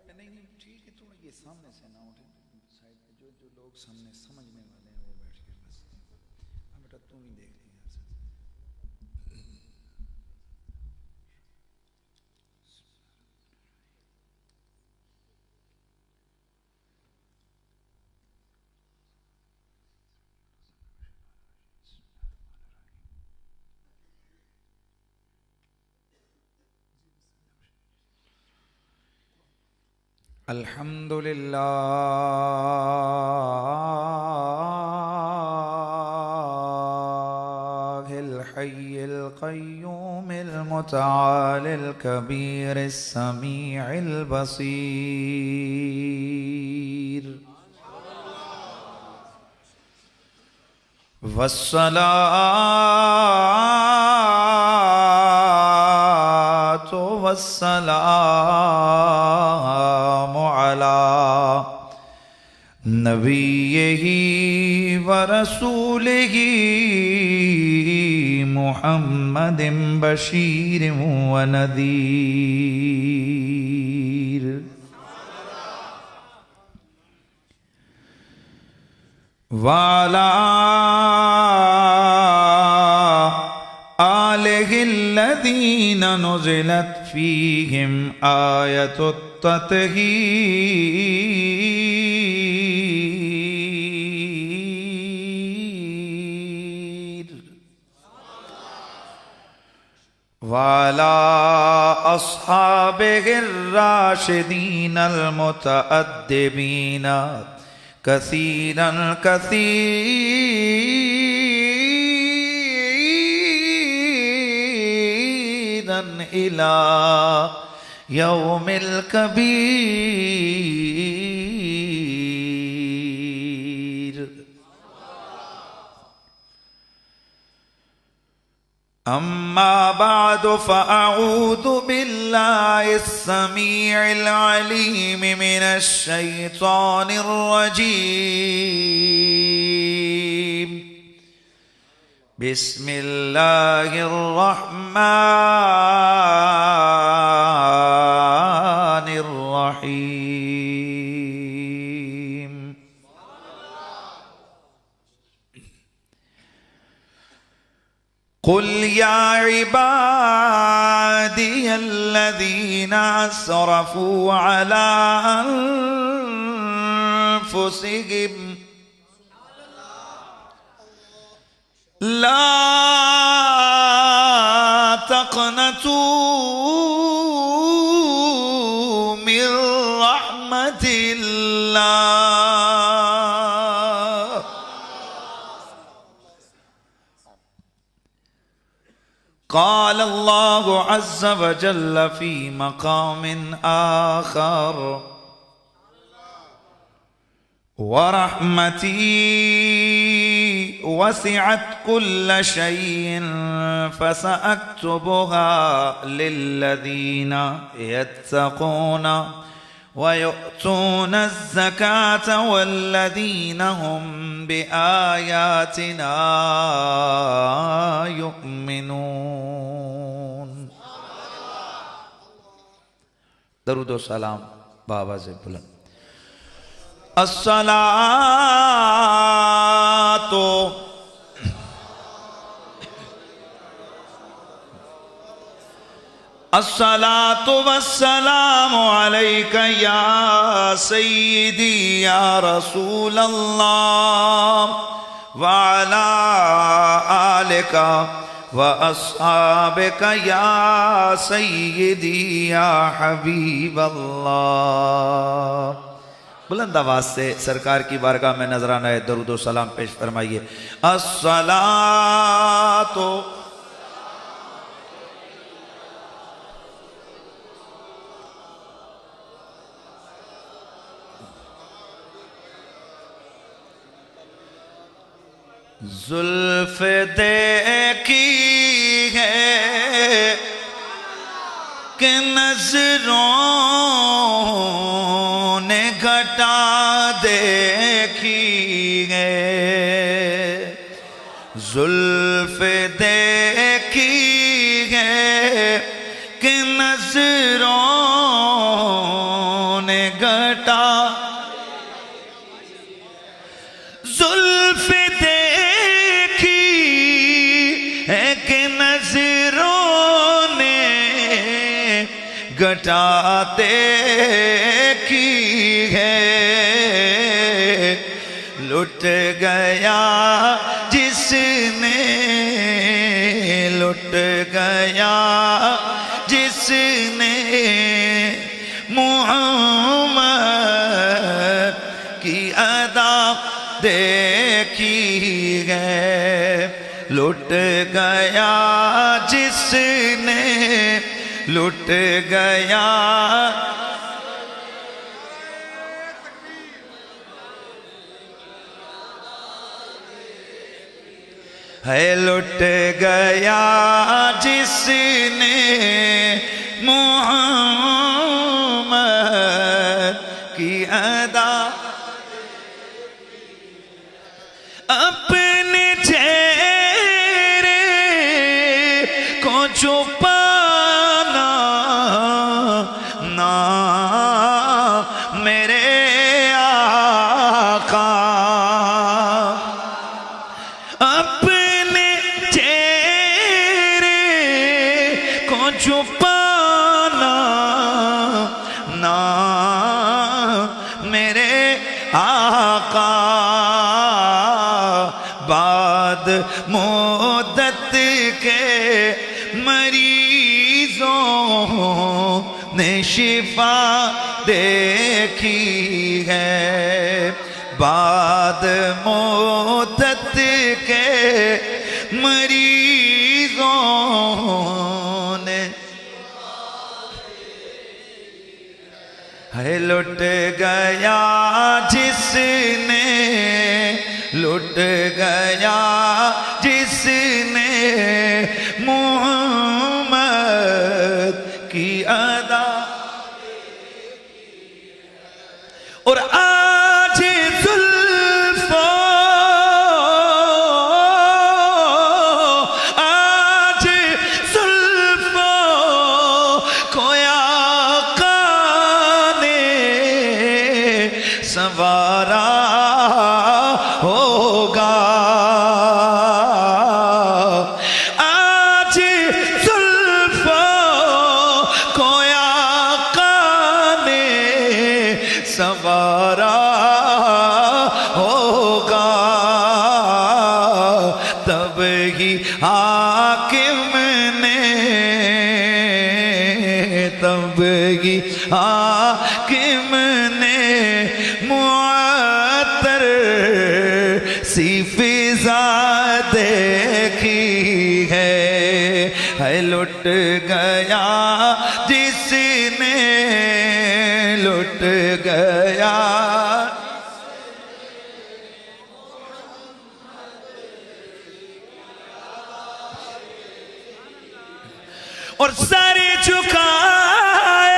नहीं नहीं ठीक है, थोड़ा ये सामने से ना उठे, साइड पे जो जो लोग सामने समझने वाले हैं वो बैठ के बस। हाँ बेटा तुम ही देख लिया से। अल्हम्दुलिल्लाहिल हय्यिल क़य्यूमिल मुतआलिल कबीरिस समीइल बसीर वस्सलातु वस्सलामु अला नबिय्यिही व रसूलिही मुहम्मदिन बशीरिन व नज़ीर। वाला आलिहिल्लज़ीना नुज़िलत फ़ीहिम आयतुत तत्हीर। वाला अस्हाबिहिर राशिदीनल मुतअद्दिबीना कसीरन कसीरन इला यौमिल कबीर। अम्मा बादु फ़अऊज़ु बिल्लाहिस समीइल अलीम मिनश शैतानिर रजीम। बिस्मिल्लाहिर रहमानिर रहीम। कुल या इबादियल्लज़ीना अस्रफ़ू अला अन्फुसिहिम ला तक़नतू मिन रहमतिल्लाह। क़ाल अल्लाहु अज़्ज़ व जल्ल फ़ी मक़ामिन आख़र व रहमती वसिअत कुल्ल शैइन फसअक्तुबुहा लिल्लज़ीना यत्तक़ूना व युअतूना ज़्ज़काता वल्लज़ीना हुम बिआयातिना युमिनून। दरूद व सलाम बाबा से बुलंद। अस्सलातु अस्सलातु वस्सलामु अलैका या सय्यिदी या रसूलल्लाह व अला आलिका व अस्हाबिका या सय्यिदी या हबीबल्लाह। बुलंद आवाज से सरकार की बारगाह में नजराना दरूद व सलाम पेश फरमाइए। अस्सलातु जुल्फ देखी है कि नजरों ने घटा देखी है। जुल्फ देखी है कि नजरों ने लुटाते की है, लुट गया जिसने, लुट गया जिसने मुहम्मद की अदा देखी है, लुट गया जिसने, लुट गया है, लुट गया जिसने मुहम्मद की अदा, अपने चेहरे को छुपाना ना मेरे आका, अपने चेहरे को छुपाना ना मेरे आका, बाद मुद्दत के मरीजों ने शिफा देखी है, बाद मुद्दत के मरीजों ने है, लुट गया जिसने, लुट गया जिसने मुहम्मद की अदा, और आज जुल्फो, आज जुल्फो को आका ने संवारा होगा, आज जुल्फो को आका ने संवारा होगा, तब ही हाकिम ने, तब ही हाकिम ने मुअत्तर सी फिजा देखी है, लुट गया जिसने, लुट गया और सारे झुकाए,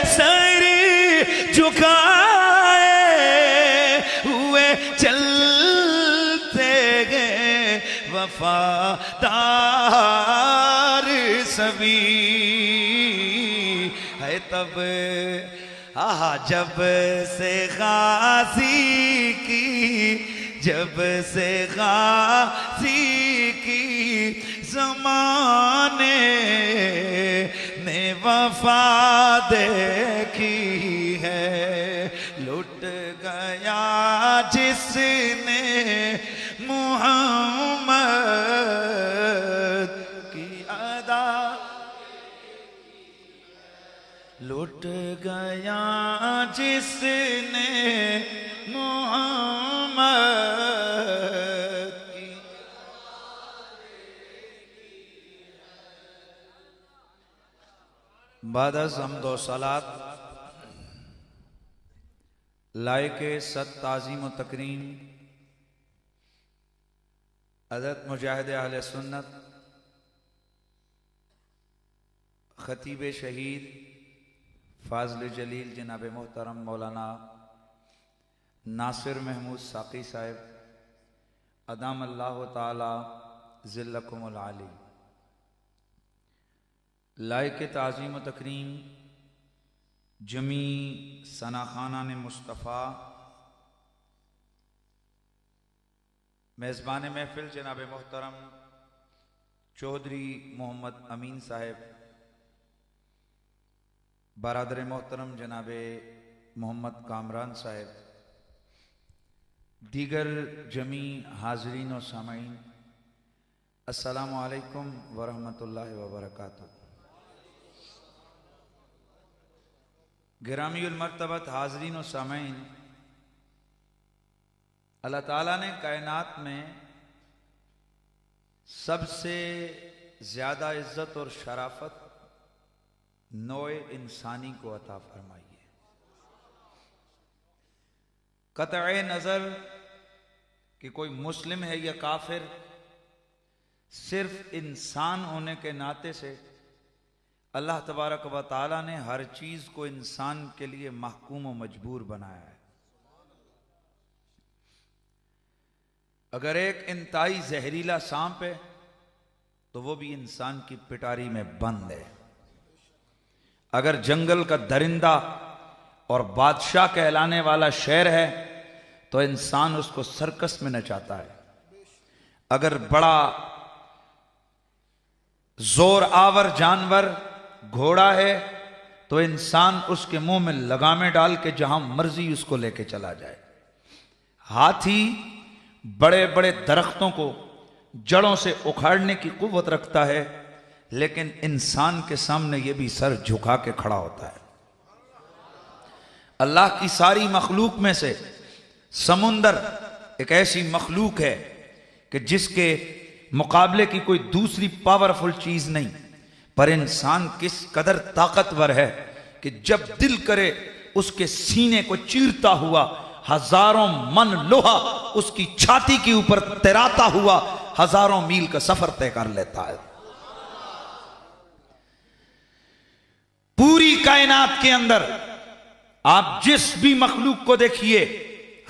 सारे झुकाए हुए चलते गए वफादार सभी है, तब आहा जब से गाजी की, जब से गाजी की ज़माने ने वफा देखी है, लुट गया जिसने मुहम्मद की अदा, लुट गया जिसने मुहम्मद की। बादस हमदो सलात लायके सत ताज़ीम व तकरीम हज़रत मुजाहिद अहले सुन्नत खतीब शहीद फाज़ल जलील जनाब मोहतरम मौलाना नासिर महमूद साक़ी साहिब अदाम अल्लाह ताला ज़िल्लकुमुल आली लायके ताज़ीम व तकरीम जमी सनाखाना ने मुस्तफ़ा मेज़बान महफिल जनाब मोहतरम चौधरी मोहम्मद अमीन साहब, बरादर मोहतरम जनाबे मोहम्मद कामरान साहब, दीगर जमी हाजरीन और सामाईन, अस्सलामु अलैकुम वरहमतुल्लाहि वबरकातुह। गिरामीउल मर्तबत हाजरीन और सामाईन, अल्लाह ताला ने कायनात में सबसे ज्यादा इज्जत और शराफत नौए इंसानी को अता फरमाई है। कतए नजर कि कोई मुस्लिम है या काफिर, सिर्फ इंसान होने के नाते से अल्लाह तबारक व तआला ने हर चीज को इंसान के लिए महकूम और मजबूर बनाया है। अगर एक इंतहाई जहरीला सांप है तो वो भी इंसान की पिटारी में बंद है। अगर जंगल का दरिंदा और बादशाह कहलाने वाला शेर है तो इंसान उसको सर्कस में नचाता है। अगर बड़ा जोर आवर जानवर घोड़ा है तो इंसान उसके मुंह में लगामें डाल के जहां मर्जी उसको लेके चला जाए। हाथी बड़े बड़े दरख्तों को जड़ों से उखाड़ने की कुव्वत रखता है, लेकिन इंसान के सामने यह भी सर झुका के खड़ा होता है। अल्लाह की सारी मखलूक में से समुंदर एक ऐसी मखलूक है कि जिसके मुकाबले की कोई दूसरी पावरफुल चीज नहीं, पर इंसान किस कदर ताकतवर है कि जब दिल करे उसके सीने को चीरता हुआ हजारों मन लोहा उसकी छाती के ऊपर तैराता हुआ हजारों मील का सफर तय कर लेता है। पूरी कायनात के अंदर आप जिस भी मखलूक को देखिए,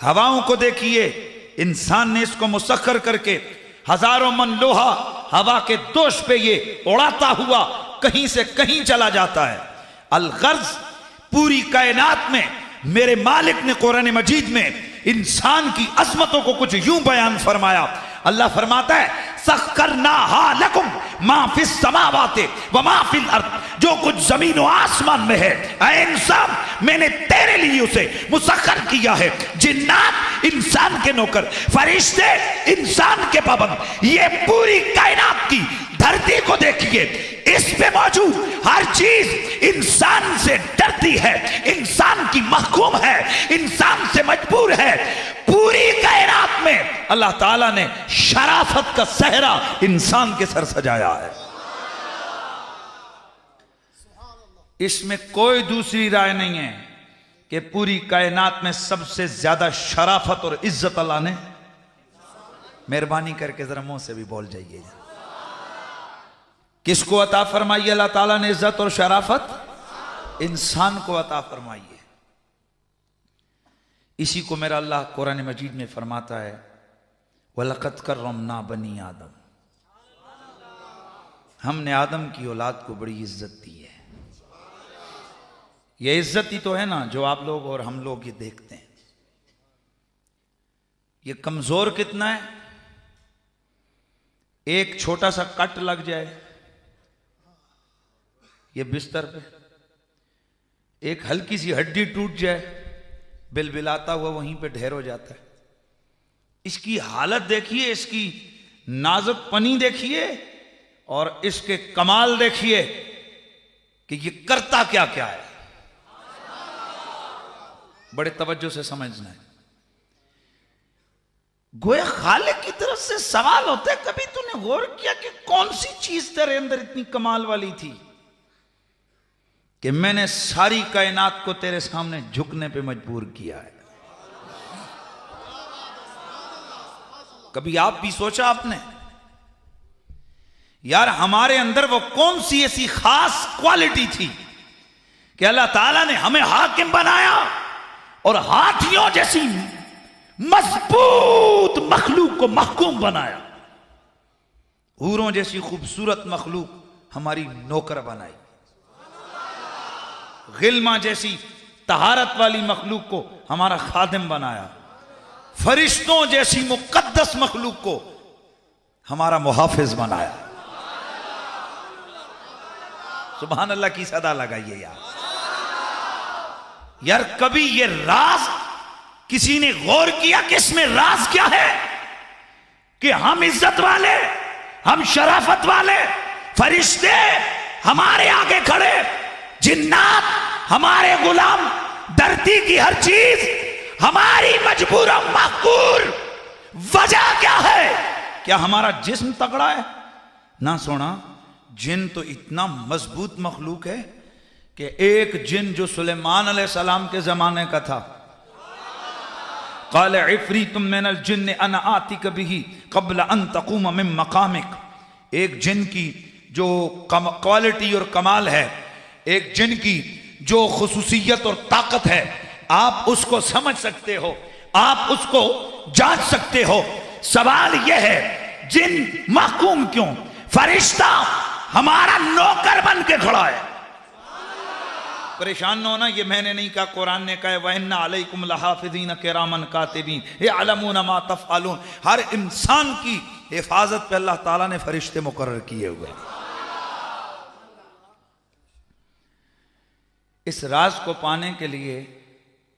हवाओं को देखिए, इंसान ने इसको मुसख्खर करके हजारों मन लोहा हवा के दोष पे ये उड़ाता हुआ कहीं से कहीं चला जाता है। अलगर्ज पूरी कायनात में मेरे मालिक ने कुरान मजीद में इंसान की अजमतों को कुछ यूं बयान फरमाया। अल्लाह फरमाता है सख्खरनाहा लकुम मा फिस समावाति व मा फिल अर्द, जो कुछ जमीन और आसमान में है ऐ इंसान मैंने तेरे लिए उसे मुसख्खर किया है। जिन्नात इंसान के नौकर, फरिश्ते इंसान के पाबंद। ये पूरी कायनात की धरती को देखिए, इस पे मौजूद हर चीज इंसान से डरती है, इंसान की महकूम है, इंसान से मजबूर है। पूरी कायनात में अल्लाह ताला ने शराफत का सहरा इंसान के सर सजाया है। इसमें कोई दूसरी राय नहीं है कि पूरी कायनात में सबसे ज्यादा शराफत और इज्जत अल्लाह ने, मेहरबानी करके जरा मुंह से भी बोल जाइए, किसको अता फरमाई अल्लाह ताला ने इज्जत और शराफत? इंसान को अता फरमाई है। इसी को मेरा अल्लाह कुरान मजीद में फरमाता है वलक़द कर्रमना बनी आदम, हमने आदम की औलाद को बड़ी इज्जत दी है। ये इज्जत ही तो है ना जो आप लोग और हम लोग ये देखते हैं। ये कमजोर कितना है, एक छोटा सा कट लग जाए ये बिस्तर पे, एक हल्की सी हड्डी टूट जाए, बिलबिलाता हुआ वहीं पे ढेर हो जाता है। इसकी हालत देखिए, इसकी नाजुक पनी देखिए और इसके कमाल देखिए कि ये करता क्या क्या है। बड़े तवज्जो से समझना है। गोया खालिक की तरफ से सवाल होता है, कभी तूने गौर किया कि कौन सी चीज तेरे अंदर इतनी कमाल वाली थी कि मैंने सारी कायनात को तेरे सामने झुकने पे मजबूर किया है? कभी आप भी सोचा आपने, यार हमारे अंदर वो कौन सी ऐसी खास क्वालिटी थी कि अल्लाह ताला ने हमें हाकिम बनाया और हाथियों जैसी मजबूत मखलूक को महकूम बनाया, हूरों जैसी खूबसूरत मखलूक हमारी नौकर बनाई, गिल्मा जैसी तहारत वाली मखलूक को हमारा खादिम बनाया, फरिश्तों जैसी मुकद्दस मखलूक को हमारा मुहाफिज बनाया। सुभान अल्लाह की सदा लगाइए यार। यार कभी ये राज किसी ने गौर किया कि इसमें राज क्या है? कि हम इज्जत वाले, हम शराफत वाले, फरिश्ते हमारे आगे खड़े, जिन्नात हमारे गुलाम, धरती की हर चीज हमारी मजबूर और मकबूल। वजह क्या है? क्या हमारा जिस्म तगड़ा है? ना सोना, जिन तो इतना मजबूत मखलूक है कि एक जिन जो सुलेमान अलैहिस्सलाम के जमाने का था, क़ाल इफ़रीतुम मिनल जिन्न अना आतिक बिही क़ब्ल अन तक़ूम मिन मक़ामिक। एक जिन की जो क्वालिटी और कमाल है, एक जिन की जो खुसूसियत और ताकत है, आप उसको समझ सकते हो, आप उसको जांच सकते हो। सवाल यह है जिन महकूम क्यों? फरिश्ता हमारा नौकर बन के खड़ा है। परेशान न होना, ये मैंने नहीं कहा, कुरान ने कहा वइन्ना अलैकुम लहाफिज़ीन किरामन कातिबीन यअलमून मा तफ़अलून। हर इंसान की हिफाजत पे अल्लाह ताला ने फरिश्ते मुकर्रर किए हुए। इस राज को पाने के लिए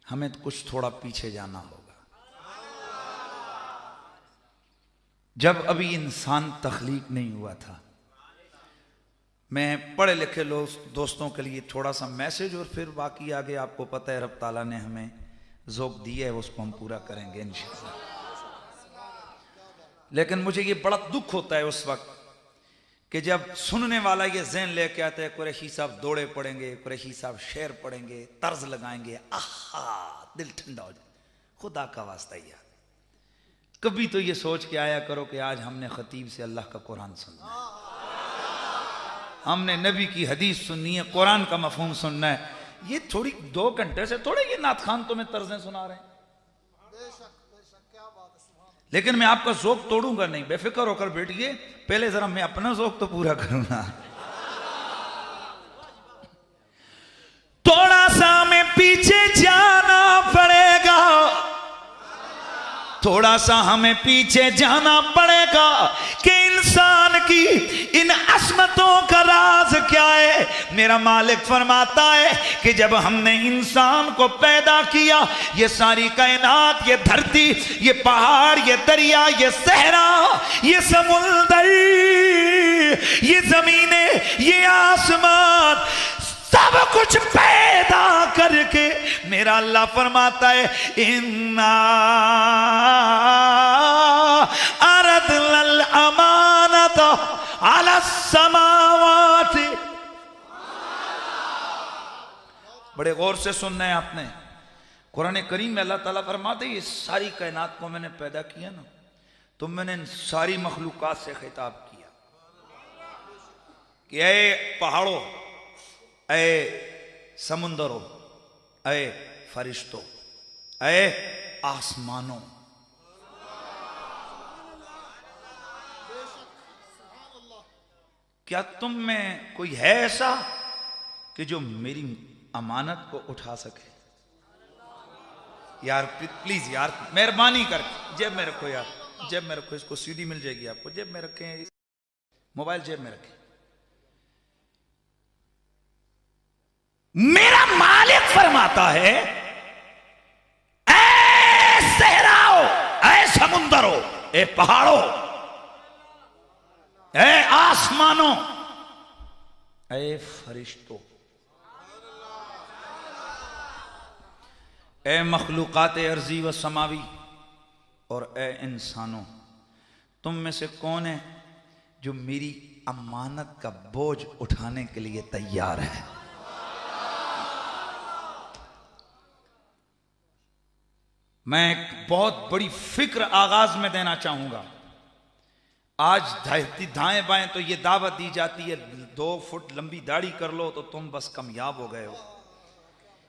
हमें कुछ थोड़ा पीछे जाना होगा। जब अभी इंसान तख्लीक नहीं हुआ था, मैं पढ़े लिखे दोस्तों के लिए थोड़ा सा मैसेज और फिर बाकी आगे आपको पता है रब ताला ने हमें ज़ौक़ दिया है, उसको हम पूरा करेंगे इंशाअल्लाह। लेकिन मुझे ये बड़ा दुख होता है उस वक्त कि जब सुनने वाला ये ज़हन लेके आता है कुरैशी साहब दौड़े पड़ेंगे, कुरैशी साहब शेर पढ़ेंगे, तर्ज लगाएंगे, आहा दिल ठंडा हो जाए। खुदा का वास्ता यार, कभी तो ये सोच के आया करो कि आज हमने खतीब से अल्लाह का कुरान सुनना है, हमने नबी की हदीस सुननी है, कुरान का मफहूम सुनना है। ये थोड़ी 2 घंटे से थोड़े ये नात खान तुम्हें तर्जें सुना रहे हैं। लेकिन मैं आपका ज़ौक़ तोड़ूंगा नहीं, बेफिक्र होकर बैठिए। पहले जरा मैं अपना ज़ौक़ तो पूरा करूंगा। थोड़ा सा हमें पीछे जाना पड़ेगा, थोड़ा सा हमें पीछे जाना पड़ेगा कि इंसान की इन असमतों का राज क्या है। मेरा मालिक फरमाता है कि जब हमने इंसान को पैदा किया, ये सारी कायनात, ये धरती, ये पहाड़, ये दरिया, ये सहरा, ये समुंदर, ये जमीनें, ये आसमान, सब कुछ पैदा करके मेरा अल्लाह फरमाता है इन्ना अरदल अमानत अला समावात। बड़े गौर से सुनना है आपने। कुरान करीम में अल्लाह ताला फरमाते ये सारी कायनात को मैंने पैदा किया ना, तो मैंने इन सारी मखलूकात से खिताब किया कि ऐ पहाड़ों, ऐ समुंदरों, ऐ फरिश्तों, ऐ आसमानों, क्या तुम में कोई है ऐसा कि जो मेरी अमानत को उठा सके? यार प्लीज यार, मेहरबानी करके जेब में रखो यार, जेब में रखो, इसको सीडी मिल जाएगी आपको, जेब में रखें, मोबाइल जेब में रखें। मेरा मालिक फरमाता है ऐ सहराओ, ऐ समुंदरों, ऐ पहाड़ों, ऐ आसमानों, ऐ फरिश्तों, ऐ मखलूकात अर्जी व समावी, और ऐ इंसानों, तुम में से कौन है जो मेरी अमानत का बोझ उठाने के लिए तैयार है? मैं एक बहुत बड़ी फिक्र आगाज में देना चाहूंगा। आज दाएं बाएं तो ये दावत दी जाती है 2 फुट लंबी दाढ़ी कर लो तो तुम बस कामयाब हो गए हो,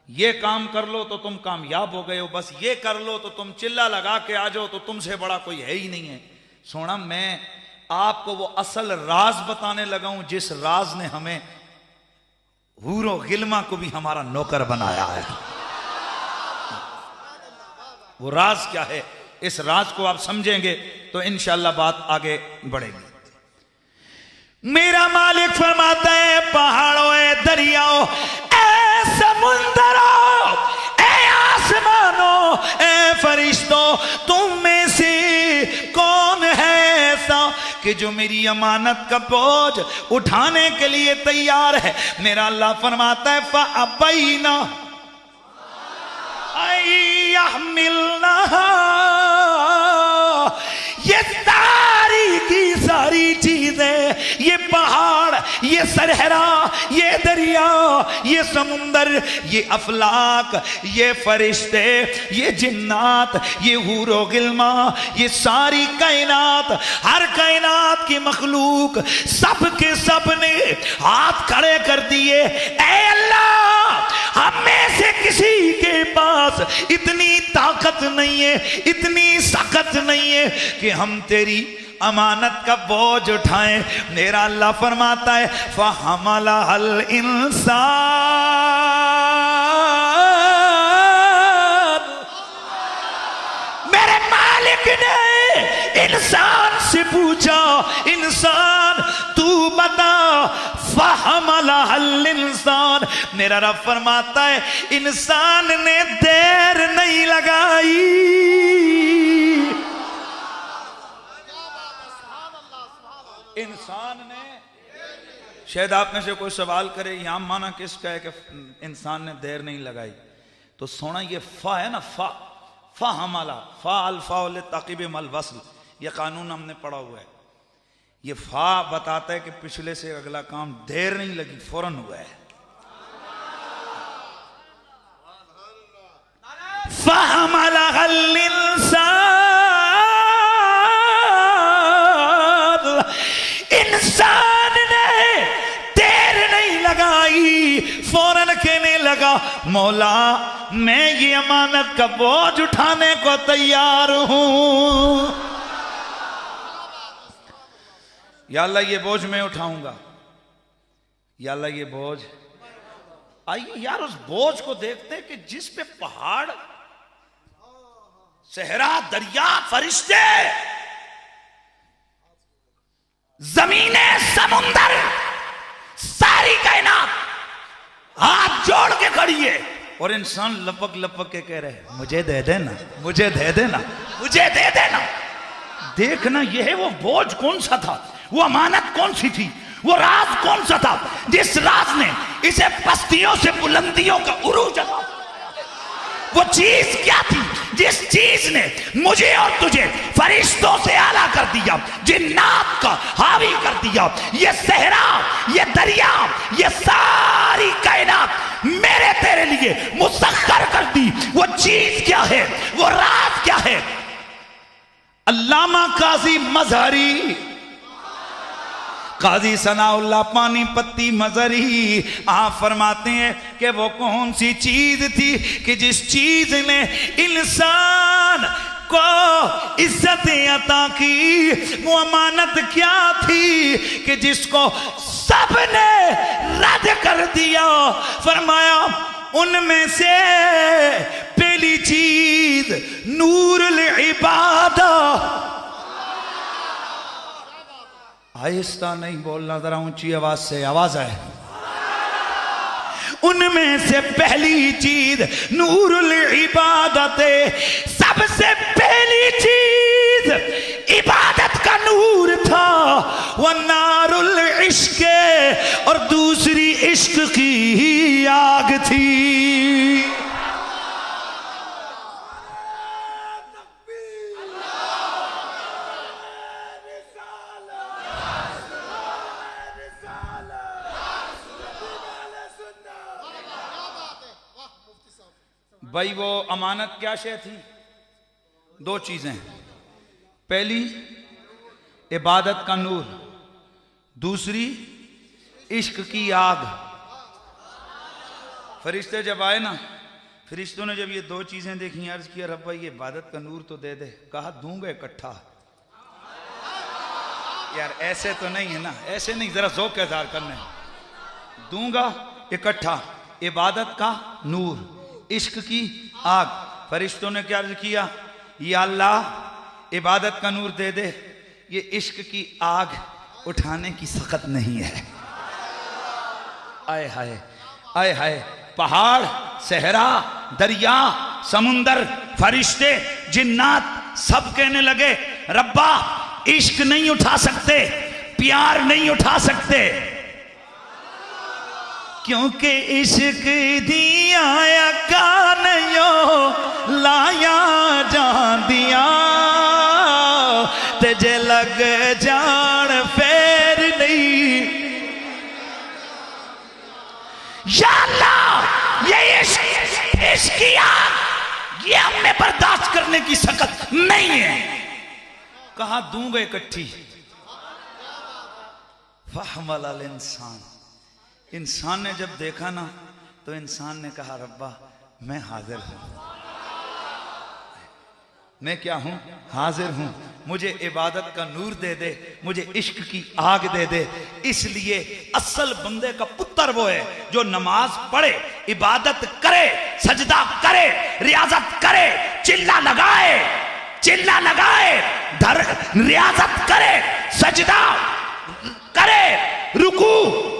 ये काम कर लो तो तुम कामयाब हो गए हो, बस ये कर लो तो तुम चिल्ला लगा के आ जाओ तो तुमसे बड़ा कोई है ही नहीं है। सोना, मैं आपको वो असल राज बताने लगा हूं जिस राज ने हमें हूरो गिल्मा को भी हमारा नौकर बनाया है। वो राज क्या है, इस राज को आप समझेंगे तो इंशाअल्लाह बात आगे बढ़ेगी। मेरा मालिक फरमाता है पहाड़ों ए दरियाओं ए समुंदरों ए आसमानों ए फरिश्तों, तुम में से कौन है ऐसा कि जो मेरी अमानत का बोझ उठाने के लिए तैयार है। मेरा अल्लाह फरमाता है फअबैना मिलना, ये सारी की सारी चीजें, ये पहाड़, ये सरहरा, ये दरिया, ये समुंदर, ये अफलाक, ये फरिश्ते, ये जिन्नात, ये हूरो गिल्मा, ये सारी कायनात, हर कायनात की मखलूक, सब के सब ने हाथ खड़े कर दिए। ऐ अल्लाह, हम में से किसी के पास इतनी ताकत नहीं है, इतनी ताकत नहीं है कि हम तेरी अमानत का बोझ उठाएं। मेरा अल्लाह फरमाता है फहमला हल इंसान, मेरे मालिक ने इंसान से पूछा, इंसान तू बता, फहमला हल इंसान, मेरा रब फरमाता है इंसान ने देर नहीं लगाई। इंसान ने, शायद आप में से कोई सवाल करे यहां माना किसका है कि इंसान ने देर नहीं लगाई, तो सोना ये फा है ना, फा फा हमाला फा अल्फा ताकीब मल वस्ल, ये कानून हमने पढ़ा हुआ है। ये फा बताता है कि पिछले से अगला काम देर नहीं लगी, फौरन हुआ है। फा हमाला हल इंसान ने देर नहीं लगाई, फौरन कहने लगा मौला मैं ये अमानत का बोझ उठाने को तैयार हूं। या अल्लाह ये बोझ मैं उठाऊंगा, या अल्लाह ये बोझ। आइए यार उस बोझ को देखते कि जिस पे पहाड़, सहरा, दरिया, फरिश्ते, जमीनें, समुंदर, सारी कायनात हाथ जोड़ के खड़ी है, और इंसान लपक लपक के कह रहे मुझे दे देना, मुझे दे देना, मुझे दे देना। देखना यह है वो बोझ कौन सा था, वो अमानत कौन सी थी, वो राज कौन सा था जिस राज ने इसे पस्तियों से बुलंदियों का उरूज अता। वो चीज क्या थी जिस चीज ने मुझे और तुझे फरिश्तों से आला कर दिया, जिन्नात का हावी कर दिया। ये सहरा, ये दरिया, ये सारी कायनात मेरे तेरे लिए मुसख्खर कर दी। वो चीज क्या है, वो राज क्या है? अल्लामा काजी मजहरी, काजी सनाउल्लाह पानीपत्ती मजहरी, आप फरमाते हैं कि वो कौन सी चीज थी कि जिस चीज ने इंसान को इज्जत अता की। वो अमानत क्या थी कि जिसको सबने रद्द कर दिया। फरमाया उनमें से पहली चीज नूरुल इबादा। आहिस्ता नहीं बोलना, जरा ऊंची आवाज से, आवाज आए। उनमें से पहली चीज नूरुल इबादत, सबसे पहली चीज इबादत का नूर था। वह नारुल इश्क, और दूसरी इश्क की आग थी। भाई वो अमानत क्या शय थी? दो चीजें, पहली इबादत का नूर, दूसरी इश्क की आग। फरिश्ते जब आए ना, फरिश्तों ने जब ये दो चीजें देखी, अर्ज किया रब्बा ये इबादत का नूर तो दे दे। कहा दूंगा इकट्ठा। यार ऐसे तो नहीं है ना, ऐसे नहीं, जरा ज़ौक़ का इज़हार करना है। दूंगा इकट्ठा, इबादत का नूर, इश्क की आग। फरिश्तों ने क्या अर्ज किया, या अल्लाह इबादत का नूर दे दे, ये इश्क की आग उठाने की सकत नहीं है। आए हाय, आए हाय, पहाड़, सहरा, दरिया, समुंदर, फरिश्ते, जिन्नात सब कहने लगे रब्बा इश्क नहीं उठा सकते, प्यार नहीं उठा सकते, क्योंकि इश्क दिया कानयो लाया जांदिया ते जे लग जान फेर नहीं। या अल्लाह, ये इश्क की आग ये हमने बर्दाश्त करने की सकत नहीं है। कहा दूंगा इकट्ठी। फहमल अल इंसान, इंसान ने जब देखा ना तो इंसान ने कहा रब्बा मैं हाजिर हूं, मैं क्या हूं, हाजिर हूं, मुझे इबादत का नूर दे दे, मुझे इश्क की आग दे दे। इसलिए असल बंदे का पुत्र वो है जो नमाज पढ़े, इबादत करे, सजदा करे, रियाजत करे, चिल्ला लगाए, चिल्ला लगाए, रियाजत करे, सजदा करे, रुकू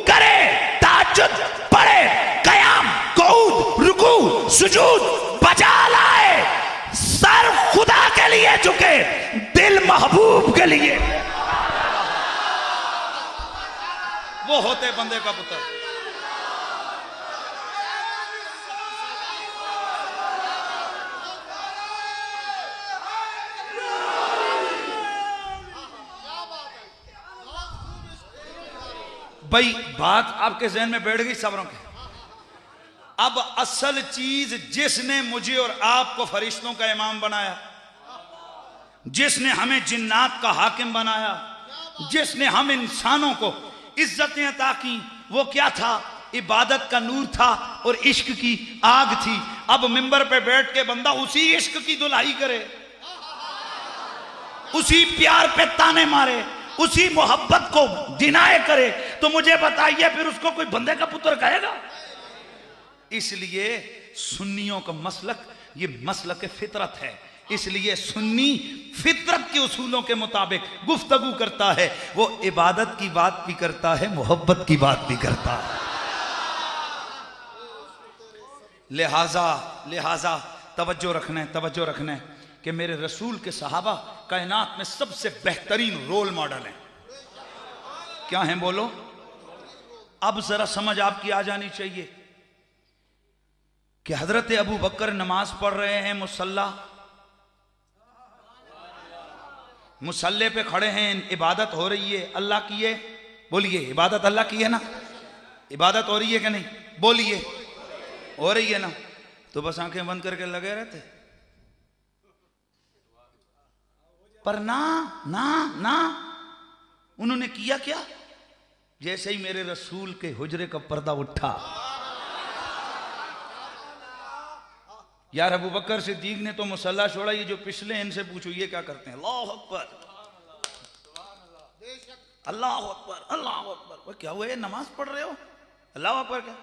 करे, ताज्जुद पढ़े, कयाम, कऊद, रुकू, सुजूद बजा लाए, सर खुदा के लिए झुके, दिल महबूब के लिए, वो होते बंदे का पुत्र। भाई बात आपके जहन में बैठ गई सब्रों के। अब असल चीज जिसने मुझे और आपको फरिश्तों का इमाम बनाया, जिसने हमें जिन्नात का हाकिम बनाया, जिसने हम इंसानों को इज्जतें अता की, वो क्या था, इबादत का नूर था और इश्क की आग थी। अब मिंबर पे बैठ के बंदा उसी इश्क की दुलाई करे, उसी प्यार पे ताने मारे, उसी मोहब्बत को डिनाय करे, तो मुझे बताइए फिर उसको कोई बंदे का पुत्र कहेगा? इसलिए सुन्नियों का मसलक ये मसलक फितरत है। इसलिए सुन्नी फितरत के उसूलों के मुताबिक गुफ्तगू करता है, वो इबादत की बात भी करता है, मोहब्बत की बात भी करता है। लिहाजा तवज्जो रखना है, तवज्जो रखना है कि मेरे रसूल के सहाबा कायनात में सबसे बेहतरीन रोल मॉडल हैं। क्या हैं बोलो? अब जरा समझ आपकी आ जानी चाहिए कि हजरत अबू बकर नमाज पढ़ रहे हैं, मुसल्ले पे खड़े हैं, इबादत हो रही है, अल्लाह की है, बोलिए इबादत अल्लाह की है ना? इबादत हो रही है कि नहीं? बोलिए हो रही है ना? तो बस आंखें बंद करके लगे रहते, पर ना ना ना उन्होंने किया क्या? जैसे ही मेरे रसूल के हुजरे का पर्दा उठा, यार अबू बकर सिद्दीक ने तो मुसल्ला छोड़ा, ये जो पिछले हैं इनसे पूछो ये क्या करते हैं? अल्लाह अकबर, अल्लाह अकबर, अल्लाह अकबर। क्या हुआ, ये नमाज पढ़ रहे हो, अल्लाह अकबर क्या?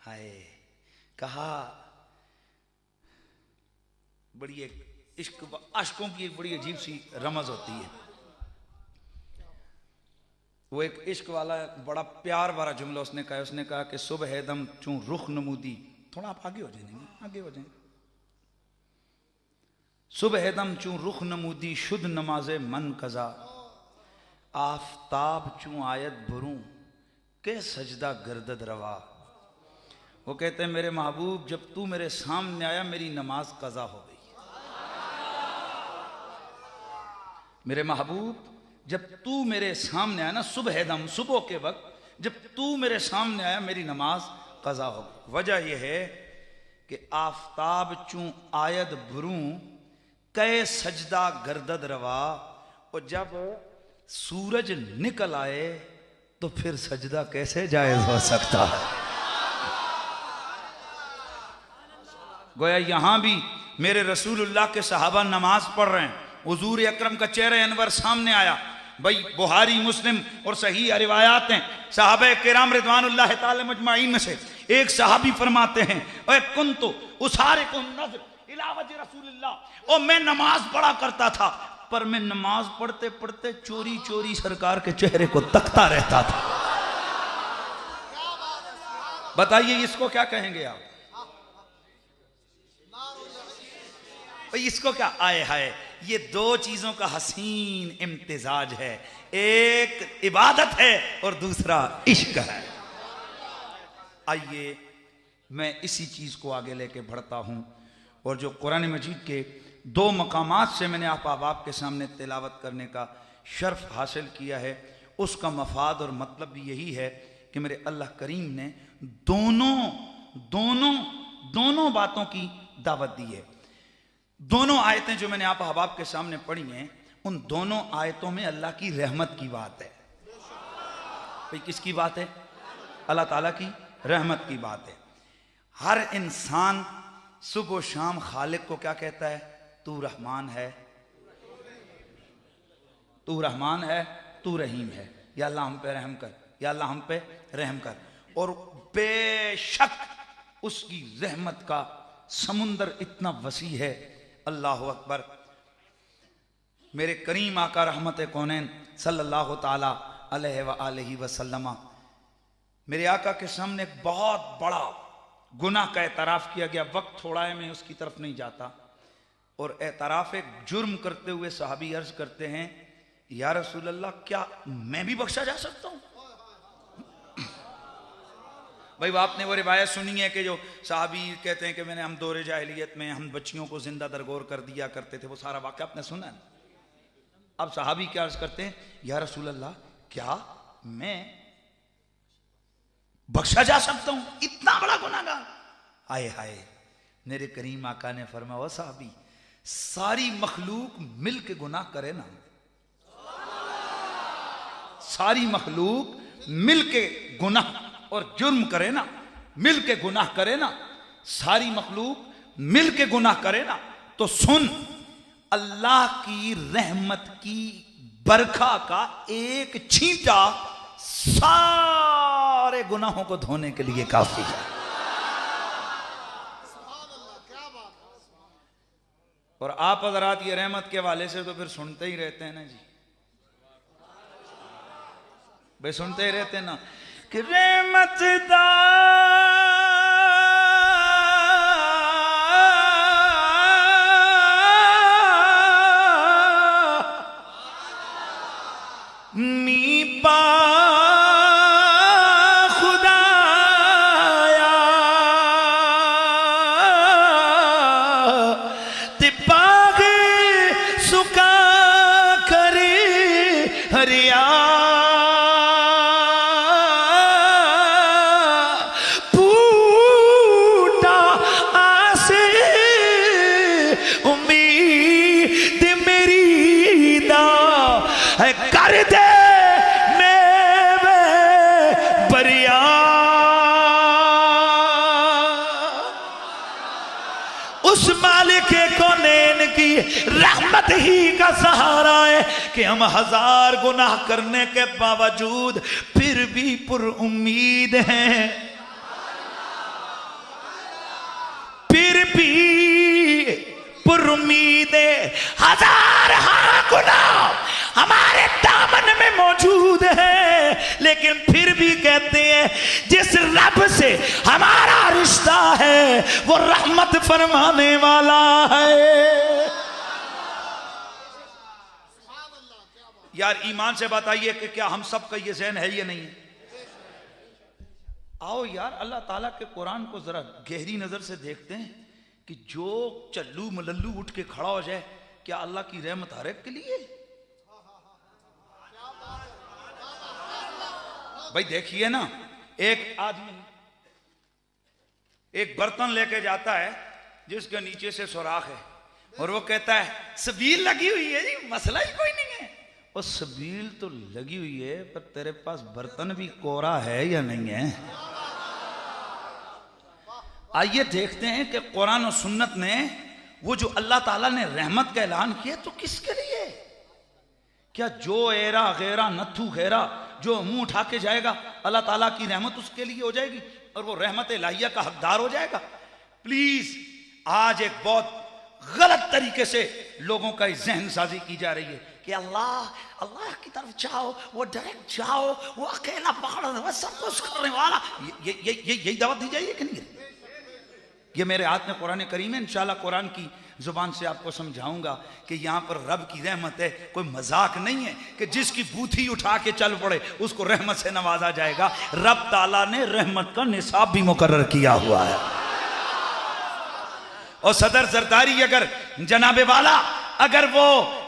हाय, कहा बड़ी एक इश्क आशिकों की एक बड़ी अजीब सी रमज होती है। वो एक इश्क वाला बड़ा प्यार वाला जुमला उसने कहा, उसने कहा कि सुबह दम चूं रुख नमूदी, थोड़ा आप आगे हो जाएंगे, आगे हो जाएंगे। सुबह दम चूं रुख नमूदी शुद्ध नमाजे मन कजा, आफताब चूं आयत भरूं के सजदा गर्दद रवा। वो कहते हैं मेरे महबूब जब तू मेरे सामने आया मेरी नमाज कजा हो गई। मेरे महबूब जब तू मेरे सामने आया ना, सुबह दम, सुबह के वक्त जब तू मेरे सामने आया मेरी नमाज कजा हो गई। वजह यह है कि आफताब चूं आयत भरूं कै सजदा गर्दद रवा, और जब सूरज निकल आए तो फिर सजदा कैसे जायज हो सकता है? गोया यहां भी मेरे रसूलुल्लाह के सहाबा नमाज पढ़ रहे हैं, हुजूर अकरम का चेहरे अनवर सामने आया। भाई बुहारी मुस्लिम और सही रिवायात हैं, सहाबा किराम रिदवानुल्लाह ताला मजमाइन में से एक सहाबी फरमाते हैं, ओए कुन्तु उसारिकुन नज़र इला वजह रसूलुल्लाह, और मैं नमाज पढ़ा करता था पर मैं नमाज पढ़ते पढ़ते चोरी चोरी सरकार के चेहरे को तकता रहता था। बताइए इसको क्या कहेंगे आप? इसको क्या? आए हाय, ये दो चीजों का हसीन इम्तिजाज है, एक इबादत है और दूसरा इश्क है। आइए मैं इसी चीज को आगे लेके बढ़ता हूं, और जो कुरान मजीद के दो मकामात से मैंने आप के सामने तिलावत करने का शर्फ हासिल किया है, उसका मफाद और मतलब भी यही है कि मेरे अल्लाह करीम ने दोनों दोनों दोनों बातों की दावत दी है। दोनों आयतें जो मैंने आप अहबाब के सामने पढ़ी हैं, उन दोनों आयतों में अल्लाह की रहमत की बात है। भाई किसकी बात है? अल्लाह ताला की रहमत की बात है। हर इंसान सुबह शाम खालिक को क्या कहता है? तू रहमान है, तू रहमान है, तू रहीम है, या अल्लाह हम पे रहम कर, या अल्लाह हम पे रहम कर। और बेशक उसकी रहमत का समुंदर इतना वसी है, अल्लाह अकबर। मेरे करीम आका रहमत कौनैन सल्लल्लाहु ताला अलैहि वसल्लम, मेरे आका के सामने एक बहुत बड़ा गुनाह का एतराफ़ किया गया। वक्त थोड़ा है, मैं उसकी तरफ नहीं जाता। और एतराफ़ एक जुर्म करते हुए सहाबी अर्ज करते हैं, या रसूल अल्लाह, क्या मैं भी बख्शा जा सकता हूं? भाई आपने वो रिवायत सुनी है कि जो साहबी कहते हैं कि हम दौरे जाहिलियत में हम बच्चियों को जिंदा दरगोर कर दिया करते थे, वो सारा वाक़या आपने सुना है। अब साहबी क्या अर्ज करते हैं, या रसूल अल्लाह, क्या मैं बख्शा जा सकता हूं? इतना बड़ा गुनाहगार। हाय हाय, मेरे करीम आका ने फरमाया, ओ साहबी, सारी मखलूक मिल के गुनाह करे ना, सारी मखलूक मिल के गुनाह और जुर्म करे ना, मिल के गुनाह करे ना, सारी मखलूक मिल के गुनाह करे ना, तो सुन, अल्लाह की रहमत की बरखा का एक छींटा सारे गुनाहों को धोने के लिए काफी है। और आप हज़रात ये रहमत के वाले से तो फिर सुनते ही रहते हैं ना जी, भाई सुनते ही रहते हैं ना कि रहमत दा मी पा खुदाया ते बाग सुका करे हरिया रहमत ही का सहारा है कि हम हजार गुनाह करने के बावजूद फिर भी पुरुम्मीद हैं, फिर भी पुरुम्मीद है। हजार गुनाह हमारे दामन में मौजूद है, लेकिन फिर भी कहते हैं जिस रब से हमारा रिश्ता है वो रहमत फरमाने वाला है। यार ईमान से बताइए कि क्या हम सब का ये ज़हन है या नहीं? आओ यार अल्लाह ताला के कुरान को जरा गहरी नजर से देखते हैं कि जो चल्लू मलल्लू उठ के खड़ा हो जाए, क्या अल्लाह की रहमत हर एक के लिए? भाई देखिए ना, एक आदमी एक बर्तन लेके जाता है जिसके नीचे से सुराख है, और वो कहता है सबील लगी हुई है जी, मसला ही कोई नहीं है। और सबील तो लगी हुई है, पर तेरे पास बर्तन भी कोरा है या नहीं है? आइए देखते हैं कि कुरान और सुन्नत ने वो जो अल्लाह ताला ने रहमत का ऐलान किया तो किसके लिए? क्या जो एरा गैरा नथु गैरा जो मुंह उठा के जाएगा अल्लाह ताला की रहमत उसके लिए हो जाएगी और वो रहमत इलाहिया का हकदार हो जाएगा? प्लीज आज एक बहुत गलत तरीके से लोगों का जहन साजी की जा रही है कि अल्लाह अल्लाह की तरफ जाओ, वो डायरेक्ट जाओ, वो अकेला पकड़ वो सब कुछ करने वाला। यही दावत दी जाइए कि नहीं? ये मेरे हाथ में कुरान करीम है, इंशाल्लाह कुरान की जुबान से आपको समझाऊंगा कि यहाँ पर रब की रहमत है, कोई मजाक नहीं है कि जिसकी बूथी उठा के चल पड़े उसको रहमत से नवाजा जाएगा। रब ताला ने रहमत का निसाब भी मुकर्रर किया हुआ है। और सदर जरदारी अगर जनाबे वाला अगर वो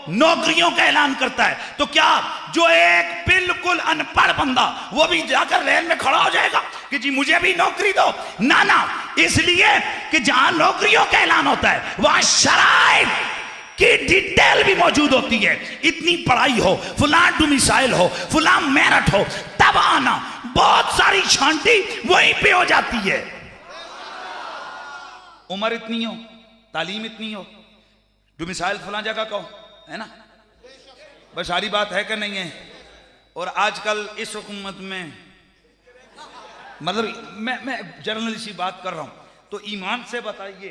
नौकरियों का ऐलान करता है तो क्या जो एक बिल्कुल अनपढ़ बंदा वो भी जाकर लाइन में खड़ा हो जाएगा कि जी मुझे भी नौकरी दो? ना ना, इसलिए कि जहां नौकरियों का ऐलान होता है वहां शराइत की डिटेल भी मौजूद होती है। इतनी पढ़ाई हो, फुलां डोमिसाइल हो, फुलां मेरिट हो, तब आना। बहुत सारी छांटी वहीं पे हो जाती है। उम्र इतनी हो, तालीम इतनी हो, डोमिसाइल फलां जगह का हो, है ना? बस सारी बात है कि नहीं है? और आजकल इस हुकूमत में मतलब मैं जनरली सी बात कर रहा हूं, तो ईमान से बताइए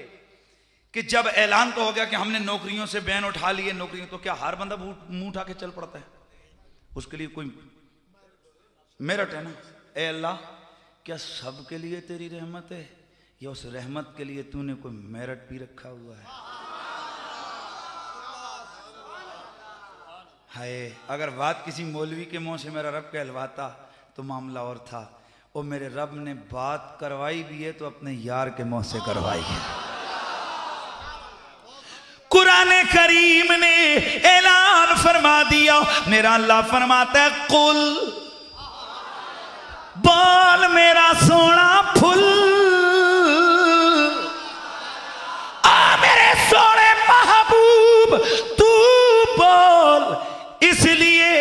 कि जब ऐलान तो हो गया कि हमने नौकरियों से बैन उठा लिए नौकरियों, तो क्या हर बंदा मुंह उठा के चल पड़ता है? उसके लिए कोई मेरिट है ना? ए अल्लाह, क्या सबके लिए तेरी रहमत है या उस रहमत के लिए तूने कोई मेरिट भी रखा हुआ है? हाय, अगर बात किसी मौलवी के मुंह से मेरा रब कहलवाता तो मामला और था। और मेरे रब ने बात करवाई भी है तो अपने यार के मुंह से करवाई है। कुरान करीम ने ऐलान फरमा दिया, मेरा अल्लाह फरमाता है कुल, बोल मेरा सोना फुल, आ मेरे सोने महबूब तू बोल, इसलिए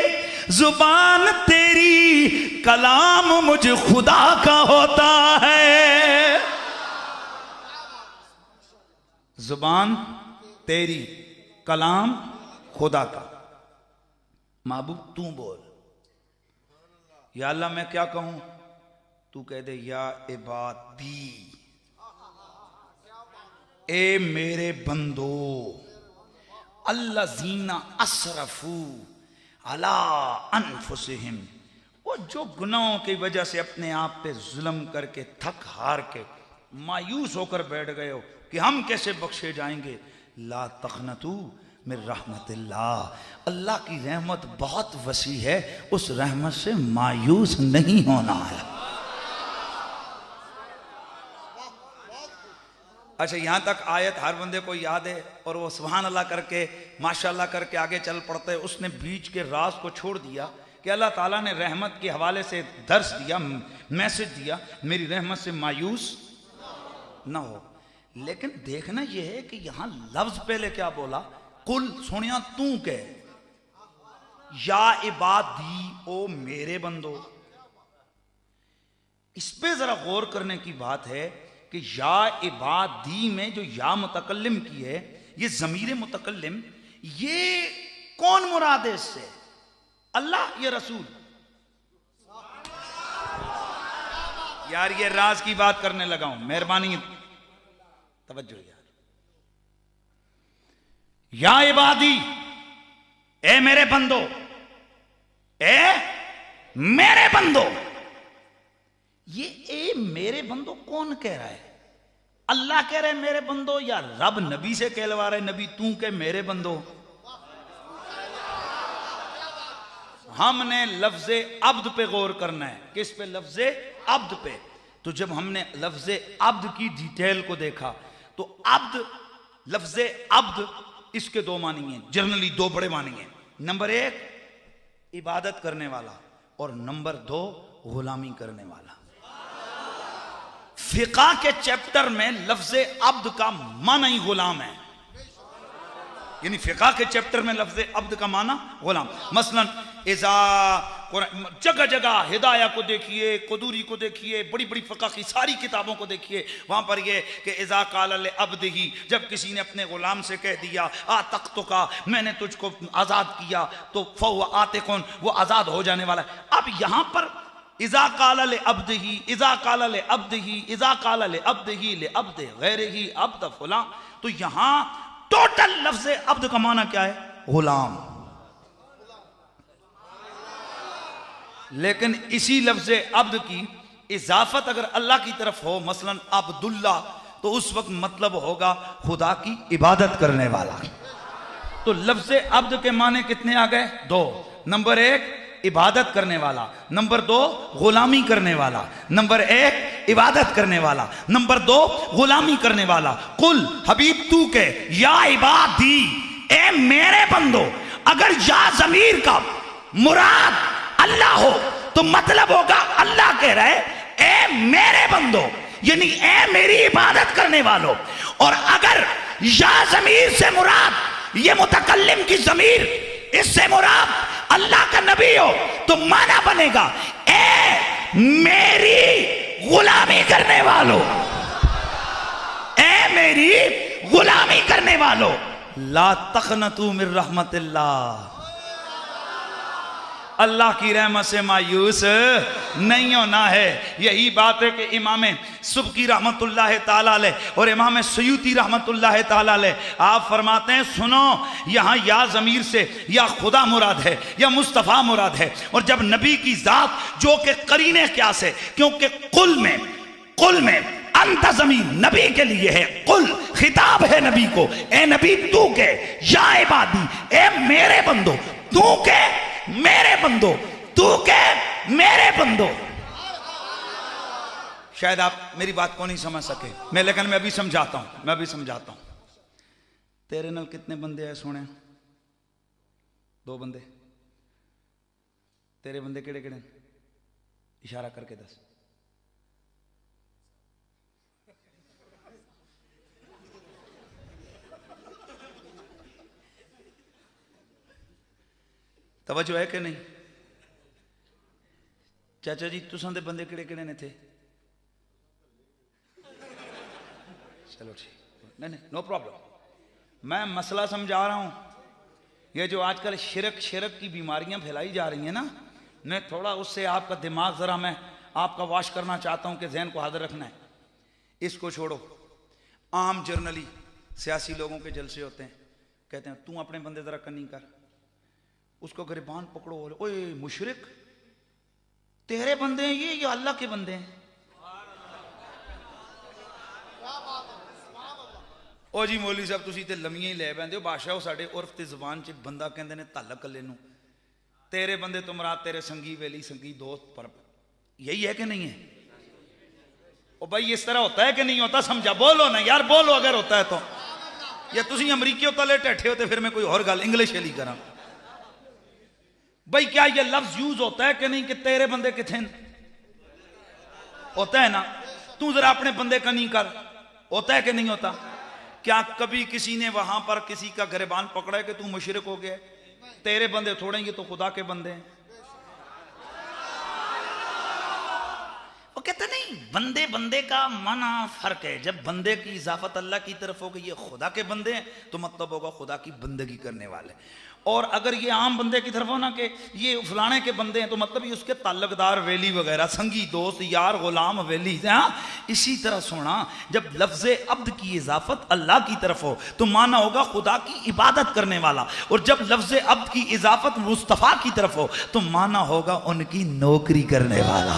जुबान तेरी कलाम मुझ खुदा का होता है। जुबान तेरी कलाम खुदा का। महबूब तू बोल, या अल्लाह मैं क्या कहूं? तू कह दे या इबादी, ए मेरे बंदो, अल्लज़ीना असरफू अला अनफुसिहिम, वो जो गुनाहों की वजह से अपने आप पे जुल्म करके थक हार के मायूस होकर बैठ गए हो कि हम कैसे बख्शे जाएंगे। ला तखनतू मिन रहमतिल्लाह, अल्लाह की रहमत बहुत वसी है, उस रहमत से मायूस नहीं होना है। अच्छा, यहां तक आयत हर बंदे को याद है और वो सुभान अल्लाह करके माशाअल्लाह करके आगे चल पड़ते हैं। उसने बीच के राज को छोड़ दिया कि अल्लाह ताला ने रहमत के हवाले से दर्स दिया, मैसेज दिया, मेरी रहमत से मायूस ना हो। लेकिन देखना यह है कि यहां लफ्ज पहले क्या बोला? कुल, सोनिया तू कह, या इबादी, ओ मेरे बंदो। इस पे जरा गौर करने की बात है कि या इबादी में जो या मुतकल्लिम की है, ये जमीर मुतकल्लिम, ये कौन मुराद है इससे? अल्लाह या रसूल? यार ये राज की बात करने लगा हूं, मेहरबानी तवज्जो यार। या इबादी, ए मेरे बंदो, ए मेरे बंदो। ये ए मेरे बंदो कौन कह रहा है? अल्लाह कह रहे मेरे बंदो या रब नबी से कहलवा रहे, नबी तू कह मेरे बंदो? हमने लफ्ज़े अब्द पे गौर करना है। किस पे? लफ्ज़े अब्द पे। तो जब हमने लफ्ज़े अब्द की डिटेल को देखा तो अब्द, लफ्ज़े अब्द, इसके दो मानी हैं, जनरली दो बड़े मानी हैं। नंबर एक इबादत करने वाला और नंबर दो गुलामी करने वाला। फिका के चैप्टर में लफ्ज़े अब्द का माना ही गुलाम है, यानी फिका के चैप्टर में लफ्ज़े अब्द का माना गुलाम। मसलन इज़ा, जगह जगह हिदाया को देखिए, कुदूरी को देखिए, बड़ी बड़ी फ़िक़्ह की सारी किताबों को देखिए, वहाँ पर ये कि इज़ा क़ाल ले अब्दिही, जब किसी ने अपने ग़ुलाम से कह दिया आ तख्तुका, मैंने तुझको आज़ाद किया, तो फ़हुव आतिक़ुन, वो आज़ाद हो जाने वाला है। अब यहाँ पर इज़ा क़ाल ले अब्दिही, इज़ा क़ाल ले अब्दिही, इज़ा क़ाल ले अब्दिही ले अब्दे गैरिही अब्द फुलां, तो यहाँ टोटल लफ्ज अब्द का माना क्या है? गुलाम। लेकिन इसी लफ्ज अब्द की इजाफत अगर अल्लाह की तरफ हो, मसलन अब्दुल्ला, तो उस वक्त मतलब होगा खुदा की इबादत करने वाला। तो लफ्ज अब्द के माने कितने आ गए? दो। नंबर एक इबादत करने वाला, नंबर दो गुलामी करने वाला। नंबर एक इबादत करने वाला, नंबर दो गुलामी करने वाला। कुल हबीब तू के या इबादी, ए मेरे बंदो, अगर या जमीर का मुराद अल्लाह हो तो मतलब होगा अल्लाह कह रहे ए मेरे बंदो, यानी ए मेरी इबादत करने वालों। और अगर या जमीर से मुराद ये मुतकल्लिम की जमीर, इससे मुराद अल्लाह का नबी हो तो माना बनेगा ए मेरी गुलामी करने वालों, ए मेरी गुलामी करने वालों। ला तखनतू मिर रहमतिल्लाह, अल्लाह की रहमत से मायूस नहीं होना है। यही बात है कि इमाम सुबकी रहमतुल्लाह ताला अलैह और इमाम सयूती रहमतुल्लाह ताला अलैह आप फरमाते हैं, सुनो यहाँ या ज़मीर से या खुदा मुराद है या मुस्तफ़ा मुराद है। और जब नबी की ज़ात जो कि करीने क्या से, क्योंकि कुल में अंत ज़मीर नबी के लिए है, कुल खिताब है नबी को, ए नबी तू के या इबादी, ए मेरे बंदो, तू के मेरे बंदो, तू के मेरे बंदो। शायद आप मेरी बात को नहीं समझ सके मैं, लेकिन मैं अभी समझाता हूं, तेरे नाल कितने बंदे हैं सोने? दो बंदे। तेरे बंदे केड़े केड़े? इशारा करके दस। तवज्जो है कि नहीं? चाचा जी तुसां दे बंदे किड़े किड़े ने थे? चलो ठीक, नहीं नो प्रॉब्लम। मैं मसला समझा रहा हूं। ये जो आजकल शिरक की बीमारियां फैलाई जा रही हैं ना, मैं थोड़ा उससे आपका दिमाग जरा मैं आपका वॉश करना चाहता हूं कि जहन को हाजिर रखना है। इसको छोड़ो। आम जर्नली सियासी लोगों के जलसे होते हैं, कहते हैं तू अपने बंदे जरा कन्नी कर, उसको गिरबान पकड़ो, ओए मुशरिक तेरे बंदे हैं ये अल्लाह के बंदे हैं। ओ जी मौलवी साहब तुसी ते लम्मियां ही ले बैठे हो। बादशाह साडे उर्फ ते जुबान च बंदा कहंदे ने धल कल्ले नूं। तेरे बंदे तो मराद तेरे संगी वेली संगी दोस्त, पर यही है कि नहीं है? ओ भाई इस तरह होता है कि नहीं होता? समझा, बोलो ना यार, बोलो अगर होता है तो। या तुसी अमरीकी तले टैठे हो तो फिर मैं कोई और गल इंग्लिश वाली करा। भाई क्या ये लफ्ज यूज होता है कि नहीं कि तेरे बंदे किथे? होता है ना। तू जरा अपने बंदे का नहीं कर, होता है कि नहीं होता? क्या कभी किसी ने वहां पर किसी का गिरबान पकड़ा है कि तू मुशरिक हो गया? तेरे बंदे थोड़े, ये तो खुदा के बंदे हैं। वो कहते नहीं, बंदे बंदे का माना फर्क है। जब बंदे की इजाफत अल्लाह की तरफ हो गई, ये खुदा के बंदे हैं, तो मतलब होगा खुदा की बंदगी करने वाले। और अगर ये आम बंदे की तरफ हो ना कि ये फलाने के बंदे हैं, तो मतलब ये उसके ताल्लुकदार वेली वगैरह, संगी दोस्त यार गुलाम वेली। हाँ, इसी तरह सुना, जब लफ्ज अब्द की इजाफत अल्लाह की तरफ हो तो माना होगा खुदा की इबादत करने वाला। और जब लफ्ज अब्द की इजाफत मुस्तफ़ा की तरफ हो तो माना होगा उनकी नौकरी करने वाला।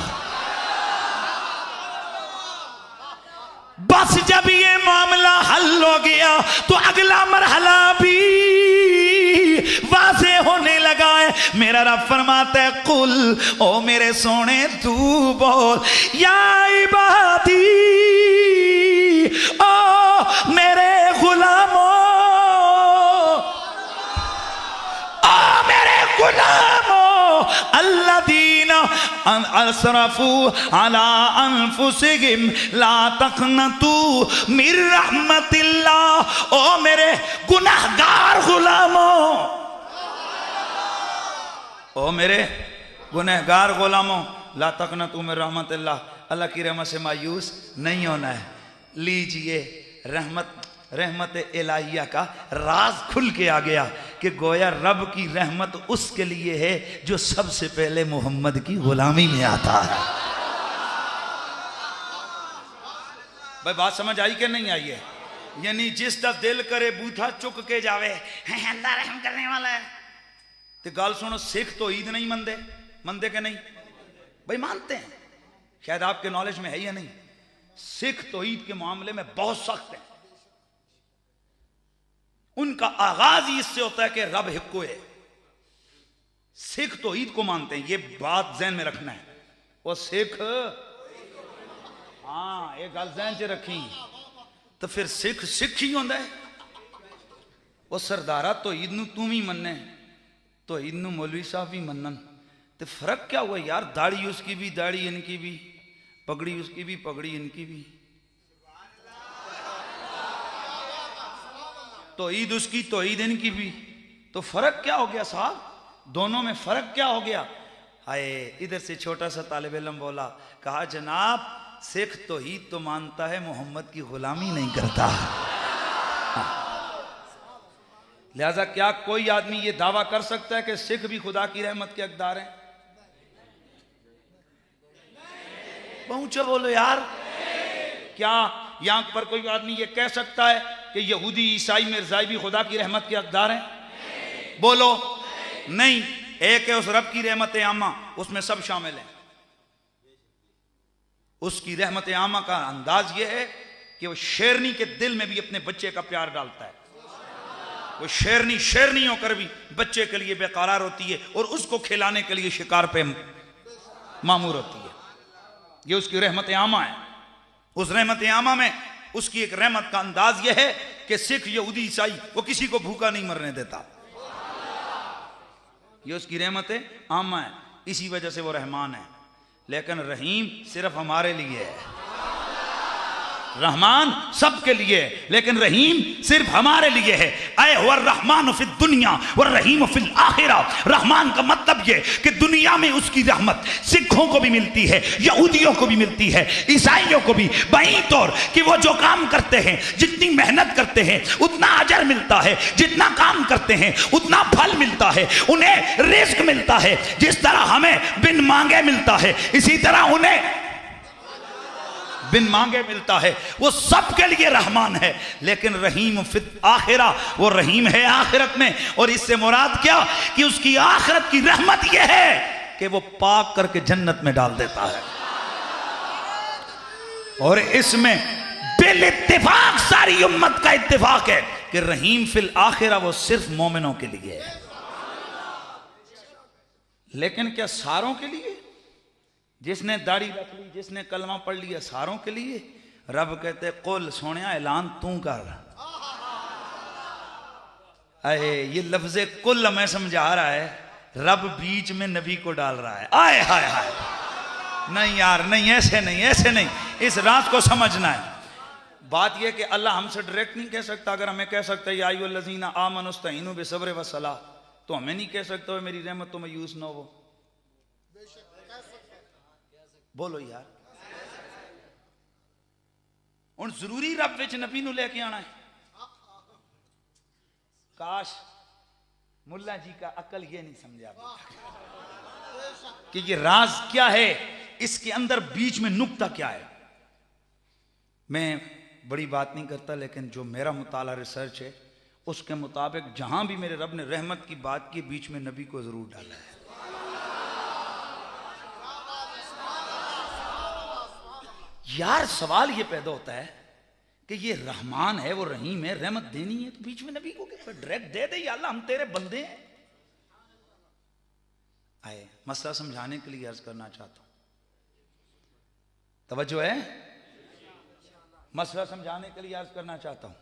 बस जब ये मामला हल हो गया तो अगला मरहला भी वाज़े होने लगा है। मेरा रब फरमाता है, कुल ओ मेरे सोने तू बोल, या इबादी ओ मेरे गुलामों, ओ मेरे गुलामों, अल्लज़ीना असरफू अला अनफुसिहिम ला तक़नतू मिर रहमतिल्लाह। ओ मेरे गुनाहगार गुलामों, ओ मेरे गुनहगार गुलामों, ला तक़नतू मिर रहमतिल्लाह, अल्लाह की रहमत से मायूस नहीं होना है। लीजिए रहमत इलाहिया का राज खुल के आ गया कि गोया रब की रहमत उसके लिए है जो सबसे पहले मोहम्मद की गुलामी में आता है। भाई बात समझ आई कि नहीं आई है? यानी जिसका दिल करे बूथा चुक के जावे, अल्लाह रहम करने वाला है। तो गल सुनो, सिख तो ईद नहीं मनते, मनते के नहीं भाई? मानते हैं, शायद आपके नॉलेज में है या नहीं। सिख तो ईद के मामले में बहुत सख्त है। उनका आगाज ही इससे होता है कि रब हिक्को है। सिख तो ईद को मानते हैं, ये बात ज़हन में रखना है। वो सिख, हाँ ये गल ज़हन च रखी। तो फिर सिख सिख ही होता है। वो सरदारा तो ईद नूं तू भी मन्ने, तो ईद नूं मौलवी साहब भी मन्नन, तो फर्क क्या हुआ यार? दाढ़ी उसकी भी, दाढ़ी इनकी भी, पगड़ी उसकी भी, पगड़ी इनकी भी। तो ईद उसकी, तो ईद इनकी भी, तो फर्क क्या हो गया साहब? दोनों में फर्क क्या हो गया? आए इधर से छोटा सा तालिब इल्म बोला, कहा जनाब सिख तो ईद तो मानता है, मोहम्मद की गुलामी नहीं करता। लिहाजा क्या कोई आदमी ये दावा कर सकता है कि सिख भी खुदा की रहमत के हकदार हैं? पहुंचो बोलो यार। क्या यहां पर कोई आदमी ये कह सकता है कि यहूदी, ईसाई, मिर्जाई भी खुदा की रहमत के हकदार हैं? बोलो नहीं। एक है उस रब की रहमत आमा, उसमें सब शामिल हैं। उसकी रहमत आमा का अंदाज यह है कि वो शेरनी के दिल में भी अपने बच्चे का प्यार डालता है। वो शेरनी शेरनी होकर भी बच्चे के लिए बेकरार होती है और उसको खिलाने के लिए शिकार पे मामूर होती है। ये उसकी रहमत आमा है। उस रहमत आमा में उसकी एक रहमत का अंदाज यह है कि सिख, यहूदी, ईसाई वो किसी को भूखा नहीं मरने देता। ये उसकी रहमत आमा है, इसी वजह से वो रहमान है। लेकिन रहीम सिर्फ हमारे लिए है। रहमान सबके लिए है, लेकिन रहीम सिर्फ हमारे लिए है। ऐ हुआ रहमान फिल दुनिया व रहीम फिल आखिरा। रहमान का मतलब ये कि दुनिया में उसकी रहमत सिखों को भी मिलती है, यहूदियों को भी मिलती है, ईसाइयों को भी। वहीं तौर कि वो जो काम करते हैं, जितनी मेहनत करते हैं उतना अजर मिलता है, जितना काम करते हैं उतना फल मिलता है, उन्हें रिस्क मिलता है। जिस तरह हमें बिन मांगे मिलता है, इसी तरह उन्हें बिन मांगे मिलता है। वो सबके लिए रहमान है। लेकिन रहीम फिल आखिरा, वो रहीम है आखिरत में। और इससे मुराद क्या कि उसकी आखिरत की रहमत यह है कि वो पाक करके जन्नत में डाल देता है। और इसमें बिल इत्तिफाक सारी उम्मत का इत्तिफाक है कि रहीम फिल आखिरा वो सिर्फ मोमिनों के लिए है। लेकिन क्या सारों के लिए? जिसने दाढ़ी रख ली, जिसने कलमा पढ़ लिया, सारों के लिए? रब कहते कुल सोने ऐलान तू कर। अरे ये लफ्ज़े कुल हमें समझा रहा है, रब बीच में नबी को डाल रहा है। आए हाय हाय, नहीं यार नहीं, ऐसे नहीं, ऐसे नहीं। इस रात को समझना है। बात यह कि अल्लाह हमसे डायरेक्ट नहीं कह सकता। अगर हमें कह सकता है या अय्युहल्लज़ीना आमनू इस्तईनू बिस्सब्र वस्सलाह, तो हमें नहीं कह सकता मेरी रहमत तो मायूस न हो। बोलो यार। और जरूरी रब विच नबी नू लेके आना है? काश मुल्ला जी का अकल ये नहीं समझा कि ये राज क्या है, इसके अंदर बीच में नुक्ता क्या है। मैं बड़ी बात नहीं करता, लेकिन जो मेरा मुताला रिसर्च है उसके मुताबिक जहां भी मेरे रब ने रहमत की बात की, बीच में नबी को जरूर डाला है। यार सवाल ये पैदा होता है कि ये रहमान है, वो रहीम है, रहमत देनी है, तो बीच में नबी को क्या डायरेक्ट दे दे? या अल्लाह हम तेरे बंदे हैं। आए मसला समझाने के लिए अर्ज करना चाहता हूं, तवज्जो है? मसला समझाने के लिए अर्ज करना चाहता हूं।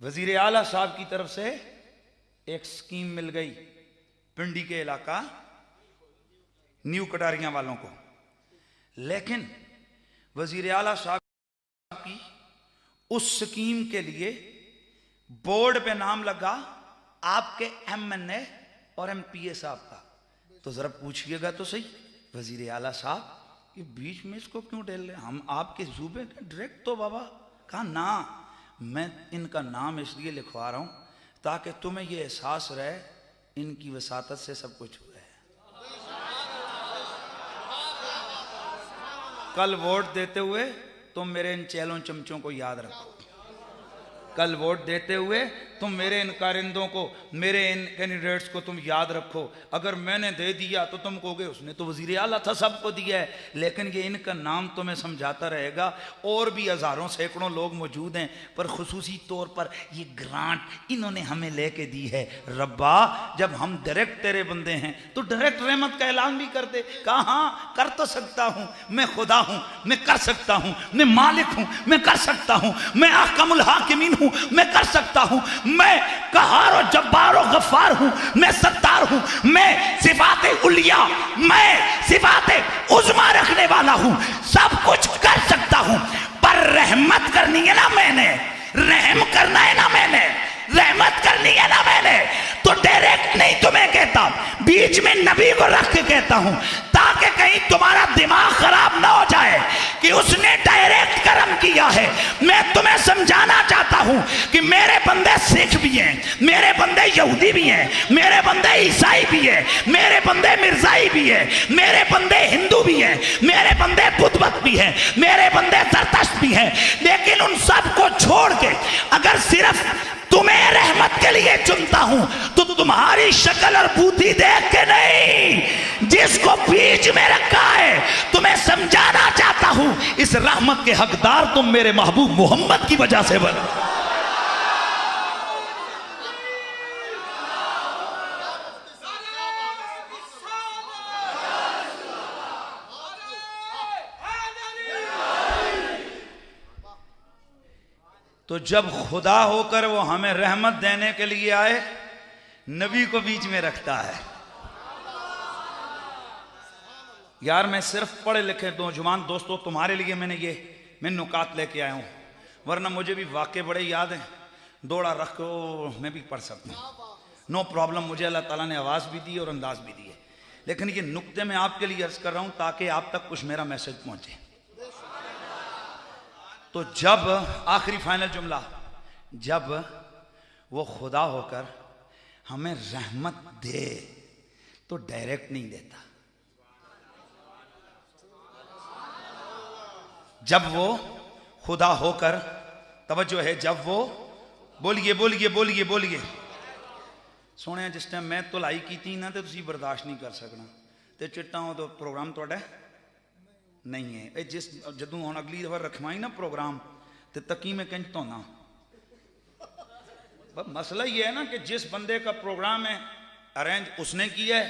वजीर आला साहब की तरफ से एक स्कीम मिल गई पिंडी के इलाका न्यू कटारियां वालों को, लेकिन वजीर आला साहब की उस स्कीम के लिए बोर्ड पे नाम लगा आपके MNA और MPA साहब का। तो जरा पूछिएगा तो सही, वजीर आला साहब ये बीच में इसको क्यों डाल रहे? हम आपके सूबे के डायरेक्ट तो बाबा। कहा ना, मैं इनका नाम इसलिए लिखवा रहा हूं ताकि तुम्हें ये एहसास रहे इनकी वसातत से सब कुछ हुआ है। कल वोट देते हुए तुम मेरे इन चेलों चमचों को याद रखो। कल वोट देते हुए तुम मेरे इन कारिंदों को, मेरे इन कैंडिडेट्स को तुम याद रखो। अगर मैंने दे दिया तो तुम कहोगे उसने तो वजीर आला था, सबको दिया है, लेकिन ये इनका नाम तुम्हें समझाता रहेगा। और भी हजारों सैकड़ों लोग मौजूद हैं, पर खुसूसी तौर पर ये ग्रांट इन्होंने हमें लेके दी है। रब्बा जब हम डायरेक्ट तेरे बंदे हैं तो डायरेक्ट रहमत का ऐलान भी कर दे। कहा हाँ कर तो सकता हूं, मैं खुदा हूं, मैं कर सकता हूं, मैं मालिक हूं, मैं कर सकता हूं, मैं अहकमुल हाकिमीन हूं, मैं कर सकता हूं, मैं कहार और जब्बार और गफ्फार हूं, मैं सत्तार हूं, मैं सिफाते उलिया, मैं सिफाते उज़्मा रखने वाला हूं, सब कुछ कर सकता हूं। पर रहमत करनी है ना मैंने, रहम करना है ना मैंने, रहमत करनी है ना मैंने, तो डायरेक्ट नहीं तुम्हें कहता, बीच में नबी को रख के कहता हूं, ताकि कहीं तुम्हारा दिमाग खराब ना हो जाए कि उसने डायरेक्ट कर्म किया है। मैं तुम्हें समझाना चाहता हूं कि मेरे बंदे सिख भी हैं, मेरे बंदे यहूदी भी हैं, मेरे बंदे ईसाई भी हैं, मेरे बंदे मिर्जाई भी हैं, मेरे बंदे हिंदू भी हैं, मेरे बंदे बुद्ध भी हैं, मेरे बंदे जरतश्त भी हैं। लेकिन उन सब को छोड़ के अगर सिर्फ तुम्हें रहमत के लिए चुनता हूं तो तुम्हारी शक्ल और बूथी देख के नहीं, जिसको बीच में रखा है तुम्हें समझाना चाहता हूं, इस रहमत के हकदार तुम मेरे महबूब मोहम्मद की वजह से बनो। तो जब खुदा होकर वो हमें रहमत देने के लिए आए, नबी को बीच में रखता है। यार मैं सिर्फ पढ़े लिखे नौजवान दोस्तों तुम्हारे लिए मैं नुकात लेके आया हूं, वरना मुझे भी वाक़े बड़े याद हैं, दौड़ा रखो मैं भी पढ़ सकता हूं, नो प्रॉब्लम। मुझे अल्लाह ताला ने आवाज़ भी दी और अंदाज भी दी है, लेकिन ये नुक्ते मैं आपके लिए अर्ज कर रहा हूं ताकि आप तक कुछ मेरा मैसेज पहुंचे। तो जब आखिरी फाइनल जुमला, जब वो खुदा होकर हमें रहमत दे तो डायरेक्ट नहीं देता। जब वो खुदा होकर, तवज्जो है, जब वो बोलिए बोलिए बोलिए बोलिए सोने, जिस टाइम मैं तुलाई की थी ना तो तुसी बर्दाश्त नहीं कर सकना, तो चिट्टा हो तो प्रोग्राम थोड़ा नहीं है। जिस जदों हम अगली दफा रखवाई ना प्रोग्राम तो तकी में कंज तो ना, मसला ये है ना कि जिस बंदे का प्रोग्राम है अरेंज उसने किया है,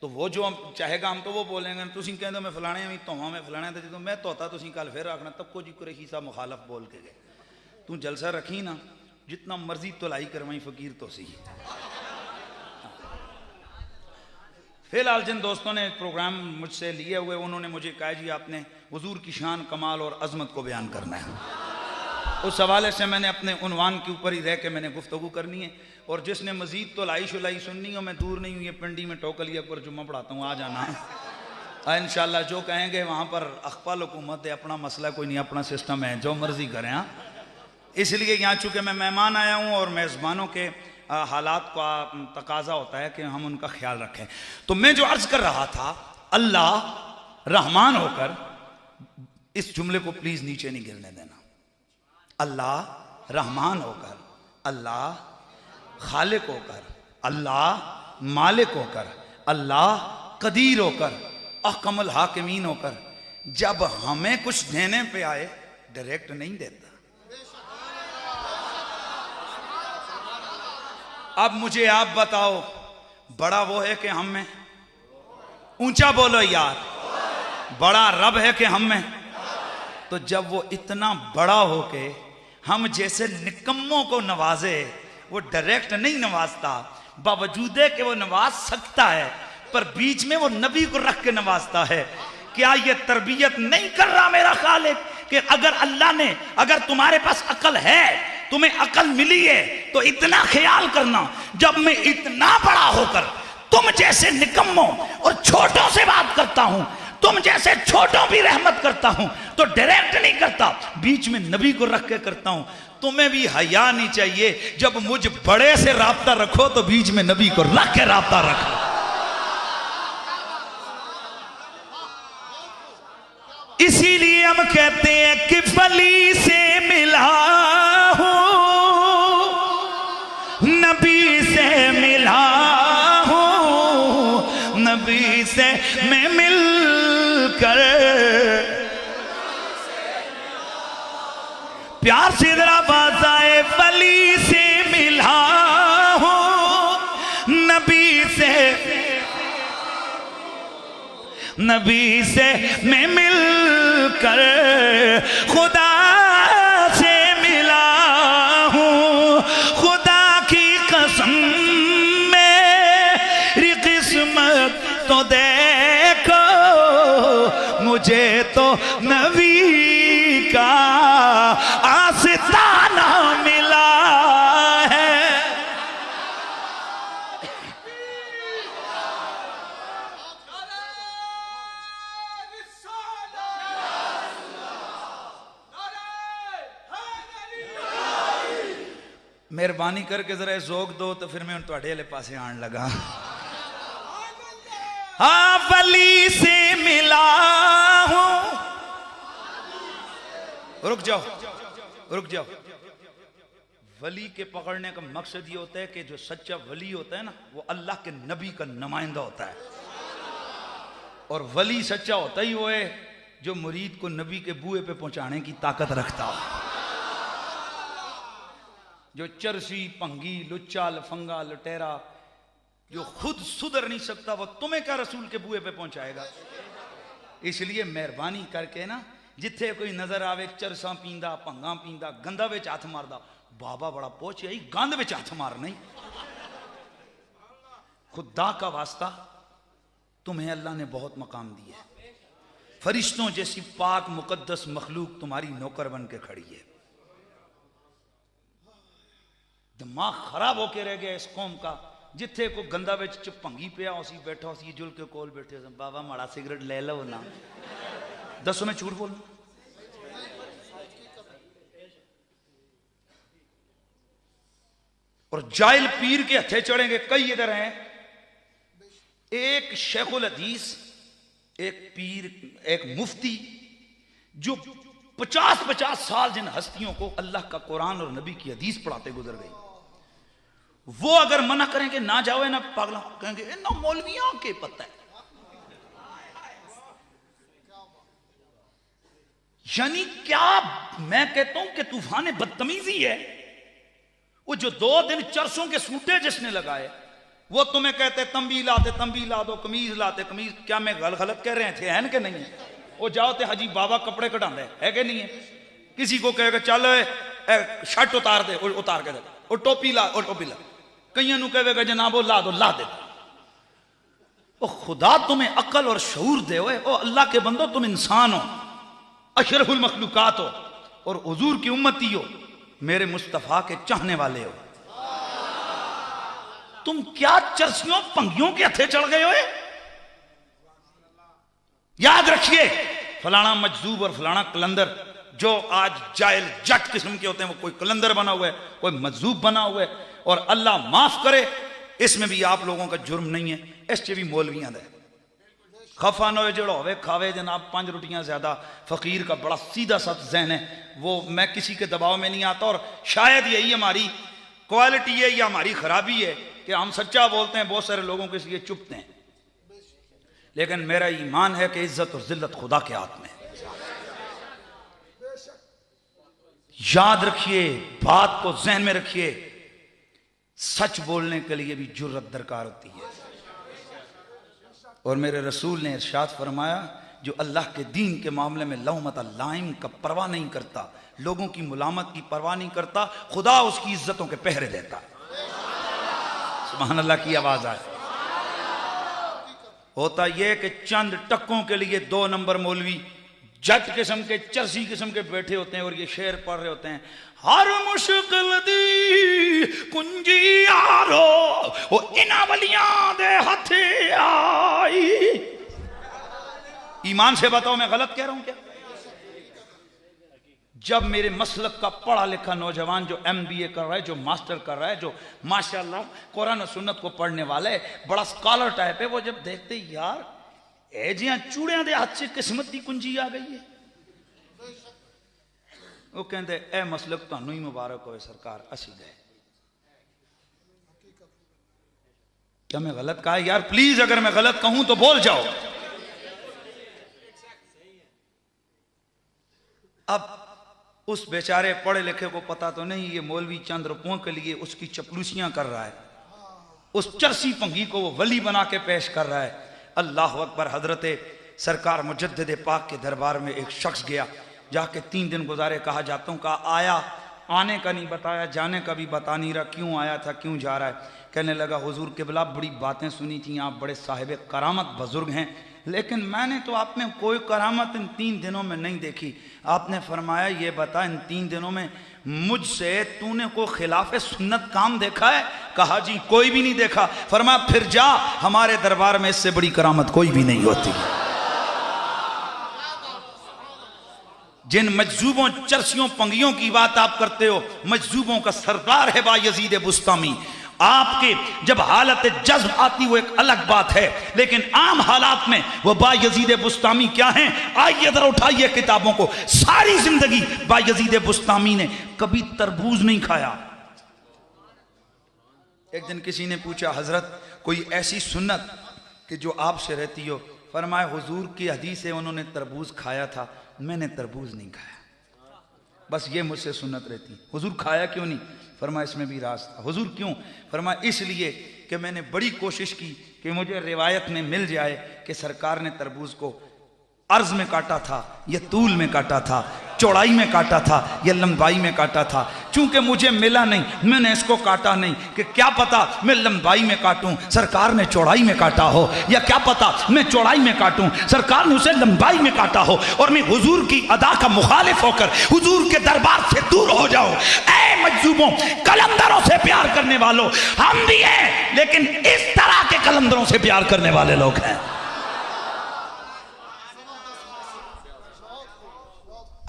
तो वो जो हम चाहेगा हम तो वो बोलेंगे। तुम कह दो मैं फलाने भी धोवा मैं फलाने, तो जो मैं धोता तुम कल फिर आखना तब को जी कुरैशी साहब मुखालफ बोल के गए। तू जलसा रखी ना, जितना मर्जी तुलाई करवाई फकीर तो सी। फिलहाल जिन दोस्तों ने प्रोग्राम मुझसे लिए हुए उन्होंने मुझे कहा जी आपने हुजूर की शान, कमाल और अजमत को बयान करना है। उस हवाले से मैंने अपने उन्वान के ऊपर ही रह के मैंने गुफ्तगू करनी है। और जिसने मजीद तो लाई शुलाई सुननी हो, मैं दूर नहीं हूँ, ये पिंडी में टोकलिया पर जुम्मा पढ़ाता हूँ, आ जाना इंशाल्लाह। जो कहेंगे वहाँ पर अखबाल हुकूमत है, अपना मसला कोई नहीं, अपना सिस्टम है, जो मर्जी करें। हाँ, इसलिए यहाँ चूँकि मैं मेहमान आया हूँ और मेज़बानों के हालात का तकाजा होता है कि हम उनका ख्याल रखें। तो मैं जो अर्ज कर रहा था, अल्लाह रहमान होकर, इस जुमले को प्लीज नीचे नहीं गिरने देना। अल्लाह रहमान होकर, अल्लाह खालिक होकर, अल्लाह मालिक होकर, अल्लाह कदीर होकर, अहकमुल हाकिमीन होकर, जब हमें कुछ देने पे आए डायरेक्ट नहीं देता। अब मुझे आप बताओ, बड़ा वो है कि हम में, ऊंचा बोलो यार, बड़ा रब है कि हम में। तो जब वो इतना बड़ा हो के हम जैसे निकम्मों को नवाजे, वो डायरेक्ट नहीं नवाजता, बावजूद है कि वो नवाज सकता है, पर बीच में वो नबी को रख के नवाजता है। क्या ये तरबियत नहीं कर रहा मेरा खालिक कि अगर अल्लाह ने, अगर तुम्हारे पास अकल है, तुम्हें अकल मिली है, तो इतना ख्याल करना, जब मैं इतना बड़ा होकर तुम जैसे निकम्मों और छोटों से बात करता हूं, तुम जैसे छोटों भी रहमत करता हूं, तो डायरेक्ट नहीं करता, बीच में नबी को रख के करता हूं। तुम्हें भी हया नहीं चाहिए, जब मुझ बड़े से राब्ता रखो तो बीच में नबी को रख के राब्ता रखो। इसीलिए हम कहते हैं कि फली से मिला हूं नबी से मैं मिल कर, प्यार से जरा बाज़ाए वली से मिला हूँ, नबी से मैं मिल कर खुदा से मिला हूँ। खुदा की कसम मेरी किस्मत तो देखो, मुझे तो नबी का आस्ताना मिला है। मेहरबानी करके जरा जोक दो तो फिर मैं उन तुहाडे वाले पासे आन लगा। हाँ वली से मिला हूं। रुक जाओ रुक जाओ। वली के पकड़ने का मकसद ये होता है कि जो सच्चा वली होता है ना, वो अल्लाह के नबी का नुमाइंदा होता है। और वली सच्चा होता ही वो है जो मुरीद को नबी के बुए पे पहुंचाने की ताकत रखता हो। जो चरसी, पंगी, लुच्चा, लफंगा, लुटेरा जो खुद सुधर नहीं सकता, वो तुम्हें क्या रसूल के बुए पे पहुंचाएगा। इसलिए मेहरबानी करके ना, जिथे कोई नजर आवे चरसा पींदा, भंगा पींदा, गंदा विच हाथ मारदा, बाबा बड़ा पहुंच आई, गंद विच हाथ मार नहीं। खुदा का वास्ता, तुम्हें अल्लाह ने बहुत मकाम दिया है। फरिश्तों जैसी पाक मुकद्दस मखलूक तुम्हारी नौकर बन के खड़ी है। दिमाग खराब होके रह गया इस कौम का। जिथे को गंदा विच भंगी पिया उसी बैठा उसी जुल के कोल बैठे, बाबा माड़ा सिगरेट ले लो ना। दसो मैं झूठ बोलूं? और जाहिल पीर के हथे चढ़ेंगे कई इधर हैं। एक शेखुल हदीस, एक पीर, एक मुफ्ती जो 50-50 साल जिन हस्तियों को अल्लाह का कुरान और नबी की हदीस पढ़ाते गुजर गई, वो अगर मना करेंगे ना जाओ ना पागला, कहेंगे ना मौलवियों के पता है। यानी क्या मैं कहता हूं कि तूफान बदतमीजी है। वो जो 2 दिन चरसों के सूटे जिसने लगाए, वो तुम्हें कहते तंबी लाते तंबी ला दो, कमीज लाते कमीज। क्या मैं गलत कह रहे थे, है कि नहीं? वो जाओ ते हजी बाबा कपड़े कटांदे है कि नहीं है? किसी को कहेगा चल शर्ट उतार दे, उतार के दे, और टोपी ला, और टोपी ला। कईयों को कहेगा जनाब वो ला दो, ला दे। ओ खुदा तुम्हें अकल और शऊर दे। ओ अल्लाह के बंदो, तुम इंसान हो, अशरफुल मखलूकात हो, और हुजूर की उम्मती हो, मेरे मुस्तफा के चाहने वाले हो। तुम क्या चरसियों पंगियों के हथे चढ़ गए हो? याद रखिए, फलाना मजदूब और फलाना कलंदर, जो आज जाहिल जट किस्म के होते हैं, वो कोई कलंदर बना हुआ है, कोई मजदूब बना हुआ है। और अल्लाह माफ करे, इसमें भी आप लोगों का जुर्म नहीं है, इससे भी मौलवियां दे। खफा न हो जोड़ा होवे खावे जनाब 5 रोटियां ज्यादा। फकीर का बड़ा सीधा सा जहन है, वो मैं किसी के दबाव में नहीं आता। और शायद यही हमारी क्वालिटी है या हमारी खराबी है कि हम सच्चा बोलते हैं, बहुत सारे लोगों के लिए चुपते हैं। लेकिन मेरा ईमान है कि इज्जत और जिल्लत खुदा के हाथ में है। याद रखिए, बात को जहन में रखिए, सच बोलने के लिए भी जुर्रत दरकार होती है। और मेरे रसूल ने इरशाद फरमाया, जो अल्लाह के दीन के मामले में लौमत लाइम का परवाह नहीं करता, लोगों की मुलामत की परवाह नहीं करता, खुदा उसकी इज्जतों के पहरे देता। सुभान अल्लाह की आवाज आए। होता यह कि चंद टक्कों के लिए 2 नंबर मौलवी जट किस्म के, चरसी किस्म के बैठे होते हैं और ये शेर पढ़ रहे होते हैं, हर मुश्किल दी कुंजी यारो ओ इना वलियां दे हथे आई। ईमान से बताओ मैं गलत कह रहा हूं क्या? जब मेरे मसलक का पढ़ा लिखा नौजवान जो MBA कर रहा है, जो मास्टर कर रहा है, जो माशाल्लाह कुरान और सुन्नत को पढ़ने वाला है, बड़ा स्कॉलर टाइप है, वो जब देखते यार ए जियां चूड़ियां दे हाथ से किस्मत की कुंजी आ गई है, वो कहते ए मसलक तुहानू ही मुबारक होए सरकार, असी गए। क्या मैं गलत कहा यार? प्लीज अगर मैं गलत कहूं तो बोल जाओ। अब उस बेचारे पढ़े लिखे को पता तो नहीं ये मौलवी चंद रुपयों के लिए उसकी चपलूसियां कर रहा है, उस चरसी पंगी को वो वली बना के पेश कर रहा है। अल्लाह अकबर। हजरत सरकार मुजद्दिद पाक के दरबार में एक शख्स गया, जाके 3 दिन गुजारे, कहा जाता हूँ, कहा आया, आने का नहीं बताया, जाने का भी बता नहीं रहा, क्यों आया था क्यों जा रहा है। कहने लगा हुजूर क़िबला बड़ी बातें सुनी थी, आप बड़े साहिब करामत बुजुर्ग हैं, लेकिन मैंने तो आप में कोई करामत इन 3 दिनों में नहीं देखी। आपने फरमाया ये बता इन 3 दिनों में मुझसे तूने कोई खिलाफ सुन्नत काम देखा है? कहा जी कोई भी नहीं देखा। फरमाया फिर जा, हमारे दरबार में इससे बड़ी करामत कोई भी नहीं होती। जिन मजजूबों चरसियों पंगियों की बात आप करते हो, मजजूबों का सरदार है बायजीद बुस्तामी। आपके जब हालत जज्ब आती वो एक अलग बात है, लेकिन आम हालात में वो बायजीद बुस्तामी क्या हैं? आइए इधर उठाइए किताबों को। सारी जिंदगी बायजीद बुस्तामी ने कभी तरबूज नहीं खाया। एक दिन किसी ने पूछा हजरत कोई ऐसी सुन्नत कि जो आपसे रहती हो? फरमाया हुजूर की हदीस है उन्होंने तरबूज खाया था, मैंने तरबूज नहीं खाया, बस ये मुझसे सुन्नत रहती। हुजूर खाया क्यों नहीं? फरमाया इसमें भी राज था। हुजूर क्यों? फरमाया इसलिए कि मैंने बड़ी कोशिश की कि मुझे रिवायत में मिल जाए कि सरकार ने तरबूज को अर्ज में काटा था या तूल में काटा था, चौड़ाई में काटा था या लंबाई में काटा था। चूंकि मुझे मिला नहीं, मैंने इसको काटा नहीं कि क्या पता मैं लंबाई में काटूं, सरकार ने चौड़ाई में काटा हो, या क्या पता मैं चौड़ाई में काटूं, सरकार ने उसे लंबाई में काटा हो, और मैं हुजूर की अदा का मुखालिफ होकर हुजूर के दरबार से दूर हो जाऊं। ऐ मजजूबों, कलंदरों से प्यार करने वालों, हम भी हैं, लेकिन इस तरह के कलंदरों से प्यार करने वाले लोग हैं।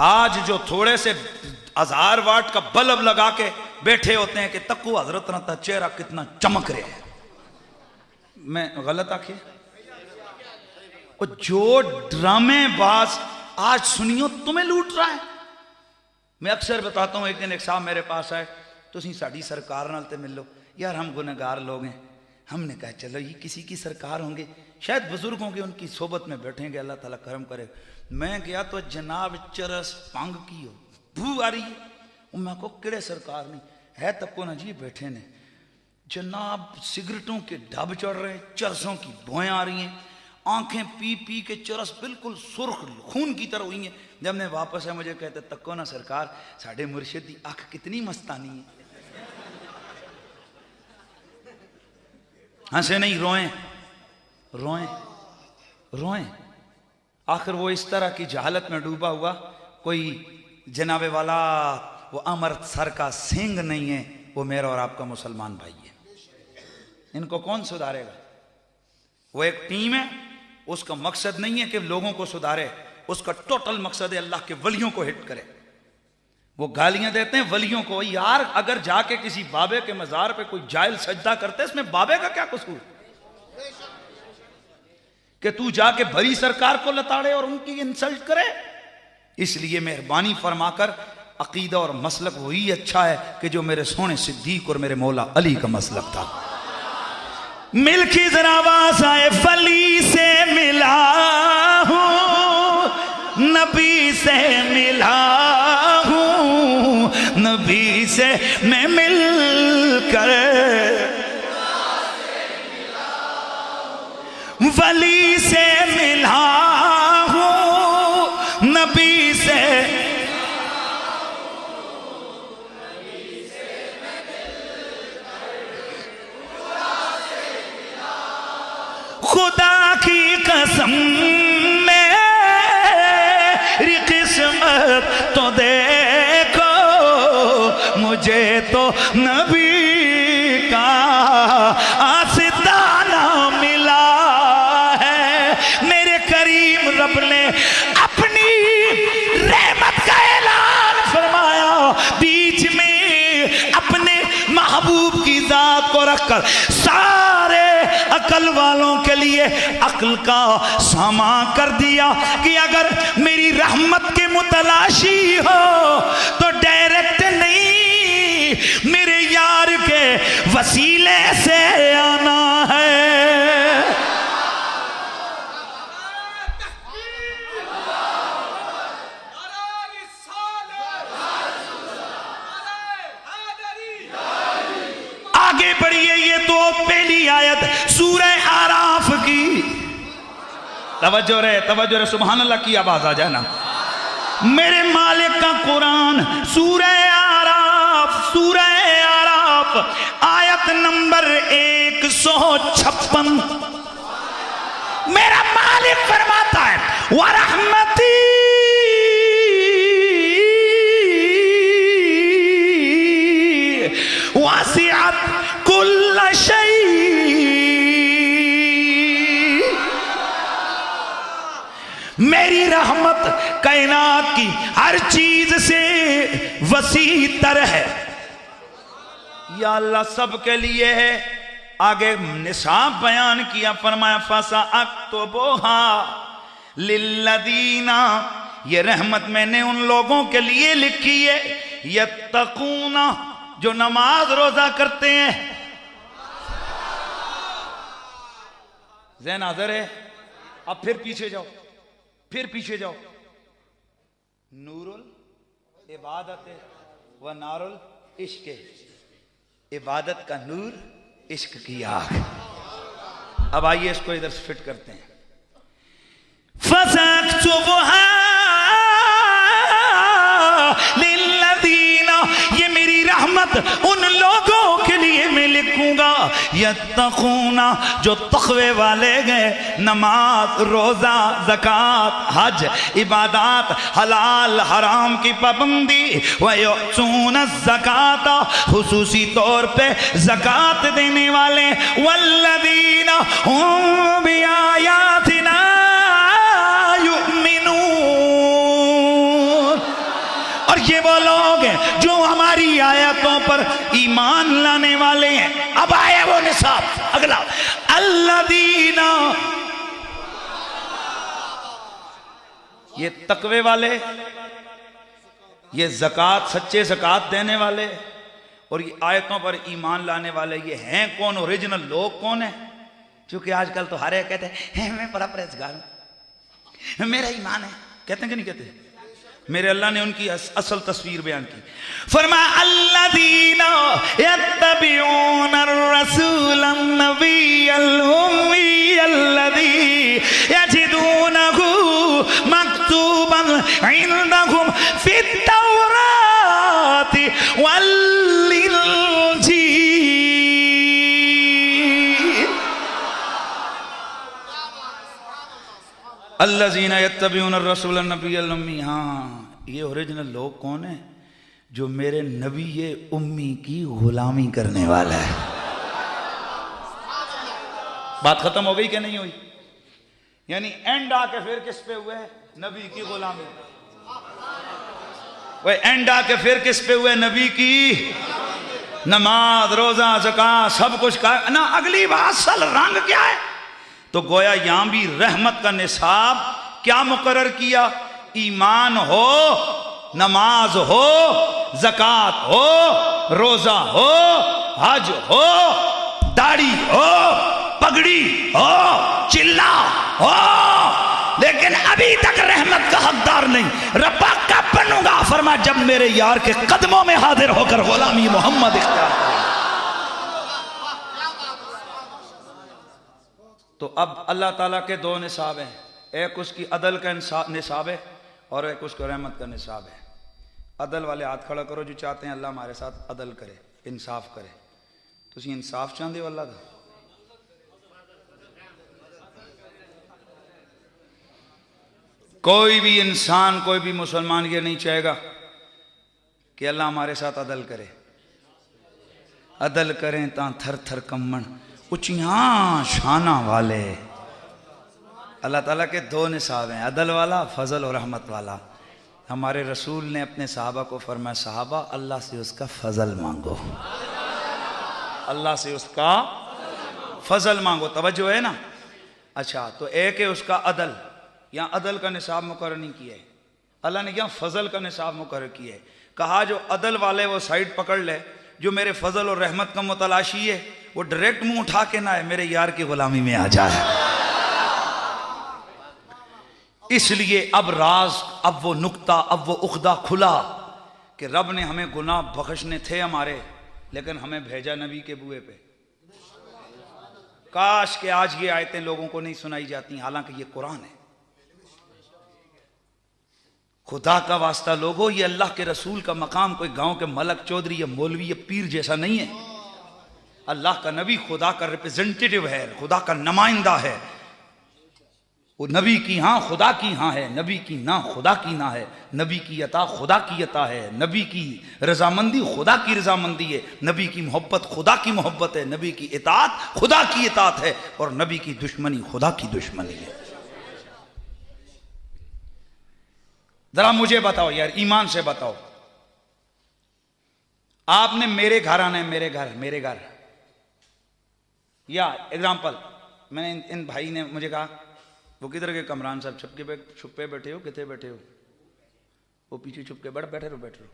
आज जो थोड़े से 1000 वाट का बल्ब लगा के बैठे होते हैं कि तक्को हजरत ना चेहरा कितना चमक रहे हैं, मैं गलत आखिए? और जो ड्रामेबाज आज सुनियो तुम्हें लूट रहा है। मैं अक्सर बताता हूं, एक दिन एक साहब मेरे पास आए, तुसी साड़ी सरकार नाल ते मिलो। यार हम गुनहगार लोग हैं। हमने कहा चलो ये किसी की सरकार होंगे, शायद बुजुर्ग होंगे, उनकी सोबत में बैठेंगे, अल्लाह ताला करम करे। मैं गया तो जनाब चरस पंग की हो भू आ रही है। मैं को किड़े सरकार नहीं है, तब को ना जी बैठे ने जनाब, सिगरेटों के ढब चढ़ रहे हैं, चरसों की भोएं आ रही हैं, आंखें पी पी के चरस बिल्कुल सुर्ख खून की तरह हुई हैं। जब मैं वापस है मुझे कहते तक्को ना सरकार, साढ़े मुर्शिद की आंख कितनी मस्तानी है। हंसे नहीं, रोएं रोएं रोएं। आखिर वो इस तरह की जहालत में डूबा हुआ कोई जनाबे वाला वो अमृतसर का सिंह नहीं है, वो मेरा और आपका मुसलमान भाई है। इनको कौन सुधारेगा? वो एक टीम है, उसका मकसद नहीं है कि लोगों को सुधारे, उसका टोटल मकसद है अल्लाह के वलियों को हिट करे। वो गालियां देते हैं वलियों को। यार अगर जाके किसी बाबे के मजार पे कोई जाहिल सजदा करते, इसमें बाबे का क्या कसूर कि तू जाके भरी सरकार को लताड़े और उनकी इंसल्ट करे? इसलिए मेहरबानी फरमाकर अकीदा और मसलक वही अच्छा है कि जो मेरे सोने सिद्दीक और मेरे मौला अली का मसलक था। मिल्की जरा आवाज आए, फली से मिला हूं, नबी से मिला हूं, नबी से मैं मिलकर वली से मिला हूं, नबी से खुदा की कसम मेरी किस्मत तो देखो, मुझे तो नबी का आस्ताना मिला है। मेरे करीम रब ने अपनी रहमत का ऐलान फरमाया, बीच में अपने महबूब की जात को रखकर सारे अकल वालों के लिए अकल का सामा कर दिया कि अगर मेरी रहमत के मुतलाशी हो तो डायरेक्ट नहीं, मेरे यार के वसीले से आना है। आगे बढ़िए, ये तो पहली आयत सूरह आराफ की। तवज्जो रे सुभान अल्लाह की आवाज आ जाए ना। मेरे मालिक का कुरान सूरह आराफ आयत नंबर 156। मेरा मालिक फरमाता है व रहमती वासिअत कुल्ल शै। मेरी रहमत कायनात की हर चीज से वसी तर है। या अल्लाह सबके लिए है। आगे निसाब बयान किया, फरमाया फसा अक्तुबुहा लिल्लदीना, ये रहमत मैंने उन लोगों के लिए लिखी है यत्तकूना, जो नमाज रोजा करते हैं। ज़हन हाज़िर है? अब फिर पीछे जाओ। नूरुल इबादत व नारुल इश्क, इबादत का नूर, इश्क की आग। अब आइए इसको इधर से फिट करते हैं। फसक्तुबुहा लिल्लदीना, ये मेरी रहमत उन लोगों के लिए मैं लिखूंगा यत्तकूना, जो तक़वे वाले गए, नमाज रोजा ज़कात हज इबादत हलाल हराम की पाबंदी, व युतूना ज़कात, खुसूसी तौर पे ज़कात देने वाले, वल्लदीना हुम बिआयातिना ये वो लोग हैं जो हमारी आयतों पर ईमान लाने वाले हैं। अब आया वो निसाब अगला, अल्लदीना, ये तकवे वाले, ये ज़कात सच्चे ज़कात देने वाले और ये आयतों पर ईमान लाने वाले, ये हैं कौन? ओरिजिनल लोग कौन है? क्योंकि आजकल तो हर एक कहते हैं मैं बड़ा परहेज़गार हूं, मेरा ईमान है, कहते हैं कि नहीं कहते? मेरे अल्लाह ने उनकी असल तस्वीर बयान की। फरमाया अल्लज़ीना यत्तबिऊना रसूलन नबिय्यल उम्मी अल्लज़ी यजिदूनहु मक्तूबन इंदहुम फित तौराति वल इंजील। अल्लज़ीना यत्तबिऊना रसूलन नबिय्यल उम्मी। हाँ, ये ओरिजिनल लोग कौन है? जो मेरे नबी ये उम्मी की गुलामी करने वाला है। बात खत्म हो गई क्या नहीं हुई? यानी एंड आके फिर किस पे हुए? नबी की गुलामी। वह एंड आके फिर किस पे हुए? नबी की नमाज रोजा ज़कात सब कुछ का ना। अगली बात असल रंग क्या है? तो गोया यहां भी रहमत का निसाब क्या मुकर्रर किया? ईमान हो, नमाज हो, ज़कात हो, रोजा हो, हज हो, दाढ़ी हो, पगड़ी हो, चिल्ला हो, लेकिन अभी तक रहमत का हकदार नहीं। रब्बा कब बनूंगा? फरमा जब मेरे यार के कदमों में हाजिर होकर गुलामी मोहम्मद इख्तियार करें। तो अब अल्लाह ताला के दो निसाब हैं, एक उसकी अदल का निसाब है और एक उसको रहमत का निसाब है। अदल वाले हाथ खड़ा करो जो चाहते हैं अल्लाह हमारे साथ अदल करे, इंसाफ करे। तुसी इंसाफ चाहते हो अल्लाह का? कोई भी इंसान, कोई भी मुसलमान ये नहीं चाहेगा कि अल्लाह हमारे साथ अदल करे। अदल करें ता थर थर कम्मण, उचियां शाना वाले। अल्लाह ताला के दो निसाब हैं, अदल वाला, फजल और रहमत वाला। हमारे रसूल ने अपने सहाबा को फरमाया, सहाबा अल्लाह से उसका फजल मांगो, अल्लाह से उसका फजल मांगो। तवज्जो है ना? अच्छा, तो एक है उसका अदल, यहाँ अदल का निसाब मुकर्रर नहीं किया है अल्लाह ने, यहाँ फजल का निसाब मुकर्रर किया है। कहा जो अदल वाले वो साइड पकड़ ले जो मेरे फजल और रहमत का मुतलाशी है वो डायरेक्ट मुंह उठा के ना है, मेरे यार की गुलामी में आ जाए। इसलिए अब राज, अब वो नुक्ता, अब वो उख्दा खुला कि रब ने हमें गुनाह बख्शने थे हमारे, लेकिन हमें भेजा नबी के बुए पे। काश कि आज ये आयतें लोगों को नहीं सुनाई जाती, हालांकि ये कुरान है। खुदा का वास्ता लोगो, ये अल्लाह के रसूल का मकाम कोई गांव के मलक चौधरी या मौलवी या पीर जैसा नहीं है। अल्लाह का नबी खुदा का रिप्रेजेंटेटिव है, खुदा का नुमाइंदा है। वो नबी की हाँ खुदा की हाँ है, नबी की ना खुदा की ना है, नबी की अता खुदा की अता है, नबी की रजामंदी खुदा की रजामंदी है, नबी की मोहब्बत खुदा की मोहब्बत है, नबी की इताअत खुदा की इताअत है, और नबी की दुश्मनी खुदा की दुश्मनी है। जरा मुझे बताओ यार, ईमान से बताओ, आपने मेरे घर आना है, मेरे घर या एग्जाम्पल, मैंने इन भाई ने मुझे कहा वो किधर के कमरान साहब, छुपे बैठे हो, कितने बैठे हो, वो पीछे छुप के बैठे रहो।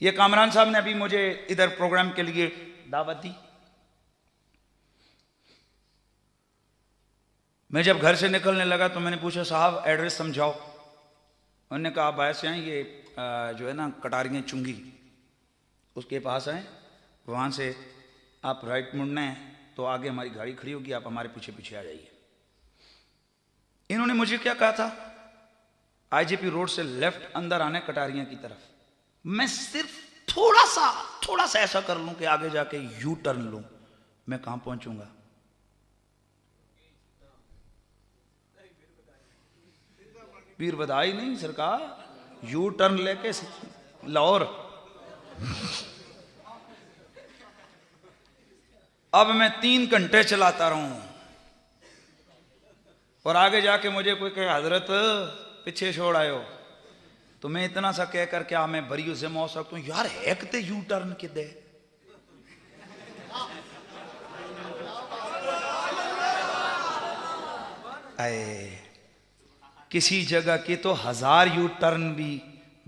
ये कामरान साहब ने अभी मुझे इधर प्रोग्राम के लिए दावत दी। मैं जब घर से निकलने लगा तो मैंने पूछा साहब एड्रेस समझाओ। उन्होंने कहा आप ऐसे हैं, ये जो है ना कटारियाँ चुंगी उसके पास आए, वहाँ से आप राइट मुड़ना है तो आगे हमारी गाड़ी खड़ी होगी, आप हमारे पीछे पीछे आ जाइए। इन्होंने मुझे क्या कहा था, आईजीपी रोड से लेफ्ट अंदर आने कटारियाँ की तरफ। मैं सिर्फ थोड़ा सा ऐसा कर लूं कि आगे जाके यू टर्न लूं, मैं कहां पहुंचूंगा? पीर बधाई नहीं सरकार, यू टर्न लेके लाहौर। अब मैं 3 घंटे चलाता रहूं और आगे जाके मुझे कोई कहे हजरत पीछे छोड़ आयो, तो मैं इतना सा कह कर क्या मैं बरियो से मौ सकता हूं, यार हैकते यू टर्न के दे। आए किसी जगह के तो 1000 यू टर्न भी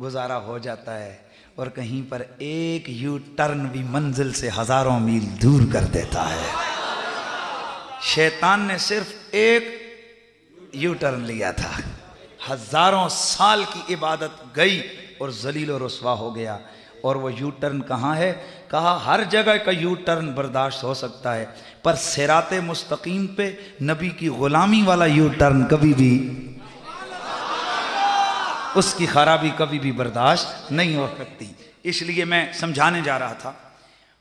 गुजारा हो जाता है, और कहीं पर एक यू टर्न भी मंजिल से हजारों मील दूर कर देता है। शैतान ने सिर्फ एक यू टर्न लिया था, हजारों साल की इबादत गई और जलील और रुस्वा हो गया। और वो यू टर्न कहाँ है? कहा हर जगह का यू टर्न बर्दाश्त हो सकता है, पर सिराते मुस्तकीम पे नबी की गुलामी वाला यू टर्न कभी भी, उसकी खराबी कभी भी बर्दाश्त नहीं हो सकती। इसलिए मैं समझाने जा रहा था,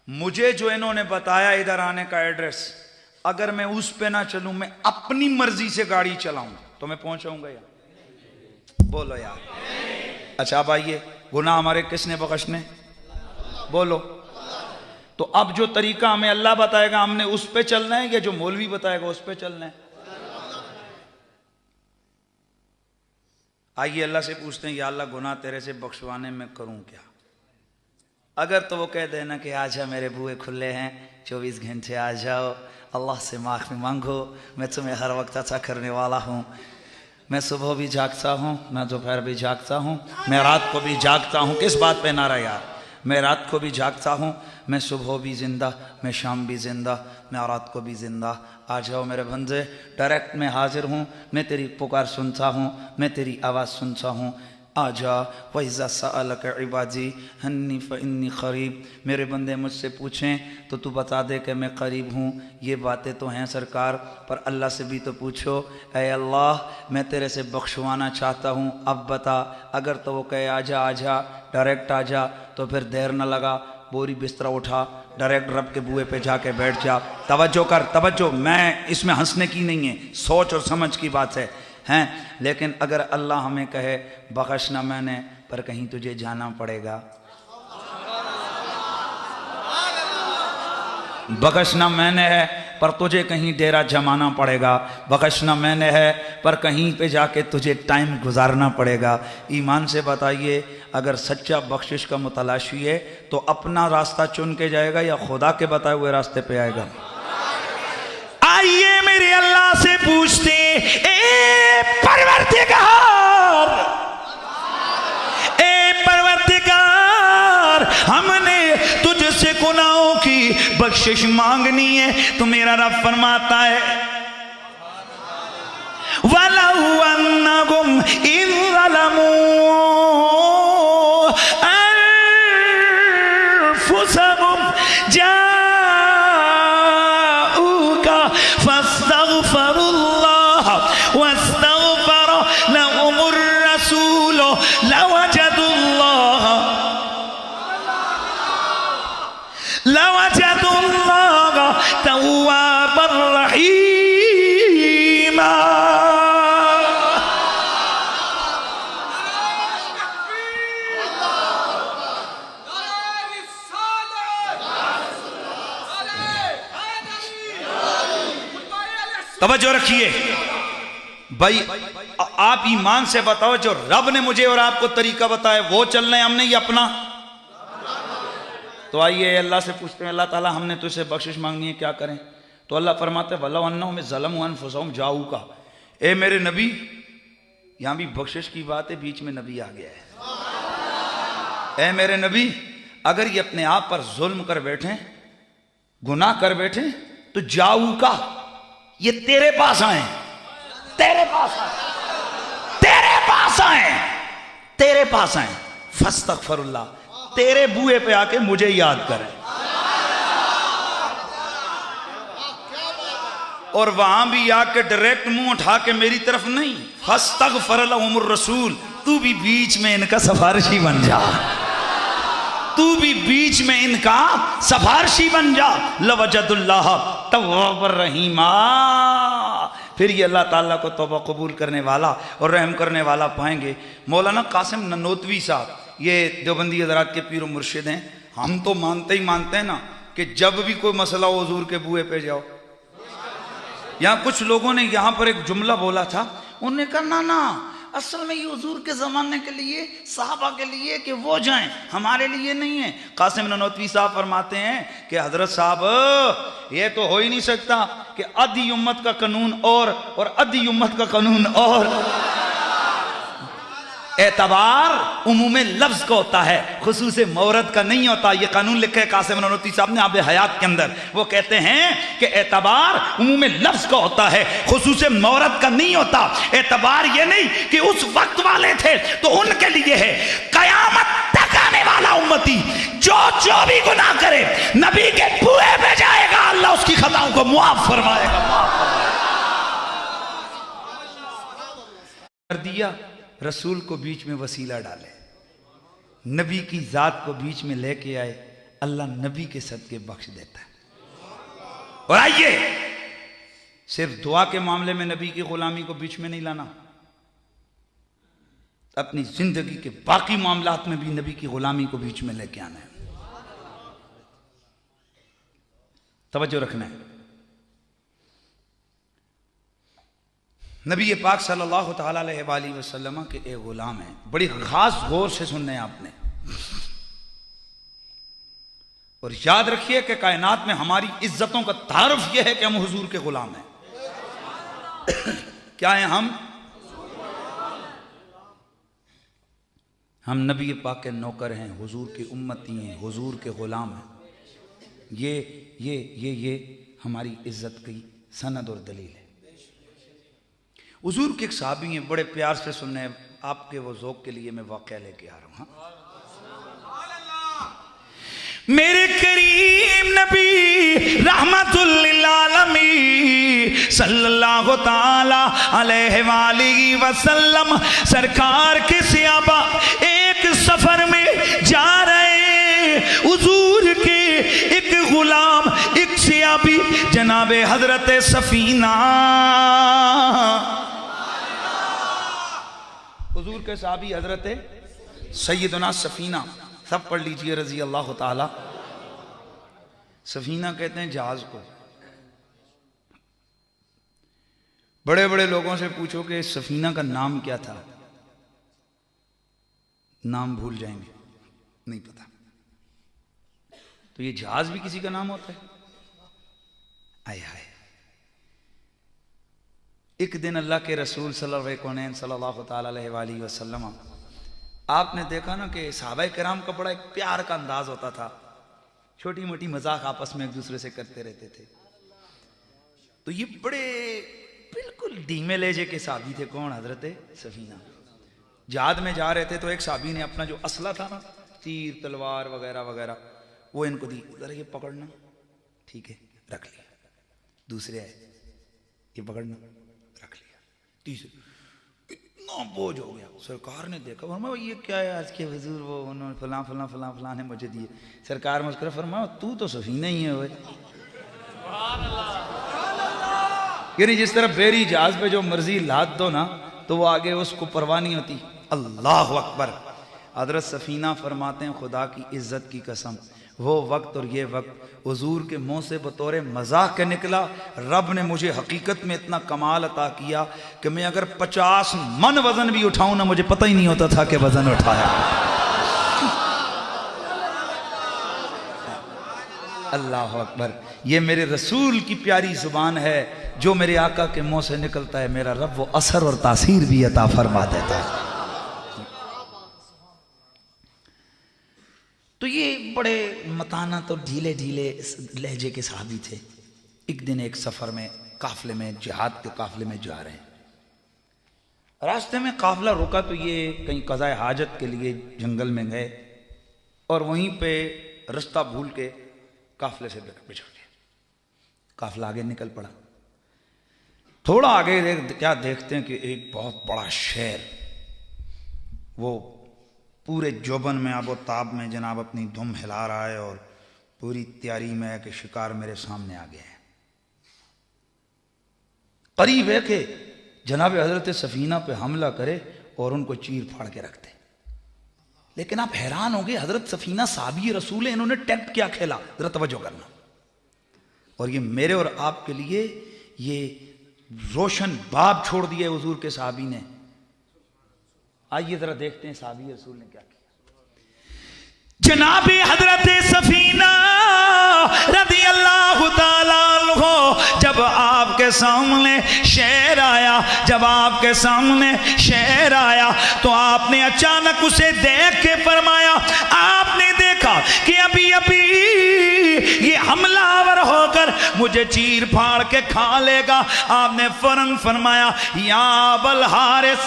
मुझे जो इन्होंने बताया इधर आने का एड्रेस, अगर मैं उस पे ना चलूं, मैं अपनी मर्जी से गाड़ी चलाऊं, तो मैं पहुंचाऊंगा यार? बोलो यार। अच्छा अब आइए, गुनाह हमारे किसने बख्शने? बोलो। तो अब जो तरीका हमें अल्लाह बताएगा हमने उस पे चलना है, या जो मौलवी बताएगा उस पे चलना है? आइए अल्लाह से पूछते हैं, या अल्लाह गुनाह तेरे से बख्शवाने में करूं क्या? अगर तो वो कह देना कि आजा मेरे बुए खुले हैं, 24 घंटे आ जाओ, अल्लाह से माफ़ी मांगो, मैं तुम्हें हर वक्त अच्छा करने वाला हूँ, मैं सुबह भी जागता हूँ, मैं दोपहर भी जागता हूँ, मैं रात को भी जागता हूँ। किस बात पे नारा यार? मैं रात को भी जागता हूँ, मैं सुबह भी जिंदा, मैं शाम भी जिंदा, मैं रात को भी जिंदा। आ जाओ मेरे बंदे, डायरेक्ट मैं हाजिर हूँ, मैं तेरी पुकार सुनता हूँ, मैं तेरी आवाज़ सुनता हूँ। आजा वैज़ा सअलक इबादी हन्नी फ़इन्नी क़रीब, मेरे बंदे मुझसे पूछें तो तू बता दे कि मैं करीब हूँ। ये बातें तो हैं सरकार, पर अल्लाह से भी तो पूछो, ऐ अल्लाह मैं तेरे से बख्शवाना चाहता हूँ, अब बता। अगर तो वो कहे आजा आजा, डायरेक्ट आजा, तो फिर देर न लगा, बोरी बिस्तरा उठा, डायरेक्ट रब के बुए पे जाके बैठ जा। तवज्जो कर, तवज्जो, मैं इसमें हंसने की नहीं है, सोच और समझ की बात है हैं। लेकिन अगर अल्लाह हमें कहे बख्शना मैंने, पर कहीं तुझे जाना पड़ेगा, बख्शना मैंने है पर तुझे कहीं डेरा जमाना पड़ेगा, बख्शना मैंने है पर कहीं पे जाके तुझे टाइम गुजारना पड़ेगा। ईमान से बताइए, अगर सच्चा बख्शिश का मुतलाशी है तो अपना रास्ता चुन के जाएगा या खुदा के बताए हुए रास्ते पे आएगा? आइए मेरे अल्लाह से पूछते, ए परवरदिगार, हमने तुझसे बख्शिश मांगनी है तो मेरा रब फरमाता है वलौ अन्नहुम इज़ ज़लमू अनफुसहुम जाऊका फस्तगफरुल्लाह वस्तगफर लहुमुर रसूल लवजदुल्लाह तव्वाबर रहीमा। तवज्जो रखिए भाई, आप ईमान से बताओ जो रब ने मुझे और आपको तरीका बताया वो चलना है, हमने ये अपना। तो आइए अल्लाह से पूछते हैं, अल्लाह ताला हमने तो इसे बख्शिश मांगनी है, क्या करें? तो अल्लाह फरमाते हैं वल्लौ अन्नहुम ज़लमू अनफुसहुम जाऊका। ए मेरे नबी, यहां भी बख्शिश की बात है, बीच में नबी आ गया है। ए मेरे नबी, अगर ये अपने आप पर जुल्म कर बैठे, गुनाह कर बैठे, तो जाऊका, ये तेरे पास आए, तेरे पास आए, तेरे पास आए, तेरे पास आए, फस्तगफिरुल्लाह, तेरे बुए पे आके मुझे याद करें। और वहां भी आके डायरेक्ट मुंह उठा के मेरी तरफ नहीं, फस्तगफर लहुमुर रसूल, तू भी बीच में इनका सिफारिशी बन जा, तू भी बीच में इनका सिफारिशी बन जा। लवजदुल्लाह तव्वाबर रहीमा, फिर ये अल्लाह ताला को तौबा कबूल करने वाला और रहम करने वाला पाएंगे। मौलाना कासिम ननोतवी साहब, ये देवबंदी हजरात के पीर मुर्शिद हैं। हम तो मानते ही मानते हैं ना कि जब भी कोई मसला हो हुजूर के बुए पे जाओ। यहाँ कुछ लोगों ने यहाँ पर एक जुमला बोला था, उन्होंने कहा ना ना, असल में ये हुजूर के ज़माने के लिए, साहबा के लिए कि वो जाएं, हमारे लिए नहीं है। कासिम ननोतवी साहब फरमाते हैं कि हजरत साहब, ये तो हो ही नहीं सकता कि आधी उम्मत का कानून और आधी उम्मत का कानून और। एतबार उमूमे लफ्ज का होता है, खुसूसे मौरद का नहीं होता। ये कानून लिखे कासिम ननोतवी साहब ने आबे हयात के अंदर। वो कहते हैं कि एतबार उमूमे लफ्ज का होता है, खुसूसे मौरद का नहीं होता। एतबार ये नहीं कि उस वक्त वाले थे तो उनके लिए है, कयामत तक आने वाला उम्मती जो जो भी गुनाह करे नबी के बुए पे जाएगा, अल्लाह उसकी खताओं को मुआफ फरमाएगा, माफ कर दिया। रसूल को बीच में वसीला डाले, नबी की जात को बीच में लेके आए, अल्लाह नबी के सदके बख्श देता है। और आइए, सिर्फ दुआ के मामले में नबी की गुलामी को बीच में नहीं लाना, अपनी जिंदगी के बाकी मामलात में भी नबी की गुलामी को बीच में लेके आना है। तवज्जो रखना है। नबी पाक सल्लल्लाहु तआला अलैहि वसल्लम के एक गुलाम है, बड़ी खास गौर से सुनने हैं आपने। और याद रखिए कि कायनात में हमारी इज्जतों का तारुफ यह है कि हम हुजूर के गुलाम हैं। क्या हैं हम नबी पाक के नौकर हैं, हुजूर की उम्मती हैं, हुजूर के गुलाम हैं। ये हमारी इज्जत की सनद और दलील है। हुजूर के एक साहबी हैं, बड़े प्यार से सुनने आपके वो ज़ौक़ के लिए मैं वाक़या लेके आ रहा हूँ। मेरे करीम नबी रहमतुल लिल आलमीन सल्लल्लाहु ताला अलैहि वसल्लम सरकार के सहाबा एक सफर में जा रहे। हुजूर के एक गुलाम, एक सहाबी जनाबे हजरत सफीना, हुजूर के साहबी हजरत सैयदना सफीना, सब पढ़ लीजिए रजी अल्लाह ताला। सफीना कहते हैं जहाज को। बड़े बड़े लोगों से पूछो कि सफीना का नाम क्या था, नाम भूल जाएंगे, नहीं पता। तो ये जहाज भी किसी का नाम होता है? आए हाय। एक दिन अल्लाह के रसूल सल्लल्लाहु अलैहि वसल्लम, आपने देखा ना कि सहाबाए किराम का बड़ा एक प्यार का अंदाज होता था। छोटी मोटी मजाक आपस में एक दूसरे से करते रहते थे। तो ये बड़े बिल्कुल धीमे लहजे के साहबी थे। कौन? हजरत सफीना। जिहाद में जा रहे थे तो एक साहबी ने अपना जो असला था ना, तीर तलवार वगैरह वगैरह, वो इनको दी। जरा ये पकड़ना, ठीक है, रख लिया। दूसरे आए, ये पकड़ना, रख लिया। तीसरे, इतना बोझ हो गया। सरकार ने देखा, फरमाया ये क्या है आज के हुजूर, वो उन्होंने फलां फलां फलां फलां ने मुझे दिए। सरकार मुस्कुरा, फरमाया तू तो सफीना ही है। यानी जिस तरह बेरी जहाज पे जो मर्जी लाद दो ना तो वो आगे उसको परवाह नहीं होती। अल्लाह अकबर। हजरत सफीना फरमाते हैं, खुदा की इज्जत की कसम, वो वक्त और ये वक्त हुजूर के मुंह से बतौर मजाक के निकला। रब ने मुझे हकीकत में इतना कमाल अता किया कि मैं अगर 50 मन वजन भी उठाऊं ना, मुझे पता ही नहीं होता था कि वजन उठाया। अल्लाह अकबर। ये मेरे रसूल की प्यारी जुबान है, जो मेरे आका के मुंह से निकलता है मेरा रब वो असर और तासीर भी अता फरमा देता है। तो ये बड़े मताना तो ढीले ढीले लहजे के साहबी थे। एक दिन एक सफर में काफले में, जिहाद के काफले में जा रहे हैं। रास्ते में काफला रुका तो ये कहीं कज़ाए हाजत के लिए जंगल में गए और वहीं पे रास्ता भूल के काफले से बिछड़ गए। काफला आगे निकल पड़ा। थोड़ा आगे क्या देखते हैं कि एक बहुत बड़ा शेर, वो पूरे जोबन में आबो ताब में जनाब अपनी धुम हिला रहा है और पूरी तैयारी में है कि शिकार मेरे सामने आ गया है। करीब है कि जनाब हजरत सफीना पे हमला करे और उनको चीर फाड़ के रखते। लेकिन आप हैरान होंगे, हजरत सफीना साहबी रसूल है, इन्होंने टेक्ट क्या खेला, जरा तवज्जो करना। और ये मेरे और आपके लिए ये रोशन बाब छोड़ दिए हुजूर के साहबी ने। आइए जरा देखते हैं साहबी रसूल ने क्या किया। जनाब हजरत सफीना रज़ी अल्लाह ताला अन्हु, जब आपके सामने शेर आया, जब आपके सामने शेर आया तो आपने अचानक उसे देख के फरमाया, आपने देखा कि अभी अभी ये हमलावर होकर मुझे चीर फाड़ के खा लेगा। आपने फौरन फरमाया, या अबल हारिस,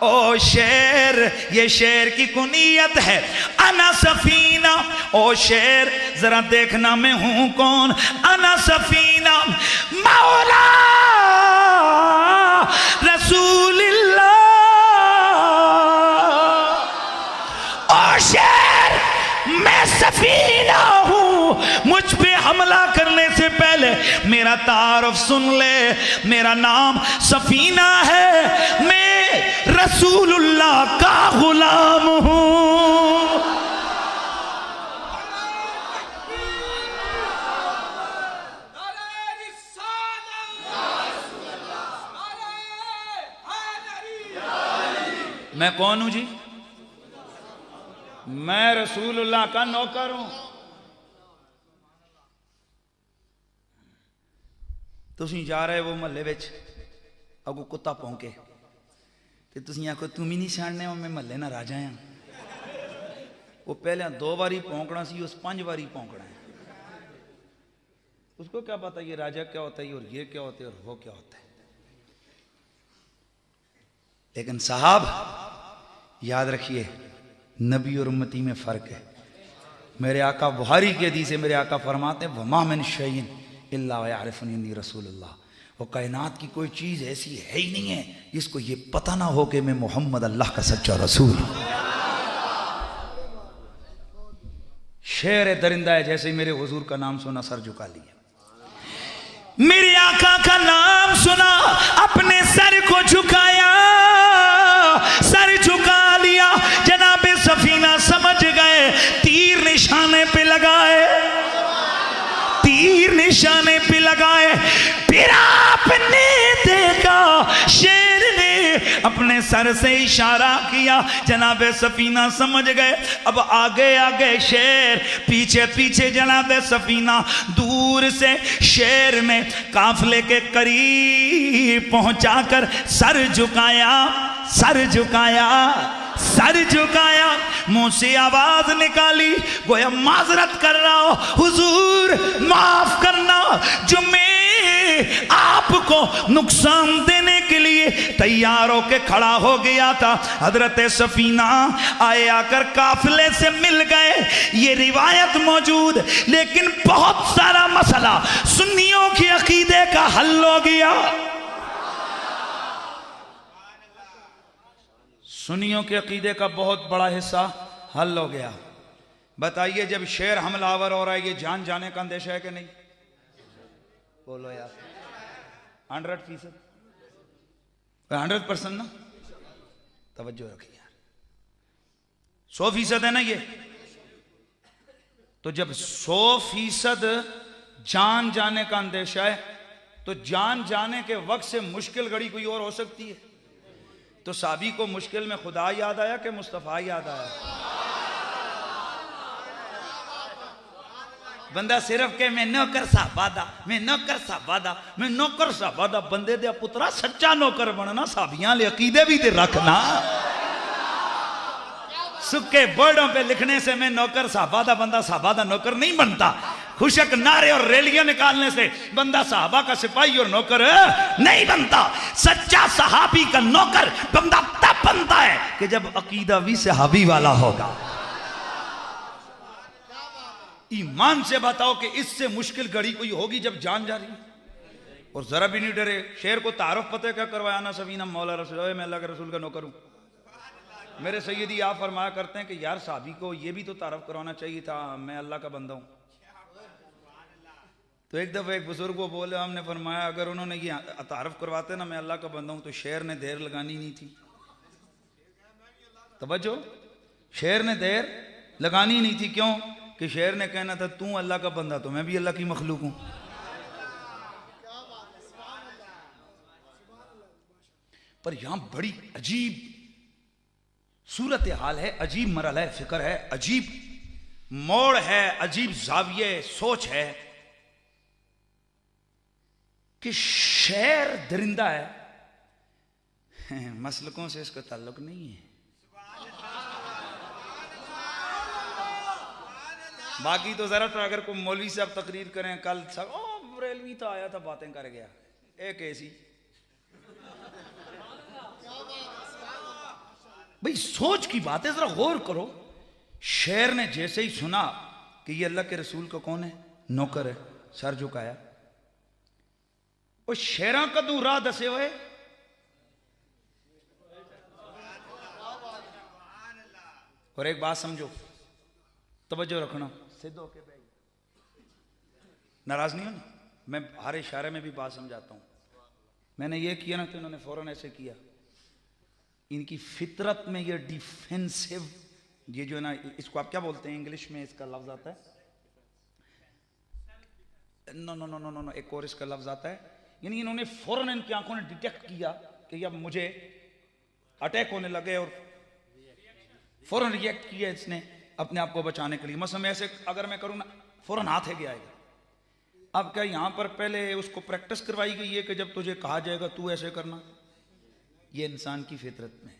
ओ शेर, ये शेर की कुनियत है, अना सफीना। ओ शेर जरा देखना मैं हूं कौन, अना सफीना मौला रसूलिल्लाह। ओ शेर, मैं सफीना हूं, मुझ पे हमला करने से पहले मेरा तारुफ सुन ले। मेरा नाम सफीना है, मैं रसूलुल्लाह का गुलाम हूं। मैं कौन हूं जी? मैं रसूलुल्लाह का नौकर हूं। तुसी जा रहे वो महल्ले विच, अगो कुत्ता भौंके ते तुसी आखो तुम ही नहीं छाड़ने, मैं महल्ले ना राजा हाँ। वो पहले 2 बारी भौंकना सी, उस 5 बारी भौंकना है। उसको क्या पता ये राजा क्या होता है और ये क्या होता है और वो क्या होता है। लेकिन साहब याद रखिए, नबी और उम्मती में फर्क है। मेरे आका बुखारी की हदीस है, मेरे आका फरमाते हैं, वमा मिन शैइन इल्ला यअरिफुनी रसूलुल्लाह। वो कायनात की कोई चीज ऐसी है ही नहीं है जिसको ये पता ना हो कि मैं मोहम्मद अल्लाह का सच्चा रसूल हूं। शेर दरिंदा है, जैसे ही मेरे हुजूर का नाम सुना सर झुका लिया। मेरे आका का नाम सुना, अपने सर को झुकाया, सर झुका लिया। जनाब सफीना समझ गए, तीर निशाने पे लगाए, तीर निशाने पे लगाए। फिर आपने देखा शेर ने अपने सर से इशारा किया। जनाब सफीना समझ गए, अब आगे आगे शेर, पीछे पीछे जनाब सफीना। दूर से शेर ने काफले के करीब पहुंचाकर सर झुकाया, सर झुकाया, सर झुकाया, मुंह से आवाज निकाली, गोया माजरत कर रहा हो, हुजूर माफ करना, जो मैं आपको नुकसान देने के लिए तैयार होके खड़ा हो गया था। हजरत सफीना आए, आकर काफिले से मिल गए, ये रिवायत मौजूद। लेकिन बहुत सारा मसला सुन्नियों के अकीदे का हल हो गया। सुन्नियों के अकीदे का बहुत बड़ा हिस्सा हल हो गया। बताइए, जब शेर हमलावर हो रहा है, ये जान जाने का अंदेशा है कि नहीं? बोलो यार, 100%, 100% ना? तवज्जो रखिए यार, 100% है ना ये? तो जब 100% जान जाने का अंदेशा है, तो जान जाने के वक्त से मुश्किल घड़ी कोई और हो सकती है। तो साबी को मुश्किल में खुदा याद आया कि मुस्तफा याद आया? बंदा सिर्फ के मैं नौकर साहबादा, मैं नौकर साहबादा, मैं नौकर साहबादा। बंदे दे पुत्रा सच्चा नौकर बनना, साबियां ले अकीदे भी ते रखना। सुखे बोर्डों पे लिखने से मैं नौकर साहबादा, बंदा साहबादा नौकर नहीं बनता। खुशक नारे और रैलियां निकालने से बंदा साहबा का सिपाही और नौकर नहीं बनता। सच्चा सहाबी का नौकर बंदा तब बनता है कि जब अकीदा भी सहाबी वाला होगा। ईमान से बताओ कि इससे मुश्किल घड़ी कोई होगी जब जान जा रही है? और जरा भी नहीं डरे। शेर को तारुफ पता है क्या करवाया? ना सफीना मौला रसूल, मैं अल्लाह के रसूल का नौकर हूं। मेरे सैयदी आप फरमाया करते हैं कि यार साहबी को ये भी तो तारुफ करवाना चाहिए था, मैं अल्लाह का बंदा हूं। तो एक दफा एक बुजुर्ग को बोले, हमने फरमाया अगर उन्होंने ये तारुफ करवाते ना मैं अल्लाह का बंदा हूं, तो शेर ने देर लगानी नहीं थी। तवज्जो, शेर ने देर लगानी नहीं थी। क्यों? कि शेर ने कहना था तू अल्लाह का बंदा तो मैं भी अल्लाह की मखलूक हूं। पर यहां बड़ी अजीब सूरत हाल है, अजीब मरहला है, फिक्र है, अजीब मोड़ है, अजीब जाविये सोच है कि शेर दरिंदा है, मसलकों से इसका ताल्लुक नहीं है। बाकी तो जरा तो अगर कोई मौलवी साहब तकरीर करें, कल सब ओ रेलवी तो आया था बातें कर गया, एक ऐसी। भाई सोच की बात है, जरा गौर करो। शेर ने जैसे ही सुना कि ये अल्लाह के रसूल का कौन है, नौकर है, सर झुकाया। और शेरा कदू राह दसे हुए, और एक बात समझो, तवज्जो रखना, सिद्ध होके बैठ, नाराज नहीं हो ना, मैं हर इशारे में भी बात समझाता हूं। मैंने ये किया ना तो इन्होंने फौरन ऐसे किया। इनकी फितरत में ये डिफेंसिव, ये जो है ना, इसको आप क्या बोलते हैं इंग्लिश में? इसका लफ्ज आता है no no no no no, एक और इसका लफ्ज आता है। यानी इन्होंने फौरन, इनकी आंखों ने डिटेक्ट किया कि अब मुझे अटैक होने लगे, और फौरन रिएक्ट किया इसने अपने आप को बचाने के लिए। मसलन मैं ऐसे अगर मैं करूँ ना, फौरन हाथ है गया आएगा। अब क्या यहाँ पर पहले उसको प्रैक्टिस करवाई गई है कि जब तुझे कहा जाएगा तू ऐसे करना? ये इंसान की फितरत में।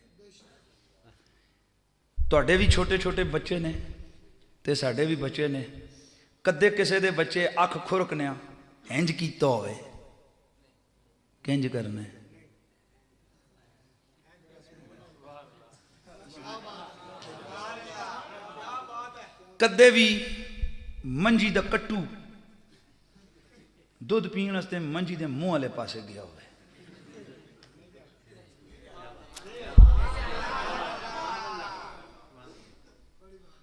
ਤੁਹਾਡੇ भी छोटे छोटे बच्चे ने ते साडे भी बच्चे ने। कदे किसी दे बच्चे अख खुरकने इंज कीता होवे, किंज करना है? कदे भी मंजी दा कट्टू दुध पीण वास्ते मंजी दे मुंह वाले पासे गया हुआ है।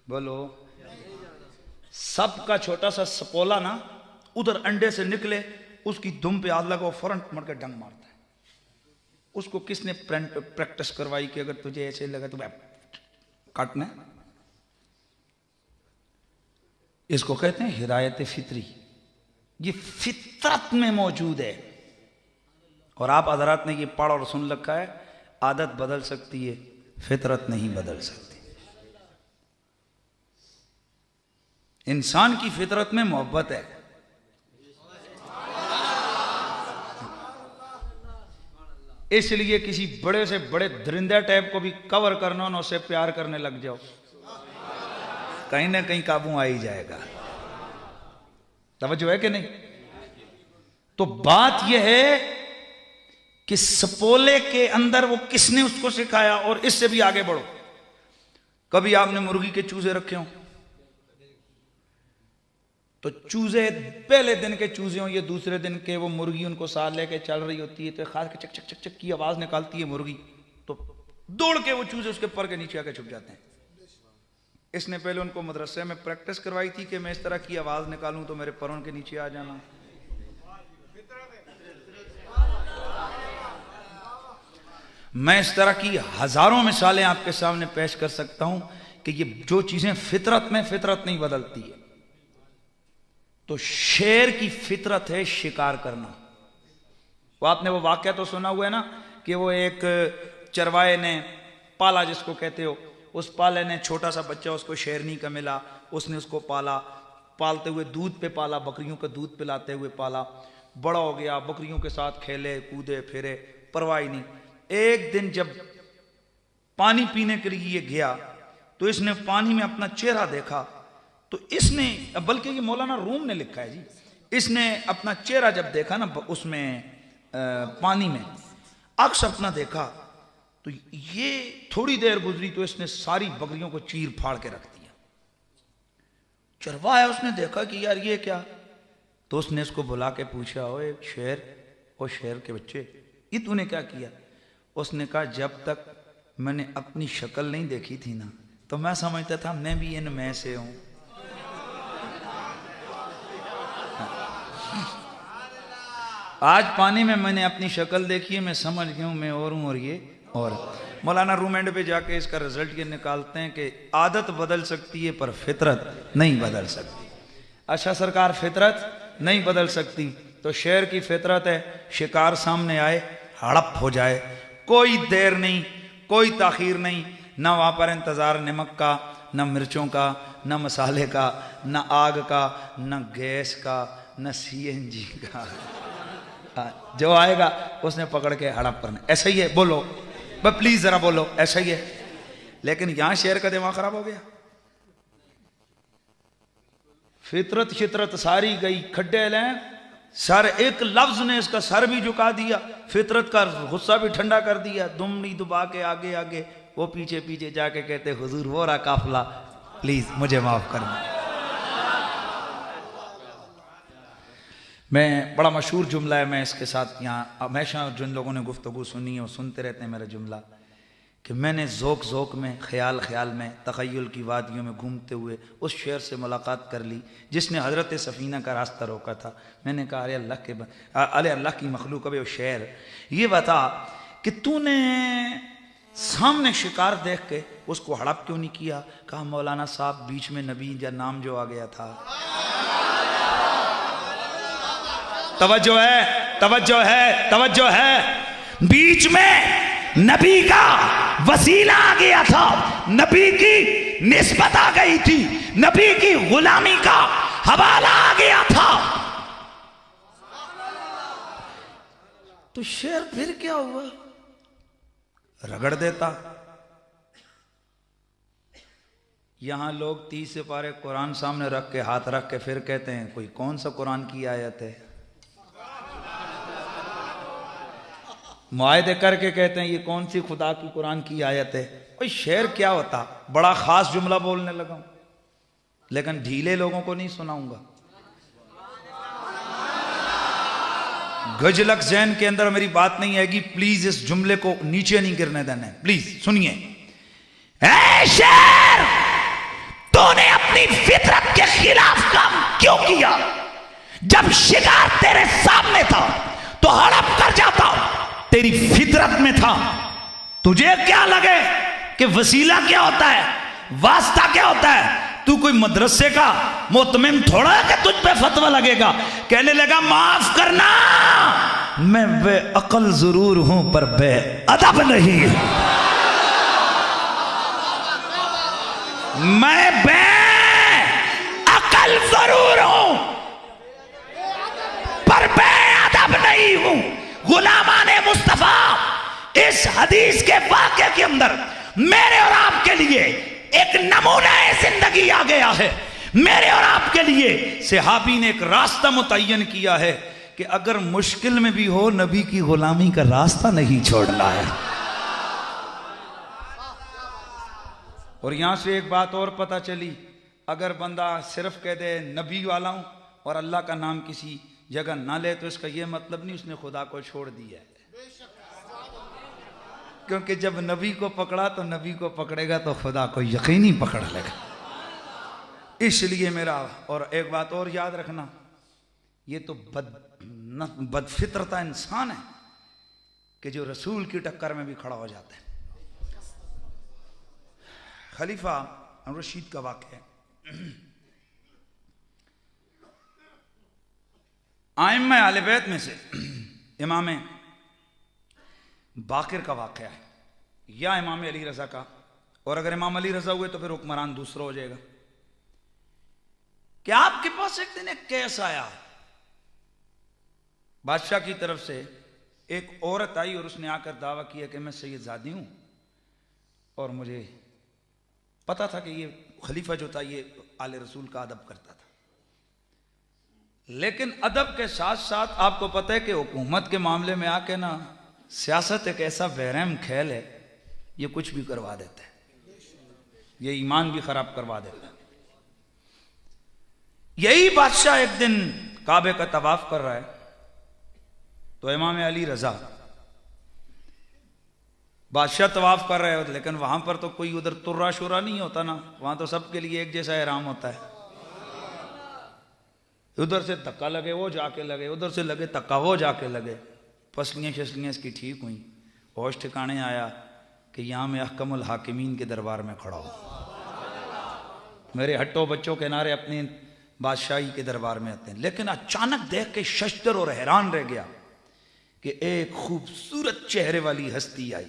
बोलो, सबका छोटा सा सपोला ना उधर अंडे से निकले, उसकी दुम पे हाथ लगा, फौरन मर के डंग मारता है। उसको किसने प्रैक्टिस करवाई कि अगर तुझे ऐसे लगा तो काटना? इसको कहते हैं हिदायत फितरी। ये फितरत में मौजूद है। और आप हजरात ने ये पढ़ और सुन रखा है, आदत बदल सकती है, फितरत नहीं बदल सकती। इंसान की फितरत में मोहब्बत है। इसलिए किसी बड़े से बड़े दरिंदा टाइप को भी कवर करना और उससे प्यार करने लग जाओ, कहीं ना कहीं काबू आ ही जाएगा। तवज्जो है कि नहीं? तो बात यह है कि सपोले के अंदर वो किसने उसको सिखाया। और इससे भी आगे बढ़ो, कभी आपने मुर्गी के चूजे रखे हो तो चूजे पहले दिन के चूजे हो, ये दूसरे दिन के, वो मुर्गी उनको साथ लेके चल रही होती है तो खास के चक चक चक चक की आवाज निकालती है मुर्गी, तो दौड़ के वो चूजे उसके पर के नीचे आके छुप जाते हैं। इसने पहले उनको मदरसे में प्रैक्टिस करवाई थी कि मैं इस तरह की आवाज निकालूं तो मेरे परों के नीचे आ जाना। मैं इस तरह की हजारों मिसालें आपके सामने पेश कर सकता हूं कि ये जो चीजें फितरत में, फितरत नहीं बदलती है। तो शेर की फितरत है शिकार करना। वो आपने वो वाकया तो सुना हुआ है ना कि वो एक चरवाहे ने पाला, जिसको कहते हो, उस पाले ने छोटा सा बच्चा उसको शेरनी का मिला, उसने उसको पाला, पालते हुए दूध पे पाला, बकरियों का दूध पिलाते हुए पाला, बड़ा हो गया, बकरियों के साथ खेले कूदे फिरे, परवाह ही नहीं। एक दिन जब पानी पीने के लिए गया तो इसने पानी में अपना चेहरा देखा, तो इसने, बल्कि ये मौलाना रूम ने लिखा है जी, इसने अपना चेहरा जब देखा ना उसमें पानी में, अक्स अपना देखा, तो ये थोड़ी देर गुजरी तो इसने सारी बकरियों को चीर फाड़ के रख दिया। चरवाहा उसने देखा कि यार ये क्या, तो उसने इसको बुला के पूछा, ओए शेर, ओ शेर के बच्चे, ये तूने क्या किया? उसने कहा, जब तक मैंने अपनी शक्ल नहीं देखी थी ना तो मैं समझता था मैं भी इनमें से हूं। आज पानी में मैंने अपनी शक्ल देखी है, मैं समझ गया हूं मैं और हूं और ये और। मौलाना रूम एंड पे जाके इसका रिजल्ट ये निकालते हैं कि आदत बदल सकती है पर फितरत नहीं बदल सकती। अच्छा सरकार, फितरत नहीं बदल सकती तो शेर की फितरत है शिकार सामने आए हड़प हो जाए, कोई देर नहीं, कोई ताखीर नहीं, ना वहां पर इंतजार नमक का, न मिर्चों का, न मसाले का, न आग का, न गैस का, न सीएनजी का। जो आएगा उसने पकड़ के हड़प करना। ऐसा ही है, बोलो बस प्लीज जरा बोलो, ऐसा ही है। लेकिन यहां शेर का दिमाग खराब हो गया, फितरत शितरत सारी गई खड्डे लें, सर एक लफ्ज ने इसका सर भी झुका दिया, फितरत का गुस्सा भी ठंडा कर दिया, दुमड़ी दुबा के आगे आगे, वो पीछे पीछे जाके कहते, हुजूर वो रहा काफिला, प्लीज मुझे माफ करना। मैं, बड़ा मशहूर जुमला है, मैं इसके साथ यहाँ हमेशा जिन लोगों ने गुफ्तगू सुनी है वो सुनते रहते हैं मेरा जुमला, कि मैंने ज़ोक ज़ोक में, ख्याल ख्याल में, तख़य्युल की वादियों में घूमते हुए उस शेर से मुलाकात कर ली जिसने हज़रत सफ़ीना का रास्ता रोका था। मैंने कहा, अरे अल्लाह की मखलूक, अबे वो शेर ये बता कि तूने सामने शिकार देख के उसको हड़प क्यों नहीं किया? कहा, मौलाना साहब बीच में नबी का नाम जो आ गया था। तवज्जो है, तवज्जो है, तवज्जो है, बीच में नबी का वसीला आ गया था, नबी की निस्बत आ गई थी, नबी की गुलामी का हवाला आ गया था। तो शेर फिर क्या हुआ? रगड़ देता। यहां लोग 30 पारे कुरान सामने रख के, हाथ रख के फिर कहते हैं कोई कौन सा कुरान की आयत है, मुआयदे करके कहते हैं ये कौन सी खुदा की कुरान की आयत है। भाई शेर क्या होता? बड़ा खास जुमला बोलने लगा, लेकिन ढीले लोगों को नहीं सुनाऊंगा। गजलक जैन के अंदर मेरी बात नहीं आएगी, प्लीज इस जुमले को नीचे नहीं गिरने देना है, प्लीज सुनिए। ऐ शेर, तूने अपनी फितरत के खिलाफ काम क्यों किया? जब शिकार तेरे सामने था तो हड़प कर जाता, तेरी फितरत में था। तुझे क्या लगे कि वसीला क्या होता है, वास्ता क्या होता है? तू कोई मदरसे का मोतमिम थोड़ा है कि तुझ पे फतवा लगेगा। कहने लगा, माफ करना, मैं बेअक्ल जरूर हूं पर बेअदब नहीं। मैं बेअक्ल जरूर हूं पर बेअदब नहीं हूं। गुलामाने मुस्तफा इस हदीस के वाक़े के अंदर मेरे और आपके लिए एक नमूना जिंदगी आ गया है। मेरे और आपके लिए सहाबी ने एक रास्ता मुतय्यन किया है कि अगर मुश्किल में भी हो नबी की गुलामी का रास्ता नहीं छोड़ना है। और यहां से एक बात और पता चली, अगर बंदा सिर्फ कह दे नबी वाला हूं और अल्लाह का नाम किसी जगह ना ले तो इसका यह मतलब नहीं उसने खुदा को छोड़ दिया है। क्योंकि जब नबी को पकड़ा तो नबी को पकड़ेगा तो खुदा को यकीनी पकड़ लेगा। इसलिए मेरा, और एक बात और याद रखना, ये तो बदफित्रता इंसान है कि जो रसूल की टक्कर में भी खड़ा हो जाता है। खलीफा रशीद का वाक़या है, आइम्मा आले बैत में से इमाम बाकिर का वाक़या है या इमाम अली रज़ा का। और अगर इमाम अली रज़ा हुए तो फिर हुक्मरान दूसरा हो जाएगा। कि आपके पास एक दिन एक केस आया, बादशाह की तरफ से एक औरत आई और उसने आकर दावा किया कि मैं सैयदजादी हूं और मुझे पता था कि ये खलीफा जो था ये आले रसूल का अदब करता था। लेकिन अदब के साथ साथ आपको पता है कि हुकूमत के मामले में आके ना सियासत एक ऐसा बेरहम खेल है, ये कुछ भी करवा देता है, ये ईमान भी खराब करवा देता है। यही बादशाह एक दिन काबे का तवाफ कर रहा है तो इमाम अली रजा, बादशाह तवाफ कर रहे हो लेकिन वहां पर तो कोई उधर तुर्रा शुरा नहीं होता ना, वहां तो सबके लिए एक जैसा एहराम होता है। उधर से धक्का लगे वो जाके लगे, उधर से लगे धक्का वो जाके लगे, पसलियां शसलियां इसकी ठीक हुई, होश ठिकाने आया कि यहां मैं अहकमुल हाकिमीन के दरबार में खड़ा हूं, मेरे हट्टो बच्चों के नारे अपनी बादशाही के दरबार में आते हैं। लेकिन अचानक देख के शशदर और हैरान रह गया कि एक खूबसूरत चेहरे वाली हस्ती आई,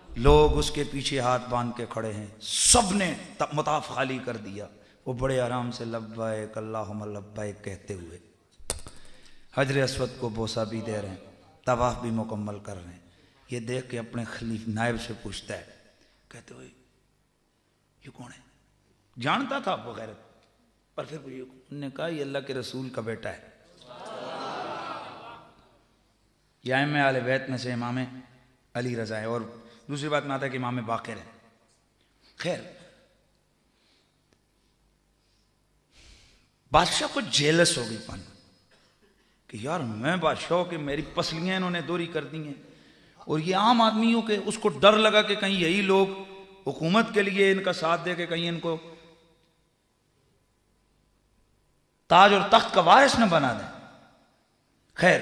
लोग उसके पीछे हाथ बांध के खड़े हैं, सब ने मताफ खाली कर दिया। वो बड़े आराम से लब्बैक अल्लाहुम्मा लब्बैक कहते हुए हजर अस्वद को बोसा भी दे रहे हैं, तवाफ भी मुकम्मल कर रहे हैं। ये देख के अपने खलीफ नायब से पूछता है, कहते हुए ये कौन है? जानता था बगैर, पर फिर उन्होंने कहा ये अल्लाह के रसूल का बेटा है। या इमाम आले बैत में से इमाम अली रजा है। और दूसरी बात में आता है कि इमाम बाकिर है। खैर, बादशाह को जेलस हो गई पन कि यार मैं बादशाह हो के मेरी पसलियां इन्होंने दोरी कर दी हैं, और ये आम आदमियों के, उसको डर लगा कि कहीं यही लोग हुकूमत के लिए इनका साथ दे के कहीं इनको ताज और तख्त का वारिस न बना दें। खैर,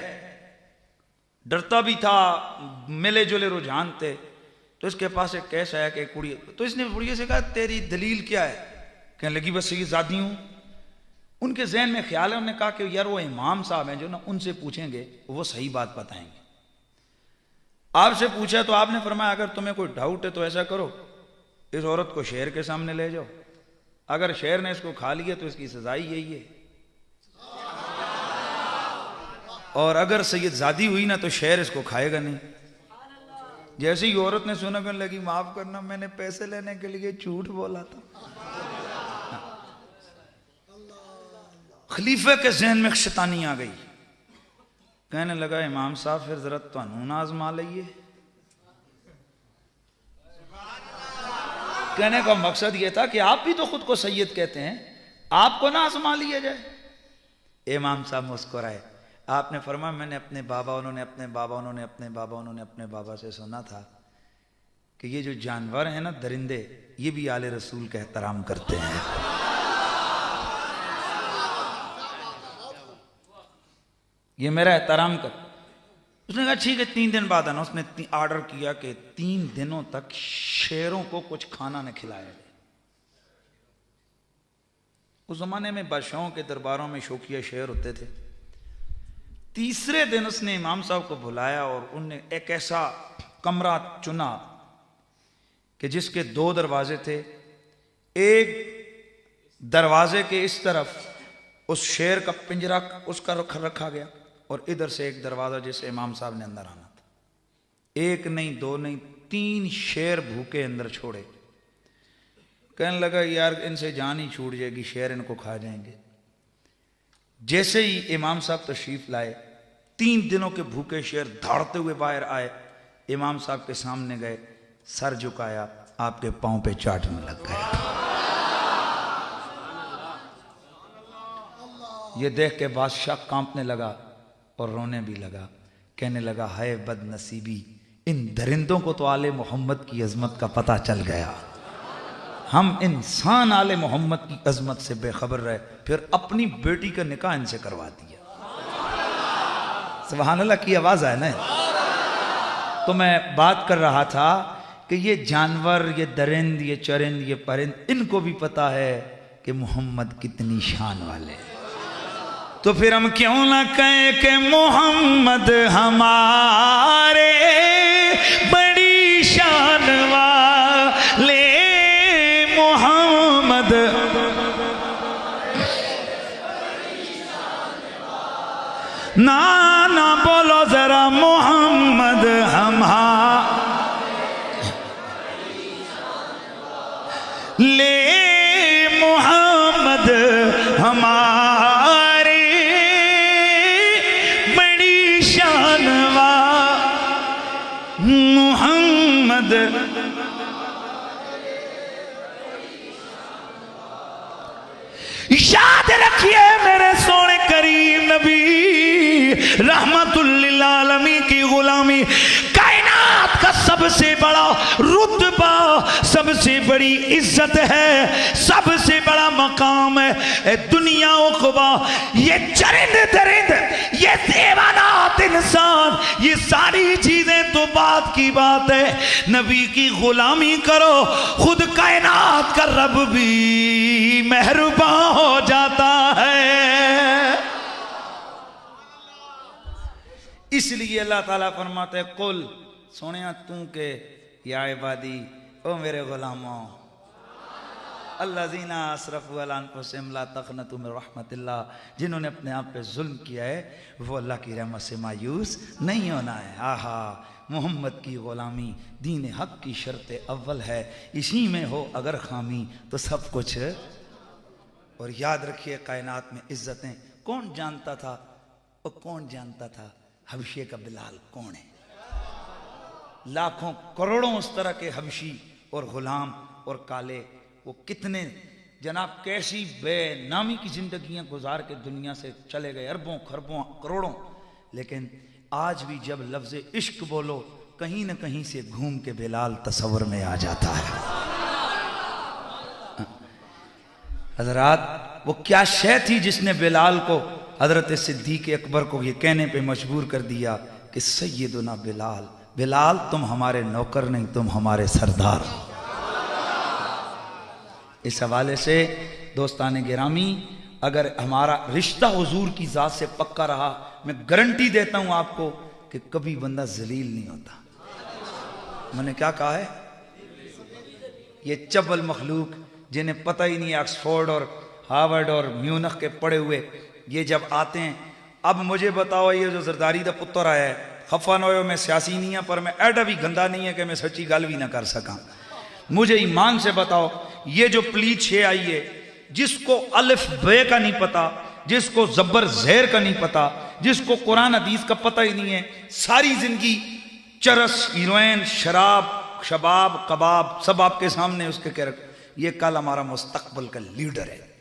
डरता भी था, मिले जुले रुझान थे। तो इसके पास एक केस आया कि कुड़ी, तो इसने बुढ़िया से कहा तेरी दलील क्या है? कहने लगी बस ये ज़ादी हूं। उनके जहन में ख्याल है, उन्होंने कहा कि यार वो इमाम साहब हैं जो ना, उनसे पूछेंगे वो सही बात बताएंगे। आपसे पूछा तो आपने फरमाया अगर तुम्हें कोई डाउट है तो ऐसा करो, इस औरत को शेर के सामने ले जाओ, अगर शेर ने इसको खा लिया तो इसकी सजा ही यही है, और अगर सैयदजादी हुई ना तो शेर इसको खाएगा नहीं। जैसे ही औरत ने सुना, कहने लगी माफ करना मैंने पैसे लेने के लिए झूठ बोला था। खलीफे के जहन में शैतानी आ गई, कहने लगा इमाम साहब फिर जरा तुहानू ना आजमा लइए। कहने का मकसद यह था कि आप भी तो खुद को सैयद कहते हैं, आपको ना आजमा लिया जाए। इमाम साहब मुस्कुराए। आपने फरमाया मैंने अपने बाबा, उन्होंने अपने बाबा, उन्होंने अपने बाबा, उन्होंने अपने बाबा से सुना था कि ये जो जानवर हैं ना, दरिंदे, ये भी आले रसूल का एहतराम करते हैं। ये मेरा एहतराम कर। उसने कहा ठीक है 3 दिन बाद आना। उसने ऑर्डर किया कि 3 दिनों तक शेरों को कुछ खाना न खिलाया जाए। उस जमाने में बादशाहों के दरबारों में शौकिया शेर होते थे। तीसरे दिन उसने इमाम साहब को बुलाया और उनने एक ऐसा कमरा चुना कि जिसके 2 दरवाजे थे। एक दरवाजे के इस तरफ उस शेर का पिंजरा उसका रखा गया और इधर से एक दरवाजा जिससे इमाम साहब ने अंदर आना था। एक नहीं, दो नहीं, 3 शेर भूखे अंदर छोड़े। कहने लगा यार इनसे जान ही छूट जाएगी, शेर इनको खा जाएंगे। जैसे ही इमाम साहब तशरीफ लाए, 3 दिनों के भूखे शेर दौड़ते हुए बाहर आए, इमाम साहब के सामने गए, सर झुकाया, आपके पांव पे चाटने लग गया। ये देख के बादशाह कांपने लगा और रोने भी लगा। कहने लगा हाय बदनसीबी, इन दरिंदों को तो आले मोहम्मद की अजमत का पता चल गया। हम इंसान आले मोहम्मद की अजमत से बेखबर रहे, फिर अपनी बेटी का निकाह इनसे करवा दिया। सुभान अल्लाह की आवाज आए ना। तो मैं बात कर रहा था कि ये जानवर, ये दरिंद, ये चरिंद, ये परिंद, इनको भी पता है कि मोहम्मद कितनी शान वाले। तो फिर हम क्यों ना कहें कि मोहम्मद हमारे बड़ी शान वाले, मोहम्मद ना ना बोलो जरा, मोहम्मद ले, मोहम्मद हमारे बड़ी शान वाले, मोहम्मद याद रखिए मेरे सोने करीम नबी रहमतुल लिल आलमीन की गुलामी कायनात का सबसे बड़ा रुतबा, सबसे बड़ी इज्जत है, सबसे बड़ा मकाम है। दुनिया उक़बा, ये चरिंद दरिंद, ये देवानात इंसान, ये सारी चीजें तो बात की बात है। नबी की गुलामी करो, खुद कायनात का रब भी मेहरबान हो जाता है। इसलिए अल्लाह ताला फरमाते हैं कुल, सोने तू के या इबादी, ओ मेरे गुलामों, अल्लाज़ीना असरफ़ू अला अनफुसिहिम ला तक़नतू मिन रहमतिल्लाह, जिन्होंने अपने आप पे जुल्म किया है वो अल्लाह की रहमत से मायूस नहीं होना है। आहा, मोहम्मद की ग़ुलामी दीन हक़ की शर्त अव्वल है, इसी में हो अगर खामी तो सब कुछ। और याद रखिए कायनात में इज्जतें कौन जानता था, और कौन जानता था हबशे का बिलाल कौन है। लाखों करोड़ों उस तरह के हबशी और गुलाम और काले, वो कितने जनाब कैसी बेनामी की जिंदगियां गुजार के दुनिया से चले गए, अरबों खरबों करोड़ों। लेकिन आज भी जब लफ्ज़ इश्क बोलो, कहीं न कहीं से घूम के बिलाल तस्वर में आ जाता है। हजरात, वो क्या शय थी जिसने बिलाल को, हजरत सिद्दीक़ अकबर को ये कहने पे मजबूर कर दिया कि सैयदुना बिलाल, बिलाल तुम हमारे नौकर नहीं, तुम हमारे सरदार हो। इस हवाले से दोस्तान गिरामी, अगर हमारा रिश्ता हुजूर की ज़ात से पक्का रहा, मैं गारंटी देता हूं आपको कि कभी बंदा जलील नहीं होता। मैंने क्या कहा है, ये चबल मखलूक जिन्हें पता ही नहीं ऑक्सफोर्ड और हार्वर्ड और म्यूनिख के पढ़े हुए, ये जब आते हैं, अब मुझे बताओ, ये जो जरदारी का पुत्र आया है, खफा न हो, मैं सियासी नहीं है, पर मैं एडा भी गंदा नहीं है कि मैं सच्ची गल भी ना कर सका। मुझे ईमान से बताओ, ये जो प्लीत छे आई है, जिसको अलिफ बे का नहीं पता, जिसको जबर जहर का नहीं पता, जिसको कुरान हदीस का पता ही नहीं है, सारी जिंदगी चरस, हीरोइन, शराब, शबाब, कबाब सब आपके सामने उसके कह रख, ये कल हमारा मुस्तकबिल का लीडर है।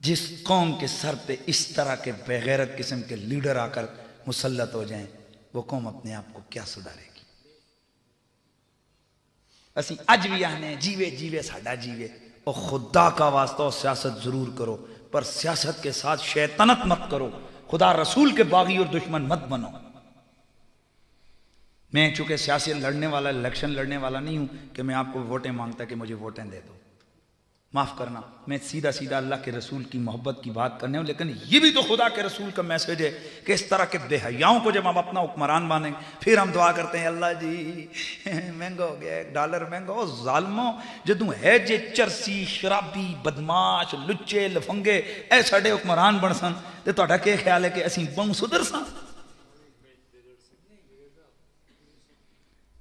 जिस कौम के सर पे इस तरह के बेगैरत किस्म के लीडर आकर मुसल्लत हो जाएं, वो कौम अपने आप को क्या सुधारेगी। असी अज भी आने जीवे जीवे साडा जीवे, और खुदा का वास्ता सियासत जरूर करो, पर सियासत के साथ शैतानत मत करो, खुदा रसूल के बागी और दुश्मन मत बनो। मैं चूंकि सियासी लड़ने वाला, इलेक्शन लड़ने वाला नहीं हूं कि मैं आपको वोटें मांगता कि मुझे वोटें दे दो, माफ़ करना, मैं सीधा सीधा अल्लाह के रसूल की मोहब्बत की बात करने हूँ। लेकिन ये भी तो खुदा के रसूल का मैसेज है कि इस तरह के बेहयाओं को जब हम अपना हुक्मरान मानेंगे, फिर हम दुआ करते हैं अल्लाह जी महंगा हो गया, $1 महंगा हो, जालमो जदू है जे चरसी, शराबी, बदमाश, लुच्चे, लफंगे ऐ साडे हुक्मरान बन सन, तो तुहाडा क्या ख्याल है कि असीं बहु सुधर सन?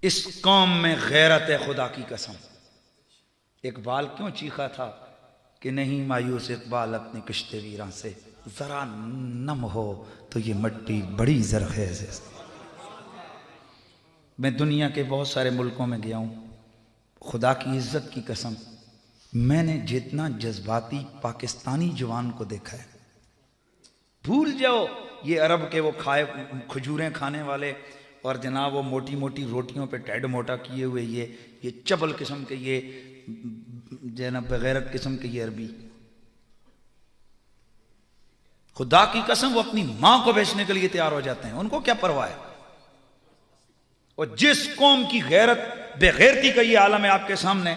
इस कौम में गैरत है खुदा की कसम। इकबाल क्यों चीखा था कि नहीं मायूस इकबाल अपनी कश्ते वीरां से, जरा नम हो तो ये मट्टी बड़ी जरखेज है। मैं दुनिया के बहुत सारे मुल्कों में गया हूं, खुदा की इज्जत की कसम मैंने जितना जज्बाती पाकिस्तानी जवान को देखा है, भूल जाओ ये अरब के वो खाए खजूरें खाने वाले और जनाब वो मोटी मोटी रोटियों पे टेढ़ मोटा किए हुए ये चबल किस्म के ये जनाब बगैरत किस्म के ये अरबी, खुदा की कसम वो अपनी मां को बेचने के लिए तैयार हो जाते हैं, उनको क्या परवाह है। और जिस कौम की गैरत बेगैरती का ये आलम है आपके सामने,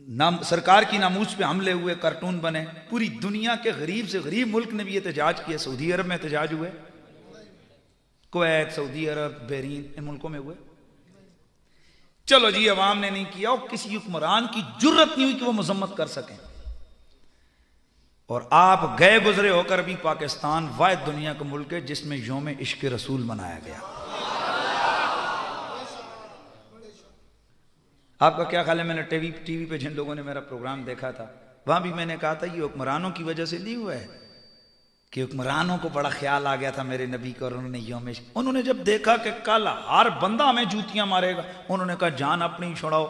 नाम सरकार की नामूस पे हमले हुए, कार्टून बने, पूरी दुनिया के गरीब से गरीब मुल्क ने भी एहतजाज किया। सऊदी अरब में एहतजाज हुए, कुवैत, सऊदी अरब, बहरीन, इन मुल्कों में हुए। चलो जी अवाम ने नहीं किया और किसी हुक्मरान की जुर्रत नहीं हुई कि वो मजम्मत कर सकें। और आप गए गुजरे होकर भी पाकिस्तान वाहिद दुनिया का मुल्क है जिसमें यौम इश्क रसूल मनाया गया। आपका क्या ख्याल है? मैंने टीवी पे जिन लोगों ने मेरा प्रोग्राम देखा था वहां भी मैंने कहा था ये हुक्मरानों की वजह से नहीं हुआ है कि हुक्मरानों को बड़ा ख्याल आ गया था मेरे नबी का और उन्होंने यौम इश्क, उन्होंने जब देखा कि कल हर बंदा हमें जूतियां मारेगा, उन्होंने कहा जान अपनी छुड़ाओ,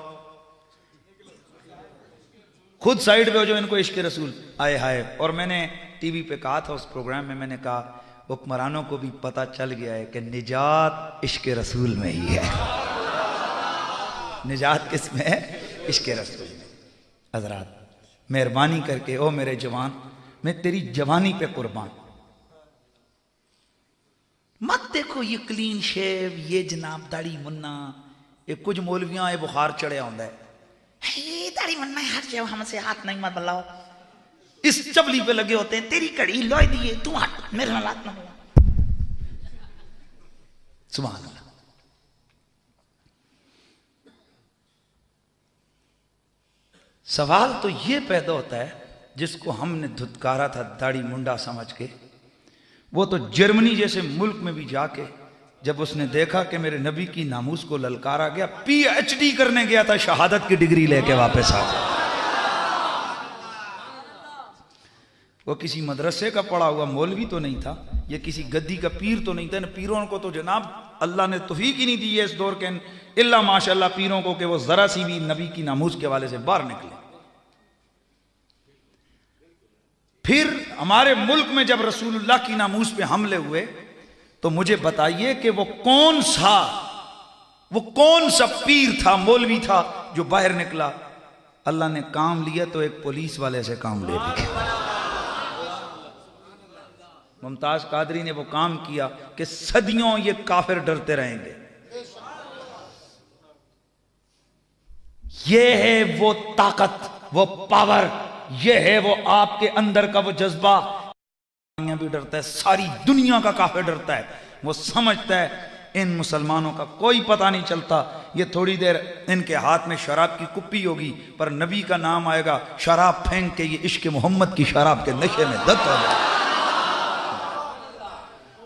खुद साइड पे हो जो इनको इश्क रसूल आए हाय। और मैंने टीवी पे कहा था उस प्रोग्राम में, मैंने कहा हुक्मरानों को भी पता चल गया है कि निजात इश्क रसूल में ही है। निजात किस में है? इश्क रसूल में। हजरात मेहरबानी करके ओ मेरे जवान, मैं तेरी जवानी पे कुर्बान, मत देखो ये क्लीन शेव, ये जनाब दाढ़ी मुन्ना, ये कुछ मौलवियां ये बुखार चढ़े होता है, ये दाढ़ी मुन्ना हट जाओ, हमसे हाथ नहीं मत मिलाओ, इस चबली पे लगे होते हैं, तेरी कड़ी लोई दिए तू हट, मेरे हाथ ना मिला। सुभान अल्लाह। सवाल तो ये पैदा होता है जिसको हमने धुतकारा था दाढ़ी मुंडा समझ के, वो तो जर्मनी जैसे मुल्क में भी जाके जब उसने देखा कि मेरे नबी की नामूस को ललकारा गया, पीएचडी करने गया था, शहादत की डिग्री लेके वापस आ गया। वो किसी मदरसे का पढ़ा हुआ मौलवी तो नहीं था, ये किसी गद्दी का पीर तो नहीं था। पीरों को तो जनाब अल्लाह ने तौफीक ही नहीं दी है इस दौर के इल्ला माशाअल्लाह पीरों को कि वो जरा सी भी नबी की नामूस के हवाले से बाहर निकले। फिर हमारे मुल्क में जब रसूलुल्लाह की नामूस पे हमले हुए तो मुझे बताइए कि वो कौन सा पीर था, मौलवी था जो बाहर निकला। अल्लाह ने काम लिया तो एक पुलिस वाले से काम ले लिया। मुमताज कादरी ने वो काम किया कि सदियों ये काफिर डरते रहेंगे। ये है वो ताकत, वो पावर, ये है वो आपके अंदर का वो जज्बा। भी डरता है, सारी दुनिया का काफिर डरता है। वो समझता है इन मुसलमानों का कोई पता नहीं चलता, ये थोड़ी देर इनके हाथ में शराब की कुप्पी होगी पर नबी का नाम आएगा, शराब फेंक के ये इश्क मोहम्मद की शराब के नशे में दत्त हो जाए।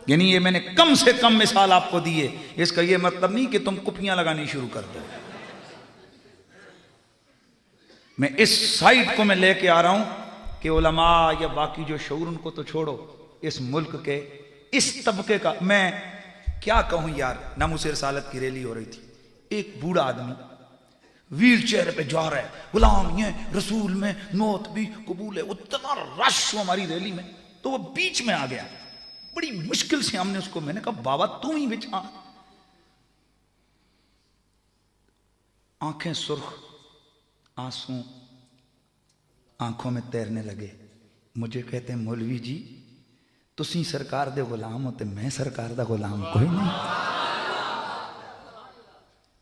यानी ये मैंने कम से कम मिसाल आपको दी है, इसका ये मतलब नहीं कि तुम कुप्पियां लगानी शुरू कर दो। मैं इस साइड को मैं लेके आ रहा हूं कि उलमा या बाकी जो शऊर उनको तो छोड़ो, इस मुल्क के इस तबके का मैं क्या कहूं यार। नामूसे रिसालत की रैली हो रही थी, एक बूढ़ा आदमी व्हील चेयर पे जा रहा है, गुलाम ये रसूल में मौत भी कबूल है, उतना रश हो हमारी रैली में, तो वो बीच में आ गया। बड़ी मुश्किल से हमने उसको, मैंने कहा बाबा तू ही बिछा। आंखें सुर्ख, आंसू आंखों में तैरने लगे। मुझे कहते हैं मौलवी जी तुसी सरकार दे गुलाम होते, मैं सरकार दा गुलाम कोई नहीं।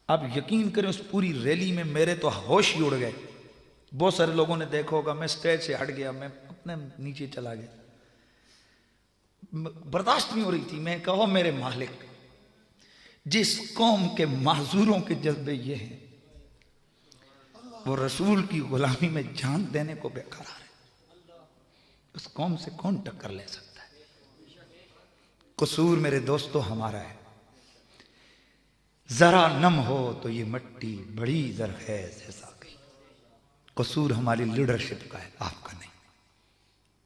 आप यकीन करें उस पूरी रैली में मेरे तो होश ही उड़ गए। बहुत सारे लोगों ने देखा होगा, मैं स्टेज से हट गया, मैं अपने नीचे चला गया, बर्दाश्त नहीं हो रही थी। मैं कहो मेरे मालिक, जिस कौम के माजूरों के जज्बे ये हैं वो रसूल की गुलामी में जान देने को बेकरार है, उस कौम से कौन टक्कर ले सकता है? कसूर मेरे दोस्तों हमारा है, जरा नम हो तो ये मट्टी बड़ी जरखेज है साकी। कसूर हमारी लीडरशिप का है, आपका नहीं।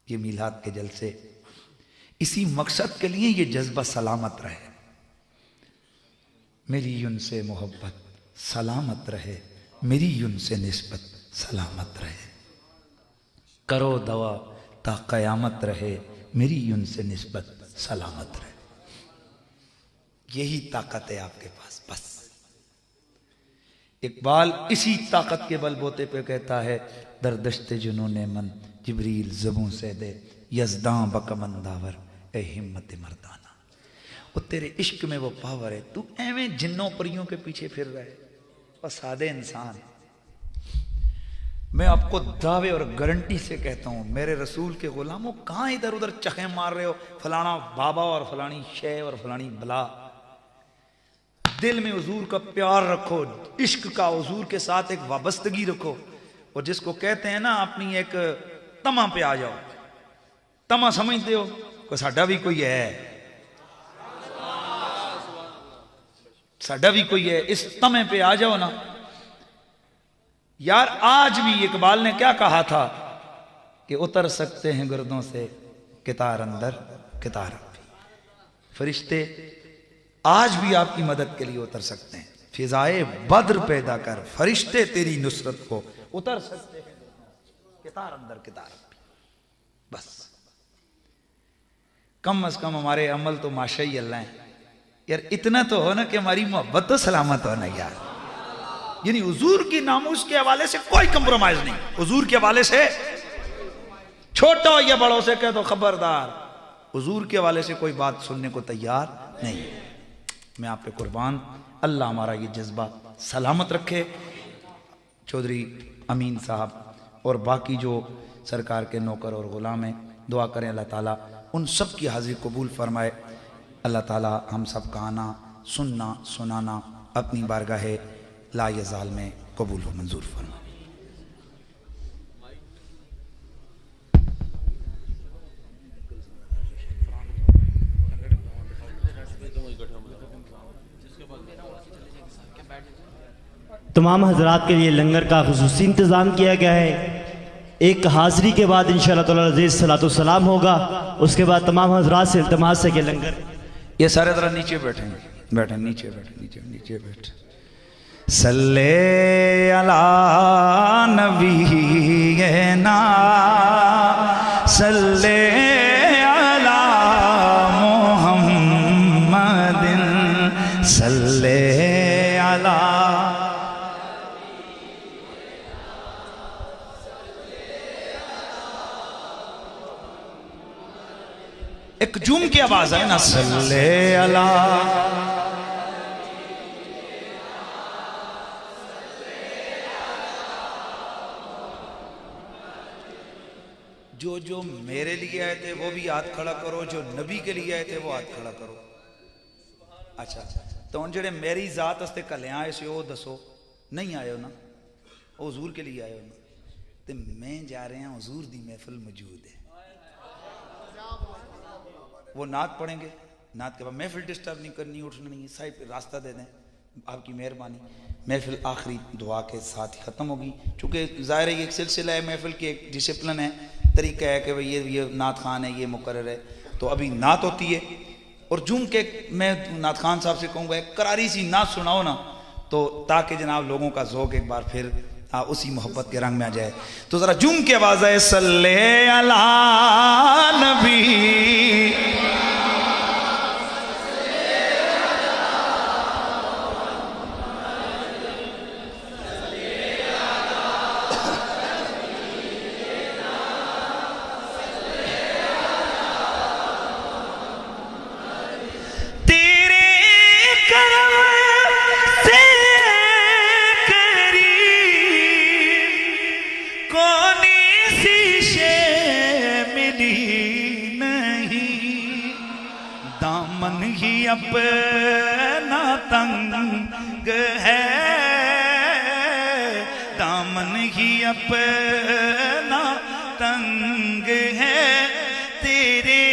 ये मीलाद के जलसे इसी मकसद के लिए ये जज्बा सलामत रहे, मेरी उनसे मोहब्बत सलामत रहे, मेरी उनसे निस्बत सलामत रहे। करो दवा ता कयामत रहे, मेरी उनसे निस्बत सलामत रहे। यही ताकत है आपके पास बस। इकबाल इसी ताकत के बलबूते पे कहता है, दरदश्ते जुनूने मन जिब्रील ज़बूं से दे, यज़दां बकमंदावर ए हिम्मत मर्दाना। वो तेरे इश्क में वो पावर है, तू एवें जिन्नों परियों के पीछे फिर रहा है, और सादे इंसान। मैं आपको दावे और गारंटी से कहता हूं, मेरे रसूल के गुलामों कहां इधर उधर चखे मार रहे हो, फलाना बाबा और फलानी शे और फलानी बला। दिल में हुजूर का प्यार रखो, इश्क का हुजूर के साथ एक वाबस्तगी रखो, और जिसको कहते हैं ना अपनी एक तमा पे आ जाओ। तमा समझते हो, कोई साडा भी कोई है, साडा भी कोई है, इस तमे पे आ जाओ ना यार। आज भी इकबाल ने क्या कहा था कि उतर सकते हैं गर्दों से कितार अंदर कितार भी। फरिश्ते आज भी आपकी मदद के लिए उतर सकते हैं। फिजाए बद्र पैदा कर, फरिश्ते तेरी नुसरत को उतर सकते हैं कितार अंदर कितार भी। बस कम अज कम हमारे अमल तो माशाअल्लाह हैं यार। इतना तो हो ना कि हमारी मोहब्बत तो सलामत हो ना यार। यानी हुजूर की नामूस के हवाले से कोई कंप्रोमाइज नहीं। हुजूर के हवाले से छोटो या बड़ों से कह दो खबरदार, हुजूर के हवाले से कोई बात सुनने को तैयार नहीं। मैं आप पे कुर्बान, अल्लाह हमारा ये जज्बा सलामत रखे। चौधरी अमीन साहब और बाकी जो सरकार के नौकर और गुलाम हैं, दुआ करें अल्लाह ताला उन सब की हाजिरी कबूल फरमाए। अल्लाह ताला हम सब का आना सुनना सुनाना अपनी बारगाह ला यज़ाल में कबूल व मंजूर फरमाए। तमाम हजरात के लिए लंगर का खुसूसी इंतज़ाम किया गया है। एक हाज़री के बाद इंशाअल्लाह ताला अज़ीज़ सलातो सलाम होगा। उसके बाद तमाम हजरात से इल्तिमास है कि लंगर, ये सारे तरह नीचे बैठेंगे, बैठे नीचे बैठे नीचे नीचे बैठे। सल्ले अला नबीना सल्ले अला मुहम्मदिन सल्ले अला। एक जूम की आवाज है ना, सल्ले अला। जो जो मेरे लिए आए थे वो भी हाथ खड़ा करो, जो नबी के लिए आए थे वो हाथ खड़ा करो। अच्छा तो उन जेड़े मेरी जात वास्ते कल आए से वो दसो, नहीं आए हो ना, हुजूर के लिए आए हो ना। तो मैं जा रहे हैं, हुजूर दी महफिल मौजूद है, वो नात पढ़ेंगे, नात के बाद महफिल डिस्टर्ब नहीं करनी, उठना नहीं, साहिब रास्ता दे दें, आपकी मेहरबानी। महफिल आखिरी दुआ के साथ ही ख़त्म होगी, चूँकि ज़ाहिर है ये एक सिलसिला है, महफिल की एक डिसिप्लिन है, तरीका है कि भाई ये नात खान है, ये मुकर्रर है, तो अभी नात होती है। और जूम के मैं नात खान साहब से कहूँगा एक करारी सी नात सुनाओ ना, तो ताकि जनाब लोगों का ज़ौक़ एक बार फिर उसी मोहब्बत के रंग में आ जाए। तो ज़रा जूम की आवाज़ है, सल्ले अला नबी। अपना तंग है, दामन ही अपना तंग है, तेरे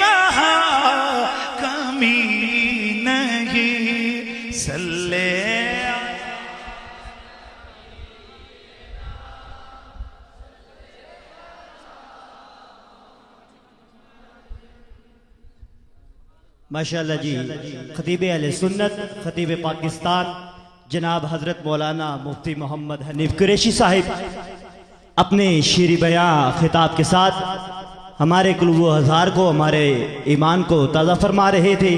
वहाँ कमी नहीं। माशाअल्लाह जी। खतीब अहले सुन्नत, खतीब पाकिस्तान जनाब हजरत मौलाना मुफ्ती मोहम्मद हनीफ कुरैशी साहिब अपने शीरी बयां खिताब के साथ हमारे कुल्बो हज़ार को, हमारे ईमान को ताज़ा फरमा रहे थे।